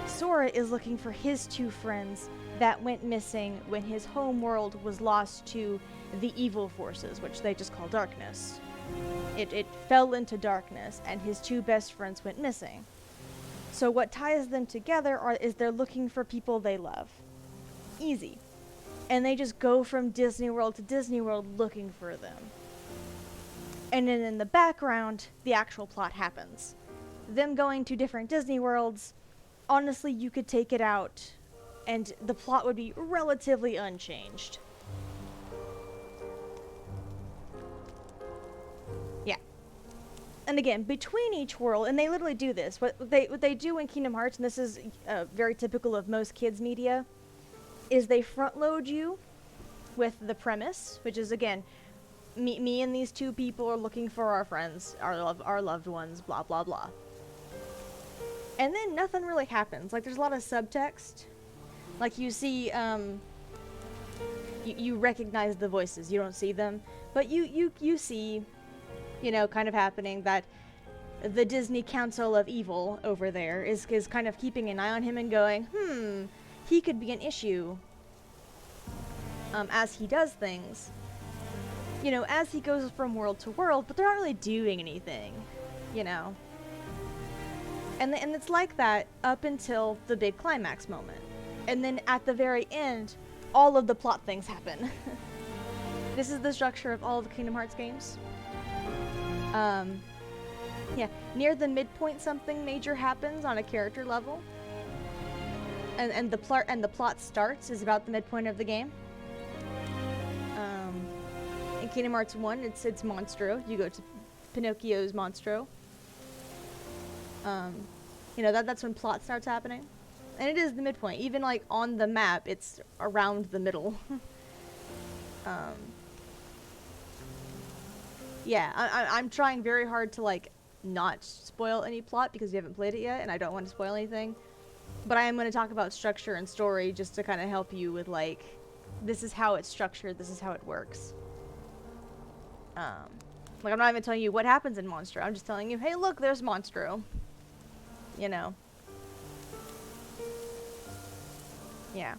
Sora is looking for his two friends that went missing when his home world was lost to the evil forces, which they just call darkness. It fell into darkness, and his two best friends went missing. So what ties them together is they're looking for people they love. Easy. And they just go from Disney World to Disney World looking for them. And then in the background, the actual plot happens. Them going to different Disney Worlds, honestly, you could take it out, and the plot would be relatively unchanged. Yeah. And again, between each world, and they literally do this, what they do in Kingdom Hearts, and this is very typical of most kids' media, is they front load you with the premise, which is, again, me and these two people are looking for our friends, our loved ones, blah, blah, blah. And then nothing really happens. Like, there's a lot of subtext. Like, you see, you recognize the voices. You don't see them. But you see, you know, kind of happening that the Disney Council of Evil over there is kind of keeping an eye on him and going, he could be an issue as he does things. You know, as he goes from world to world, but they're not really doing anything, you know. And it's like that up until the big climax moment. And then at the very end, all of the plot things happen. This is the structure of all of the Kingdom Hearts games. Yeah, near the midpoint something major happens on a character level. And the plot starts is about the midpoint of the game. In Kingdom Hearts 1, it's Monstro. You go to Pinocchio's Monstro. You know, that's when plot starts happening. And it is the midpoint. Even, like, on the map, it's around the middle. Yeah, I'm trying very hard to, like, not spoil any plot because you haven't played it yet, and I don't want to spoil anything. But I am going to talk about structure and story just to kind of help you with, like, this is how it's structured, this is how it works. Like, I'm not even telling you what happens in Monstro. I'm just telling you, hey, look, there's Monstro. You know. Yeah.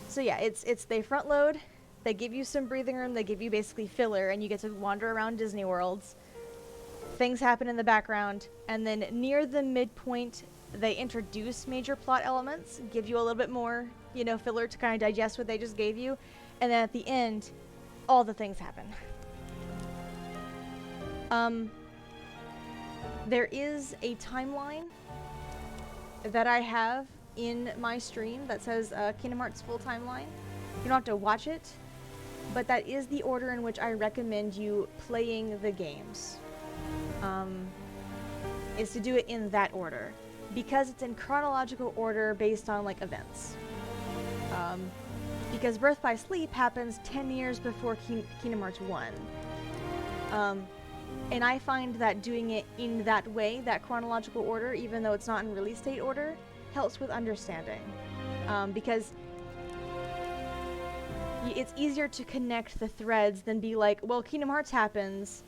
So yeah, it's they front load, they give you some breathing room, they give you basically filler, and you get to wander around Disney worlds. Things happen in the background, and then near the midpoint, they introduce major plot elements, give you a little bit more, you know, filler to kind of digest what they just gave you, and then at the end, all the things happen. There is a timeline that I have in my stream that says Kingdom Hearts full timeline. You don't have to watch it, but that is the order in which I recommend you playing the games. Is to do it in that order, because it's in chronological order based on, like, events. Because Birth by Sleep happens 10 years before Kingdom Hearts 1. And I find that doing it in that way, that chronological order, even though it's not in release date order, helps with understanding. Because it's easier to connect the threads than be like, well, Kingdom Hearts happens,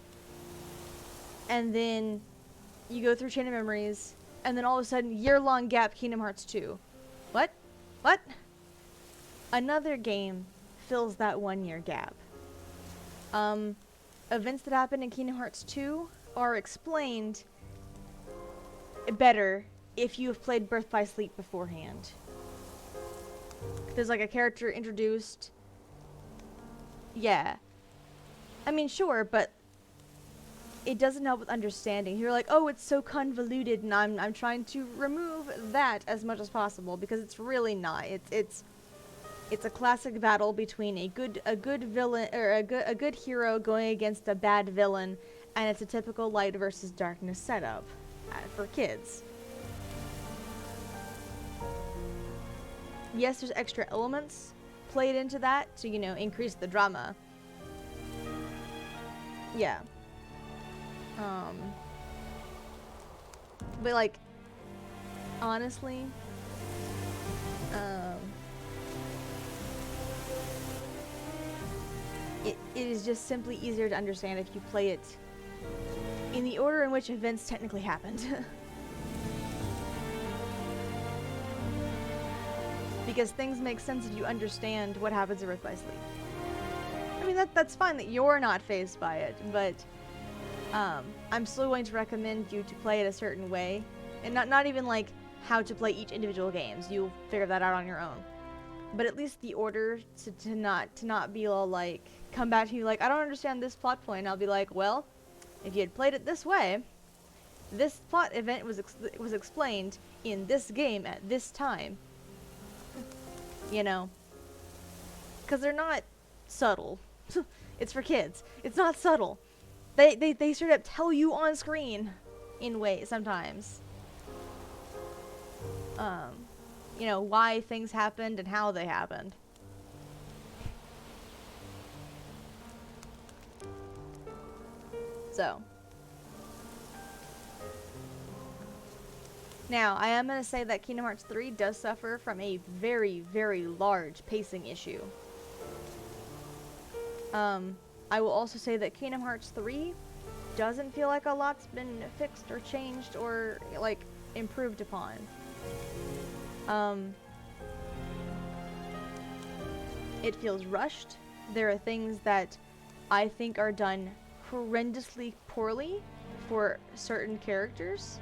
and then you go through Chain of Memories, and then all of a sudden, year-long gap, Kingdom Hearts 2. What? What? Another game fills that 1 year gap. Events that happen in Kingdom Hearts 2 are explained better if you have played Birth by Sleep beforehand. There's, like, a character introduced. Yeah. I mean, sure, but it doesn't help with understanding. You're like, oh, it's so convoluted, and I'm trying to remove that as much as possible, because it's really not. It's a classic battle between a good villain, or a good hero going against a bad villain, and it's a typical light versus darkness setup for kids. yes, there's extra elements played into that to, you know, increase the drama. Yeah. But like, honestly, it is just simply easier to understand if you play it in the order in which events technically happened. Because things make sense if you understand what happens in Birth by Sleep. I mean, that's fine that you're not phased by it, but I'm still going to recommend you to play it a certain way. And not even like how to play each individual games. You'll figure that out on your own. But at least the order to not be all like, come back to you like, I don't understand this plot point. I'll be like, well, if you had played it this way, this plot event was explained in this game at this time. You know, because they're not subtle. It's for kids. It's not subtle. They straight up tell you on screen in ways sometimes. You know, why things happened and how they happened. So. Now, I am going to say that Kingdom Hearts 3 does suffer from a very, very large pacing issue. I will also say that Kingdom Hearts 3 doesn't feel like a lot's been fixed or changed or, like, improved upon. It feels rushed. There are things that I think are done horrendously poorly for certain characters.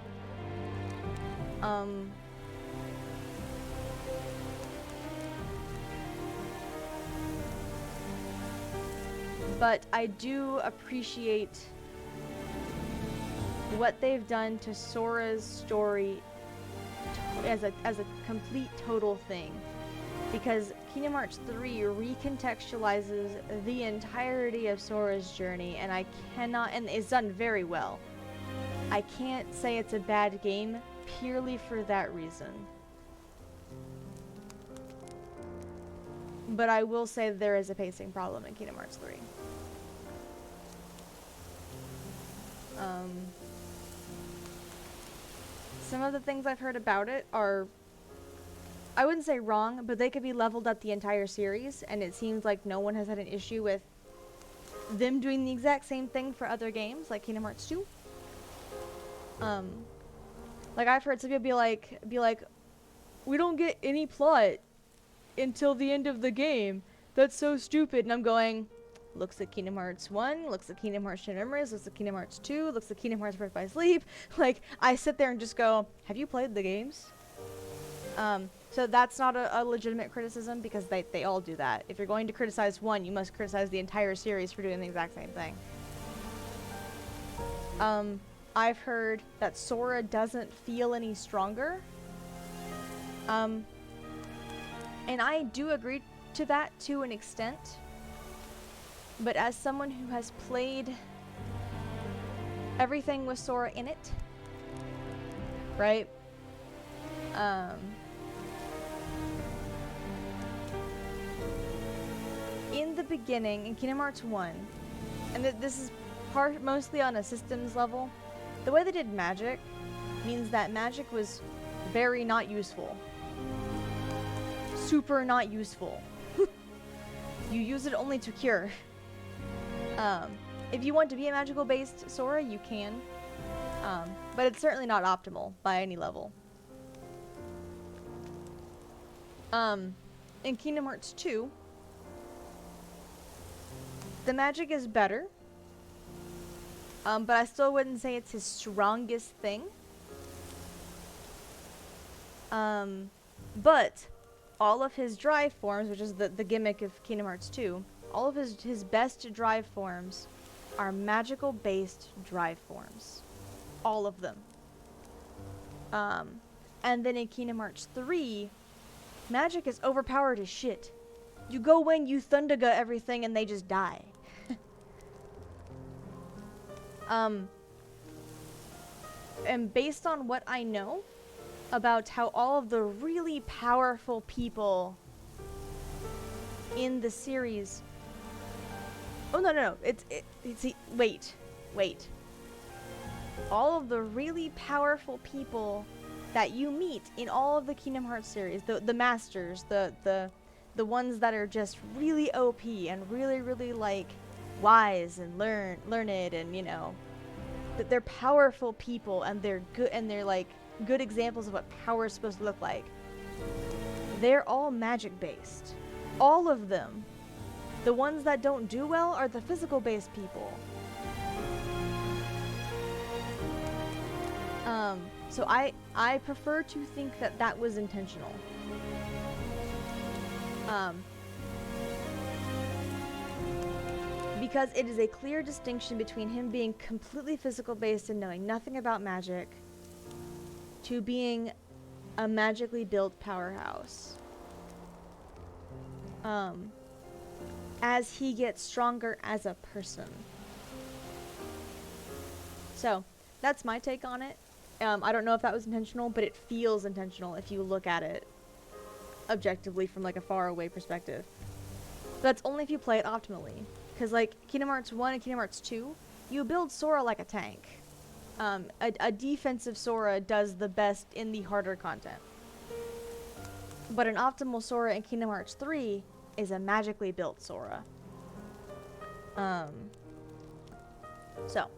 But I do appreciate what they've done to Sora's story as a complete total thing, because Kingdom Hearts 3 recontextualizes the entirety of Sora's journey, and I cannot, and it's done very well. I can't say it's a bad game purely for that reason. But I will say there is a pacing problem in Kingdom Hearts 3. Some of the things I've heard about it are, I wouldn't say wrong, but they could be leveled at the entire series, and it seems like no one has had an issue with them doing the exact same thing for other games, like Kingdom Hearts 2. Like, I've heard some people be like, we don't get any plot until the end of the game. That's so stupid. And I'm going, looks at Kingdom Hearts 1, looks at Kingdom Hearts Chain of Memories, looks at Kingdom Hearts 2, looks at Kingdom Hearts Birth by Sleep. Like, I sit there and just go, have you played the games? So that's not a legitimate criticism, because they all do that. If you're going to criticize one, you must criticize the entire series for doing the exact same thing. I've heard that Sora doesn't feel any stronger. And I do agree to that to an extent. But as someone who has played everything with Sora in it, right? In the beginning, in Kingdom Hearts 1, and this is mostly on a systems level, the way they did magic means that magic was very not useful. Super not useful. You use it only to cure. If you want to be a magical based Sora, you can. But it's certainly not optimal by any level. In Kingdom Hearts 2, the magic is better. But I still wouldn't say it's his strongest thing. But all of his drive forms, which is the gimmick of Kingdom Hearts 2, all of his best drive forms are magical based drive forms. All of them. And then in Kingdom Hearts 3, magic is overpowered as shit. You go in, you Thundaga everything, and they just die. And based on what I know, about how all of the really powerful people in the series. Oh no, wait. All of the really powerful people that you meet in all of the Kingdom Hearts series, the masters, the ones that are just really OP and really like wise and learned, and you know, that they're powerful people and they're good, and they're like good examples of what power is supposed to look like. They're all magic based. All of them. The ones that don't do well are the physical based people. So I prefer to think that that was intentional. Because it is a clear distinction between him being completely physical based and knowing nothing about magic to being a magically built powerhouse. As he gets stronger as a person. So, that's my take on it. I don't know if that was intentional, but it feels intentional if you look at it objectively from like a far away perspective. But that's only if you play it optimally. Because like Kingdom Hearts 1 and Kingdom Hearts 2, you build Sora like a tank. A defensive Sora does the best in the harder content. But an optimal Sora in Kingdom Hearts 3 is a magically built Sora. So.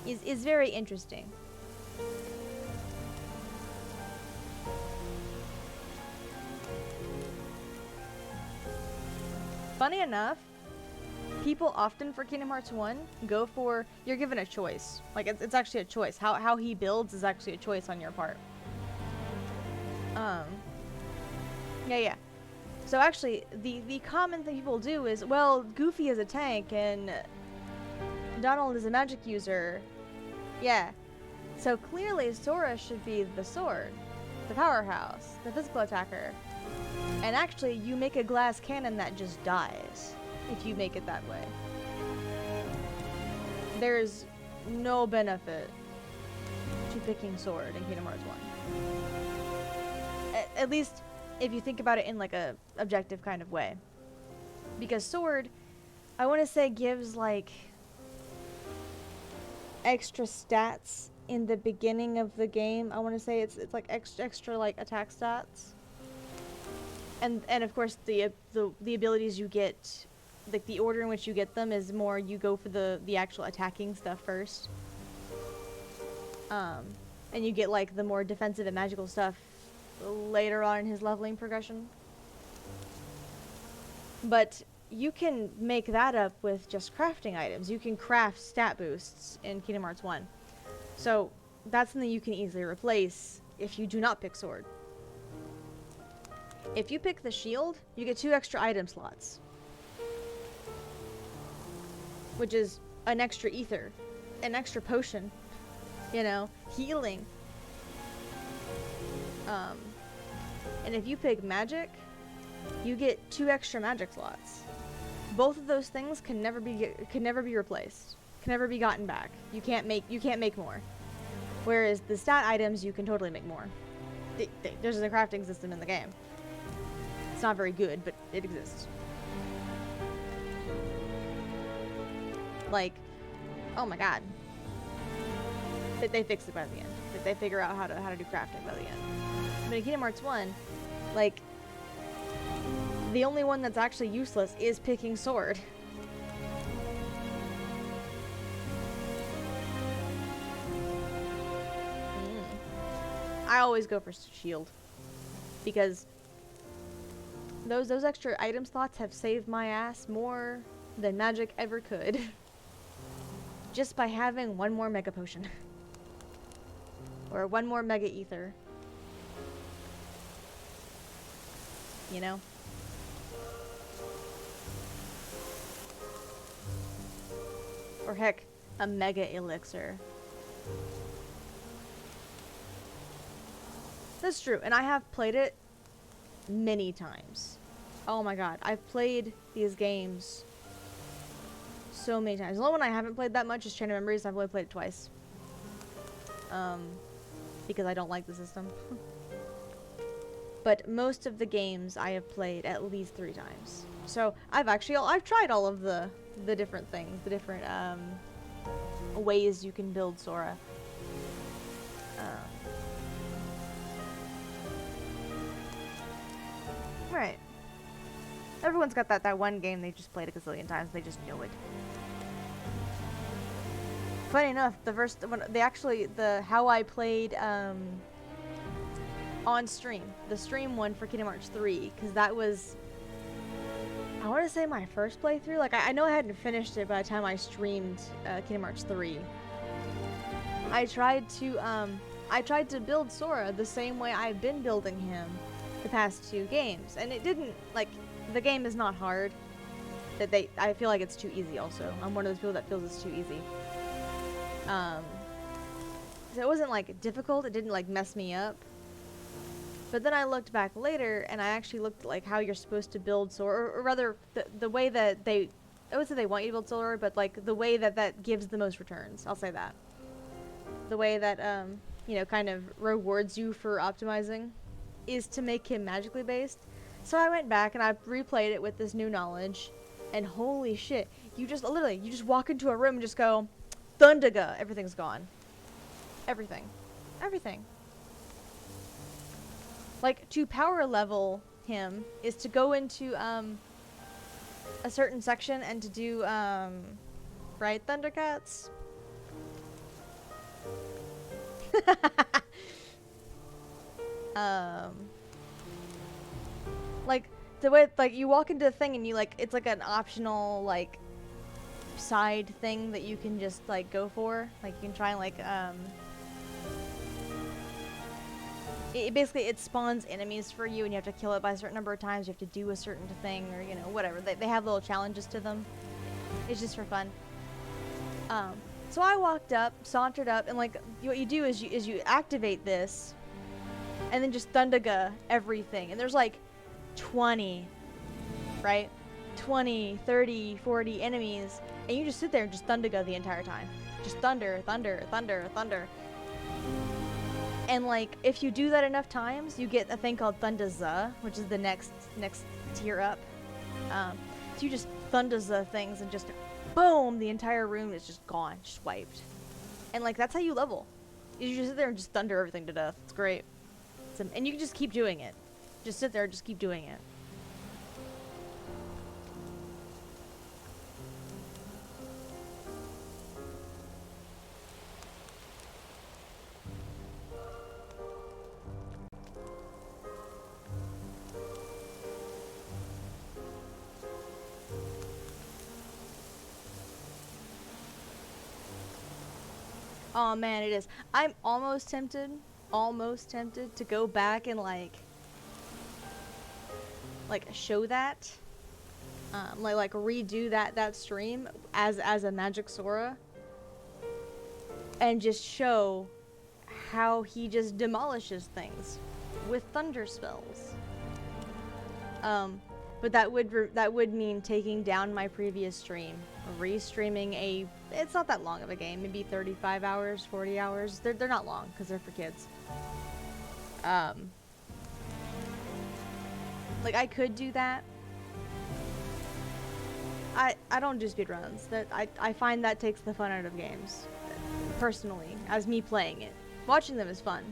Is very interesting. Funny enough, people often for Kingdom Hearts 1 go for, you're given a choice. Like, it's actually a choice. How he builds is actually a choice on your part. Yeah. So actually, the common thing people do is, well, Goofy is a tank and Donald is a magic user. Yeah. So clearly Sora should be the sword, the powerhouse, the physical attacker. And actually, you make a glass cannon that just dies if you make it that way. There's no benefit to picking sword in Kingdom Hearts 1. At least if you think about it in like a objective kind of way. Because sword, I want to say, gives like extra stats in the beginning of the game. I want to say it's like extra like attack stats. And of course the abilities you get, like the order in which you get them is more you go for the actual attacking stuff first. And you get like the more defensive and magical stuff later on in his leveling progression. But you can make that up with just crafting items. You can craft stat boosts in Kingdom Hearts 1. So that's something you can easily replace if you do not pick sword. If you pick the shield, you get 2 extra item slots. Which is an extra ether, an extra potion, you know, healing. And if you pick magic, you get 2 extra magic slots. Both of those things can never be replaced. Can never be gotten back. You can't make more. Whereas the stat items, you can totally make more. There's a crafting system in the game. It's not very good, but it exists. Like, oh my god. They fixed it by the end. They figure out how to do crafting by the end. But in Kingdom Hearts 1, like, the only one that's actually useless is picking sword. I always go for shield. Because those extra item slots have saved my ass more than magic ever could. Just by having 1 more mega potion. Or 1 more mega ether. You know? Or heck, a mega elixir. That's true, and I have played it many times. Oh my god, I've played these games so many times. The only one I haven't played that much is Chain of Memories. I've only played it twice. Because I don't like the system. But most of the games I have played at least 3 times. So I've tried all of the different things, the different ways you can build Sora. Right. Everyone's got that one game they just played a gazillion times. They just know it. Funny enough, how I played on stream, the stream one for Kingdom Hearts 3, because that was, I want to say, my first playthrough. Like I know I hadn't finished it by the time I streamed Kingdom Hearts 3. I tried to build Sora the same way I've been building him the past 2 games, and it didn't, like, the game is not hard. I feel like it's too easy also. I'm one of those people that feels it's too easy. So it wasn't like difficult, it didn't like mess me up. But then I looked back later and I actually looked at like how you're supposed to build Sora, or rather the way that I would say they want you to build Sora, but like the way that gives the most returns. I'll say that. The way that you know, kind of rewards you for optimizing is to make him magically based. So I went back and I replayed it with this new knowledge, and holy shit, you just walk into a room and just go Thundaga, everything's gone. Everything. Like, to power level him is to go into a certain section and to do right, Thundercats? Like the way, like, you walk into the thing and you like, it's like an optional like side thing that you can just like go for. Like you can try and like basically it spawns enemies for you and you have to kill it by a certain number of times. You have to do a certain thing, or you know, whatever. They have little challenges to them. It's just for fun. So I walked up, sauntered up, and like what you do is you activate this and then just Thundaga everything. And there's like 20, right? 20, 30, 40 enemies, and you just sit there and just Thundaga the entire time. Just thunder, thunder, thunder, thunder. And like, if you do that enough times, you get a thing called Thundaza, which is the next tier up. So you just Thundaza things and just boom, the entire room is just gone, just wiped. And like, that's how you level. You just sit there and just thunder everything to death. It's great. And you can just keep doing it. Just sit there and just keep doing it. Oh man, it is. I'm almost tempted to go back and like show that, like redo that stream as a Magic Sora, and just show how he just demolishes things with thunder spells. But that would mean taking down my previous stream, restreaming it's not that long of a game, maybe 35 hours, 40 hours. They're not long because they're for kids. Like I could do that. I don't do speedruns. I find that takes the fun out of games, personally, as me playing it. Watching them is fun,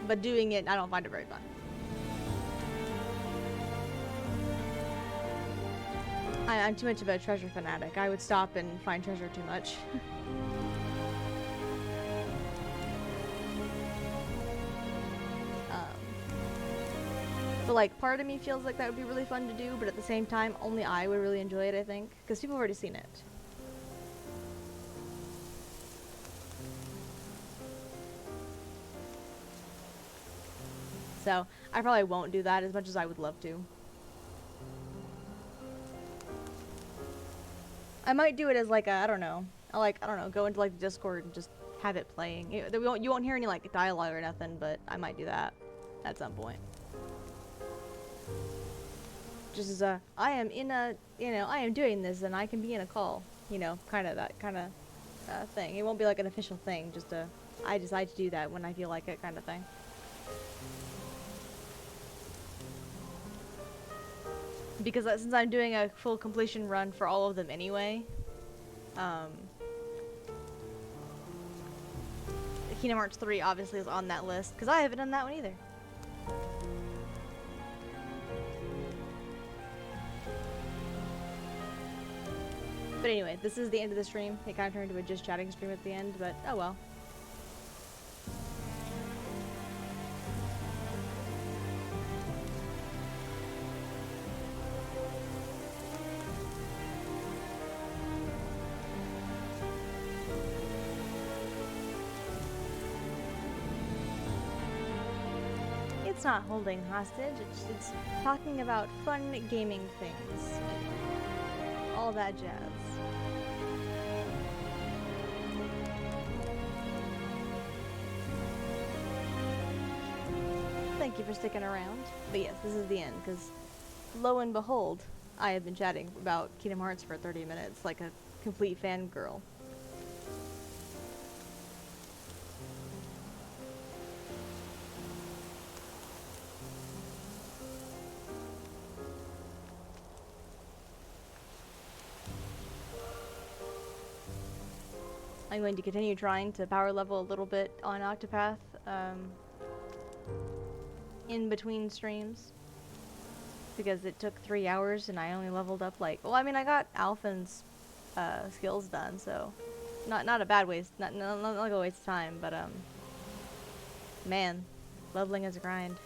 but doing it, I don't find it very fun. I'm too much of a treasure fanatic. I would stop and find treasure too much. But like, part of me feels like that would be really fun to do, but at the same time, only I would really enjoy it, I think, because people have already seen it. So, I probably won't do that as much as I would love to. I might do it as like a, I don't know, go into like the Discord and just have it playing. You won't hear any like dialogue or nothing, but I might do that at some point. Just as I am in a, I am doing this and I can be in a call. you know, kind of that kind of thing. It won't be like an official thing, just a I decide to do that when I feel like it kind of thing. Because since I'm doing a full completion run for all of them anyway, Kingdom Hearts 3 obviously is on that list, because I haven't done that one either. But anyway, this is the end of the stream. It kind of turned into a just chatting stream at the end, but oh well. It's not holding hostage, it's talking about fun gaming things. All that jazz. Thank you for sticking around. But yes, this is the end, because lo and behold, I have been chatting about Kingdom Hearts for 30 minutes like a complete fangirl. I'm going to continue trying to power level a little bit on Octopath in between streams, because it took 3 hours and I only leveled up like, well, I mean, I got Alphen's skills done, so not a bad waste, not like a waste of time, but man, leveling is a grind.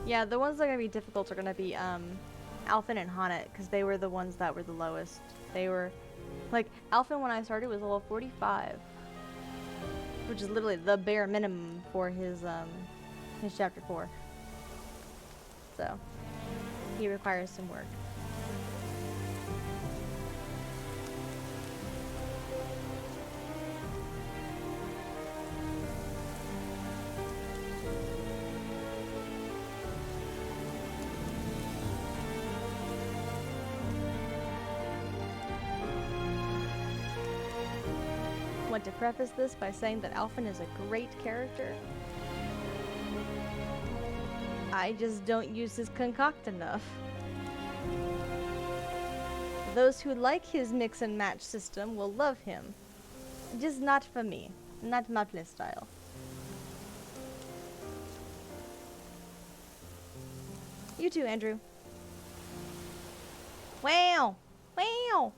Yeah, the ones that are gonna be difficult are gonna be Alphen and Honnet, because they were the ones that were the lowest. They were like, Alphen when I started was level 45, which is literally the bare minimum for his chapter 4. So he requires some work. I want to preface this by saying that Alphen is a great character. I just don't use his concoct enough. Those who like his mix and match system will love him. Just not for me. Not my playstyle. You too, Andrew. Wow! Wow!